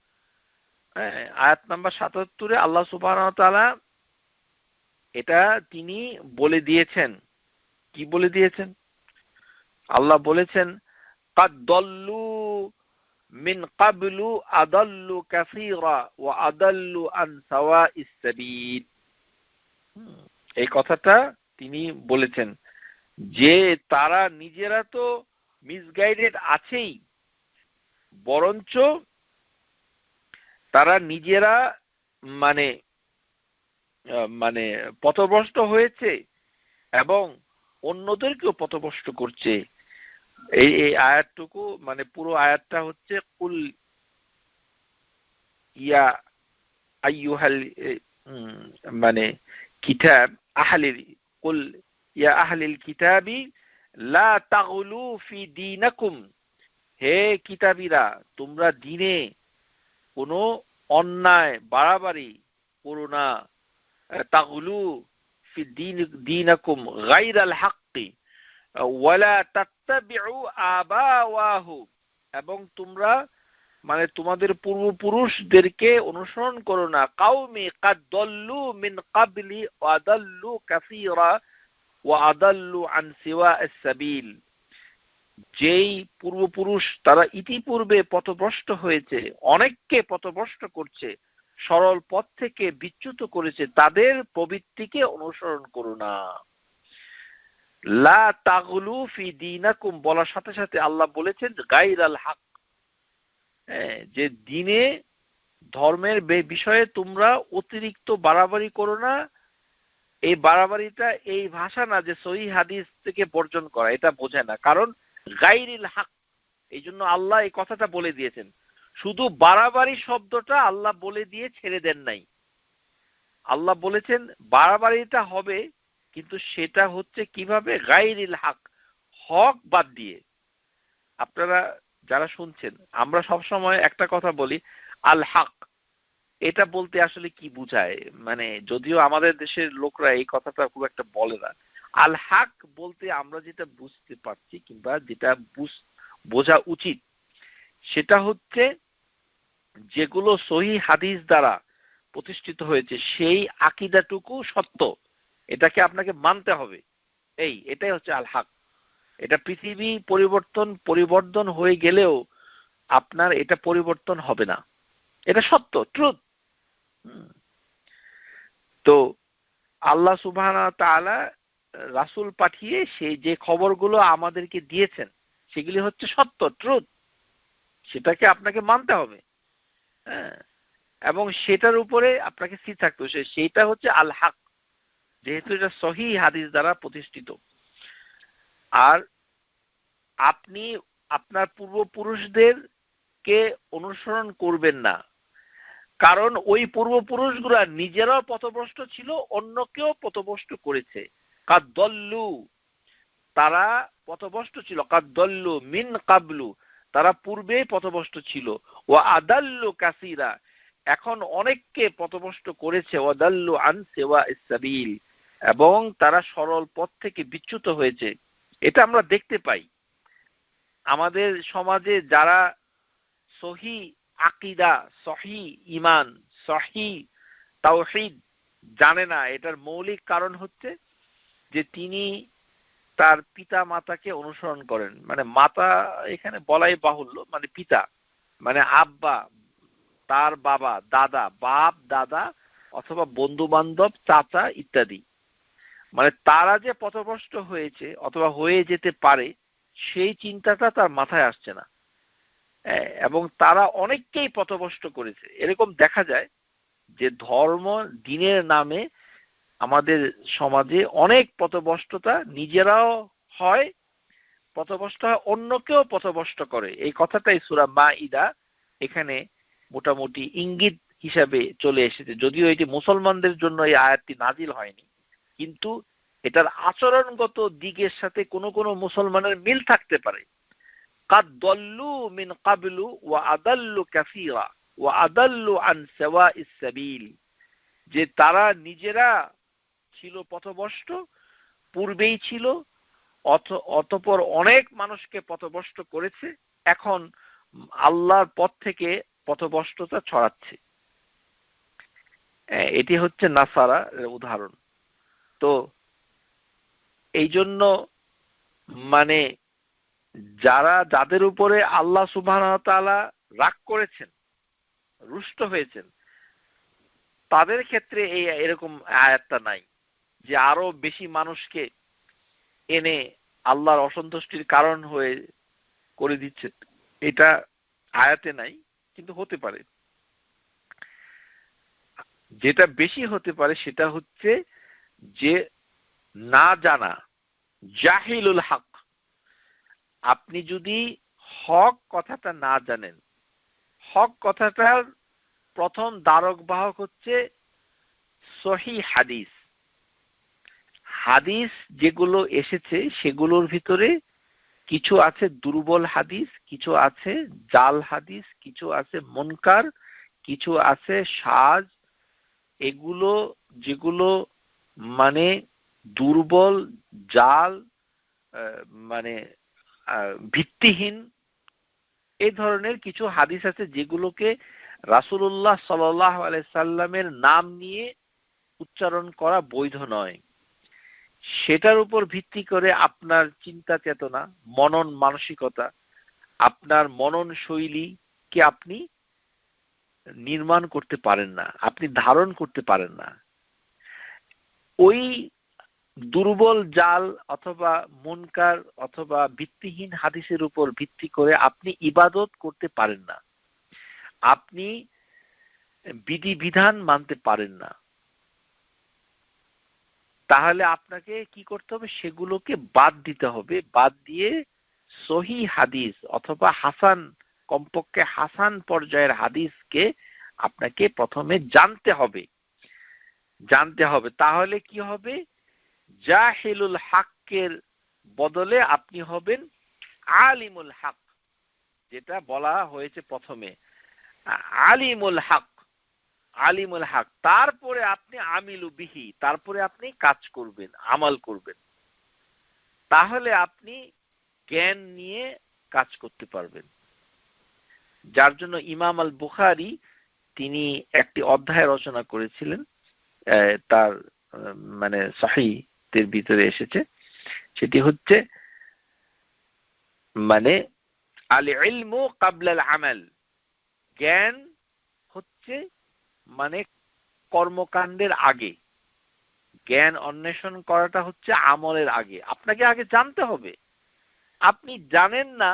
আয়াত নাম্বার ৭৭-এ আল্লাহ সুবহানাহু ওয়া তাআলা এটা তিনি বলে দিয়েছেন। কি বলে দিয়েছেন? আল্লাহ বলেছেন কাদ দল্লু মিন ক্বাবলু আদাল্লু কাসীরা ওয়া আদাল্লু আন সাওয়াইস সাবিল। এই কথাটা তিনি বলেছেন যে তারা নিজেরা তো মিসগাইডেড আছেই, বরঞ্চ তারা নিজেরা মানে মানে পথভ্রষ্ট হয়েছে এবং অন্যদেরকেও পথভ্রষ্ট করছে। এই আয়াতটুকু মানে পুরো আয়াতটা হচ্ছে কুল ইয়া আইয়ুহাল মানে কিতাব আহলিল কুল ইয়া আহলিল কিতাবি লা তাগলু ফি দীনাকুম, হে কিতাবীরা তোমরা দ্বীনে কোনো অন্যায় বাড়াবাড়ি করো না। তাগলু ফি দীনাকুম গায়রাল হাক্কি ওয়ালা তাত্তাবিউ আবাওয়াহু, এবং তোমরা মানে তোমাদের পূর্বপুরুষদেরকে অনুসরণ করো না। কাউমি কাদ দাল্লু মিন ক্বাবলি ওয়া দাল্লু কাসীরা ওয়া আদাল্লু আন সিওয়া'আস সাবিল, যেই পূর্বপুরুষ তারা ইতিপূর্বে পথভ্রষ্ট হয়েছে, অনেককে পথভ্রষ্ট করছে, সরল পথ থেকে বিচ্যুত করেছে, তাদের প্রবৃত্তিকে অনুসরণ করো না। লা তাগলু ফি দীনাকুম বলার সাথে সাথে আল্লাহ বলেছেন গায়রাল হক, যে দ্বীনে ধর্মের বিষয়ে তোমরা অতিরিক্ত বাড়াবাড়ি করো না। এই বাড়াবাড়িটা এই ভাষা না যে সহিহ হাদিস থেকে বর্জন করা, এটা বোঝে না, কারণ গায়রিল হক, এই জন্য আল্লাহ এই কথাটা বলে দিয়েছেন। শুধু বাড়াবাড়ি শব্দটা আল্লাহ বলে দিয়ে ছেড়ে দেন নাই। আল্লাহ বলেছেন বাড়াবাড়িটা হবে, কিন্তু সেটা হচ্ছে কিভাবে, গায়রিল হক, হক বাদ দিয়ে। আপনারা যারা শুনছেন, আমরা সব সময় একটা কথা বলি আল হক, এটা বলতে আসলে কি বুঝায়, মানে যদিও আমাদের দেশের লোকরা এই কথাটা খুব একটা বলে না। আল হক বলতে আমরা যেটা বুঝতে পারছি কিংবা যেটা বোঝা উচিত, সেটা হচ্ছে যেগুলো সহিহ হাদিস দ্বারা প্রতিষ্ঠিত হয়েছে সেই আকীদাটুকু সত্য, এটাকে আপনাকে মানতে হবে। এটাই হচ্ছে আল হক। এটা পৃথিবী পরিবর্তন হয়ে গেলেও আপনার এটা পরিবর্তন হবে না, এটা সত্য, ট্রুথ। তো আল্লাহ সুবহানাহু ওয়া তাআলা রাসূল পাঠিয়ে সেই যে খবরগুলো আমাদেরকে দিয়েছেন সেগুলি হচ্ছে সত্য, ট্রুথ, সেটাকে আপনাকে মানতে হবে। হ্যাঁ, এবং সেটার উপরে আপনাকে স্থির থাকতে হবে, সেটা হচ্ছে আল হক, যেহেতু এটা সহিহ হাদিস দ্বারা প্রতিষ্ঠিত। আর আপনি আপনার পূর্বপুরুষদেরকে অনুসরণ করবেন না, কারণ ওই পূর্বপুরুষগুলা নিজেরাও পথভ্রষ্ট ছিল, অন্যকেও পথভ্রষ্ট করেছে। কাদ্দল্লু, তারা পথভ্রষ্ট ছিল, কাদ্দল্লু মিন কাবলু, তারা পূর্বেই পথভ্রষ্ট ছিল। ও আদাল্লু কাসীরা, এখন অনেককে পথভ্রষ্ট করেছে। ওয়াদাল্লু আন সিওয়া'আস সাবিল, এবং তারা সরল পথ থেকে বিচ্যুত হয়েছে। এটা আমরা দেখতে পাই আমাদের সমাজে যারা সহি আকীদা, সহি ঈমান, সহি তাওহীদ জানে না। এটার মৌলিক কারণ হচ্ছে যে তিনি তার পিতা মাতাকে অনুসরণ করেন। মানে মাতা এখানে বলাই বাহুল্য, মানে পিতা, মানে আব্বা, তার বাবা, দাদা, বাপ দাদা, অথবা বন্ধু বান্ধব, চাচা ইত্যাদি। মানে তারা যে পথভ্রষ্ট হয়েছে অথবা হয়ে যেতে পারে সেই চিন্তাটা তার মাথায় আসছে না। এবং তারা অনেককেই পথভ্রষ্ট করেছে। এরকম দেখা যায় যে ধর্ম দ্বীনের নামে আমাদের সমাজে অনেক পথভ্রষ্টতা নিজেরাও হয়, পথভ্রষ্ট হয়, অন্যকেও পথভ্রষ্ট করে। এই কথাটাই সূরা মাঈদা এখানে মোটামুটি ইঙ্গিত হিসাবে চলে এসেছে, যদিও এটি মুসলমানদের জন্য এই আয়াতটি নাজিল হয়নি, কিন্তু এটার আচরণগত দিকের সাথে কোনো কোনো মুসলমানের মিল থাকতে পারে। কাদ দল্লু মিন ক্বাবলু ওয়া আদাল্লু কাসীরা ওয়া আদাল্লু আন সাওয়া'ইস সাবিল, যে তারা নিজেরা ছিল পথভ্রষ্ট, পূর্বেই ছিল, অতঃপর অনেক মানুষকে পথভ্রষ্ট করেছে, এখন আল্লাহর পথ থেকে পথভ্রষ্টতা ছড়াচ্ছে। এটি হচ্ছে নাসারা উদাহরণ। তো এই জন্য মানে যাদের উপরে আল্লাহ সুবহানাহু ওয়া তাআলা রাগ করেছেন, রুষ্ট হয়েছেন, তাদের ক্ষেত্রে এরকম আয়াতটা নাই যে আরো বেশি মানুষকে এনে আল্লাহর অসন্তুষ্টির কারণ হয়ে করে দিচ্ছে। এটা আয়াতে নাই, কিন্তু হতে পারে। যেটা বেশি হতে পারে সেটা হচ্ছে যে না জানা, জাহিলুল হক। আপনি যদি হক কথাটা না জানেন, হক কথাটার প্রথম দ্বারক বাহক হচ্ছে সহিহ হাদিস। হাদিস যেগুলো এসেছে সেগুলোর ভিতরে কিছু আছে দুর্বল হাদিস, কিছু আছে জাল হাদিস, কিছু আছে মুনকার, কিছু আছে সাজ। এগুলো যেগুলো মানে দুর্বল, জাল, মানে ভিত্তিহীন, এই ধরনের কিছু হাদিস আছে যেগুলোকে রাসূলুল্লাহ সাল্লাল্লাহু আলাইহি সাল্লামের নাম নিয়ে উচ্চারণ করা বৈধ নয়। সেটার উপর ভিত্তি করে আপনার চিন্তা চেতনা, মনন মানসিকতা, আপনার মনন শৈলীকে আপনি নির্মাণ করতে পারেন না, আপনি ধারণ করতে পারেন না। ওই দুর্বল জাল অথবা মুনকার অথবা ভিত্তিহীন হাদিসের উপর ভিত্তি করে আপনি ইবাদত করতে পারেন না, আপনি বিধিবিধান মানতে পারেন না। তাহলে আপনাকে কি করতে হবে? সেগুলোকে বাদ দিতে হবে। বাদ দিয়ে সহিহ হাদিস অথবা হাসান, কমপক্ষে হাসান পর্যায়ের হাদিসকে আপনাকে প্রথমে জানতে হবে। তাহলে কি হবে? জাহিলুল হকের বদলে আপনি হবেন আলিমুল হক, যেটা বলা হয়েছে প্রথমে, আলিমুল হক। আলিমুল হক, তারপরে আপনি আমিলু বিহি, তারপরে আপনি কাজ করবেন, আমল করবেন। তাহলে আপনি জ্ঞান নিয়ে কাজ করতে পারবেন। যার জন্য ইমাম আল বুখারী তিনি একটি অধ্যায় রচনা করেছিলেন, তার মানে সহিহের ভিতরে এসেছে, সেটি হচ্ছে মানে আল ইলমু ক্বাবলা আল আমাল। জ্ঞান হচ্ছে মানে কর্মকাণ্ডের আগে, জ্ঞান অন্বেষণ করাটা হচ্ছে আমলের আগে। আপনাকে আগে জানতে হবে। আপনি জানেন না,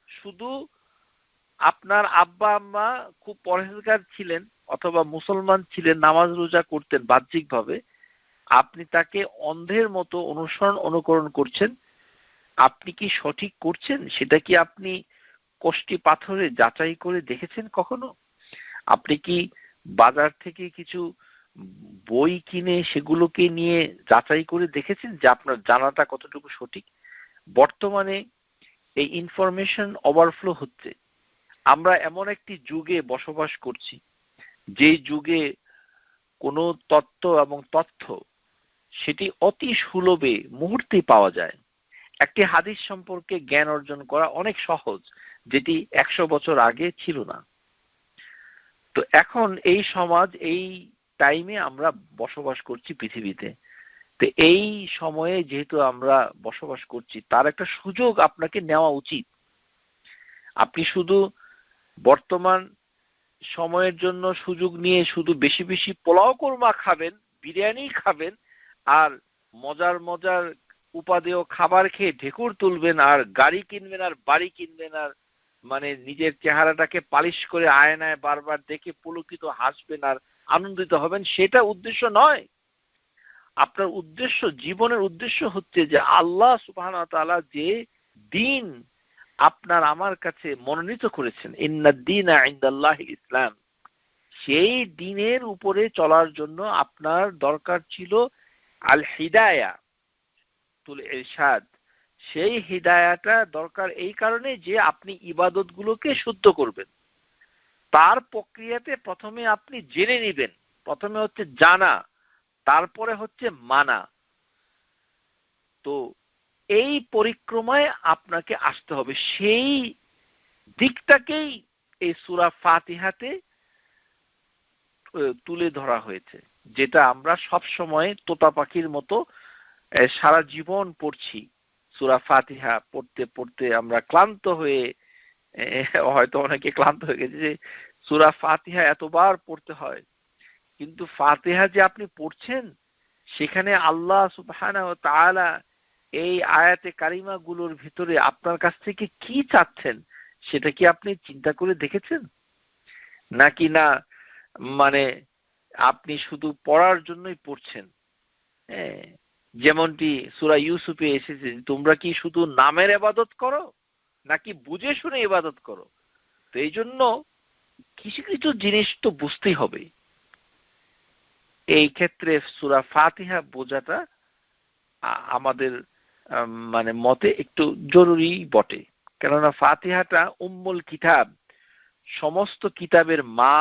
শুধু আপনার আব্বা আম্মা খুব পরহেজগার ছিলেন অথবা মুসলমান ছিলেন, নামাজ রোজা করতেন বাহ্যিকভাবে, আপনি তাকে অন্ধের মতো অনুকরণ করছেন। আপনি কি সঠিক করছেন সেটা কি আপনি কষ্টি পাথরে যাচাই করে দেখেছেন কখনো? আপনি কি বাজার থেকে কিছু বই কিনে সেগুলোকে নিয়ে যাচাই করে দেখেছেন যে আপনার জানাটা কতটুকু সঠিক? বর্তমানে এই ইনফরমেশন ওভারফ্লো হচ্ছে। আমরা এমন একটি যুগে বসবাস করছি, যে যুগে কোনো তত্ত্ব এবং তথ্য সেটি অতি সুলভে মুহূর্তেই পাওয়া যায়। একটি হাদিস সম্পর্কে জ্ঞান অর্জন করা অনেক সহজ, যেটি 100 বছর আগে ছিল না। তো এখন এই সমাজ, এই টাইমে আমরা বসবাস করছি পৃথিবীতে। তো এই সময়ে যেহেতু আমরা বসবাস করছি, তার একটা সুযোগ আপনাকে নেওয়া উচিত। আপনি শুধু বর্তমান সময়ের জন্য সুযোগ নিয়ে শুধু বেশি বেশি পোলাও কোরমা খাবেন, বিরিয়ানি খাবেন, আর মজার মজার উপাদেয় খাবার খেয়ে ঢেকুর তুলবেন, আর গাড়ি কিনবেন, আর বাড়ি কিনবেন, আর মানে নিজের চেহারাটাকে পালিশ করে আয়নায় বারবার দেখে পুলকিত হাসবেন আর আনন্দিত হবেন, সেটা উদ্দেশ্য নয়। আপনার উদ্দেশ্য, জীবনের উদ্দেশ্য হচ্ছে যে আল্লাহ সুবহানাহু ওয়া তাআলা যে দিন আপনার আমার কাছে মনোনীত করেছেন, ইন্নাদ-দীনা ইনদাল্লাহিল ইসলাম, সেই দিনের উপরে চলার জন্য আপনার দরকার ছিল আল হিদায়া তুল ইরশাদ। সেই হিদায়াটা দরকার এই কারণে যে আপনি ইবাদতগুলোকে শুদ্ধ করবেন। তার প্রক্রিয়াতে প্রথমে আপনি জেনে নেবেন। প্রথমে হচ্ছে জানা, তারপরে হচ্ছে মানা। তো এই পরিক্রমায় আপনাকে আসতে হবে। সেই দিকটাকেই এই সূরা ফাতিহাতে তুলে ধরা হয়েছে, যেটা আমরা সব সময় তোতা পাখির মতো সারা জীবন পড়ছি। সূরা ফাতিহা পড়তে পড়তে আমরা ক্লান্ত হয়ে, হয়তো অনেকে ক্লান্ত হয়ে গেছে যে সূরা ফাতিহা এতবার পড়তে হয়। কিন্তু ফাতিহা যে আপনি পড়ছেন, সেখানে আল্লাহ সুবহানাহু ওয়া তাআলা এই আয়াতে কারিমা গুলোর ভিতরে আপনার কাছ থেকে কি চাচ্ছেন সেটা কি আপনি চিন্তা করে দেখেছেন? নাকি না মানে আপনি শুধু পড়ার জন্যই পড়ছেন? হ্যাঁ, যেমনটি সূরা ইউসুফে এসেছে, তোমরা কি শুধু নামের ইবাদত করো নাকি বুঝে শুনে ইবাদত করো? তো এই জন্য কিছু কিছু জিনিস তো বুঝতেই হবে। এই ক্ষেত্রে সূরা ফাতিহা বোঝাটা আমাদের মানে মতে একটু জরুরি বটে। কেননা ফাতিহাটা উম্মুল কিতাব, সমস্ত কিতাবের মা,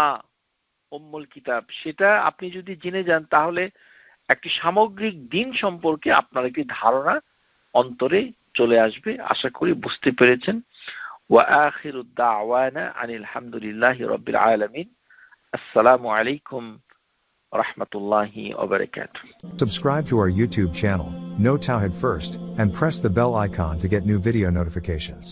উম্মুল কিতাব। সেটা আপনি যদি জেনে যান তাহলে একটি সামগ্রিক দিন সম্পর্কে আপনার একটি ধারণা অন্তরে চলে আসবে। আশা করি বুঝতে পেরেছেন। ওয়া আখিরু দাওয়ানা আনিল হামদুলিল্লাহি রাব্বিল আলামিন। আসসালামু আলাইকুম ওয়া রাহমাতুল্লাহি ওয়া বারাকাতুহু। Subscribe to our YouTube channel, Know Tawhid First, and press the bell icon to get new video notifications.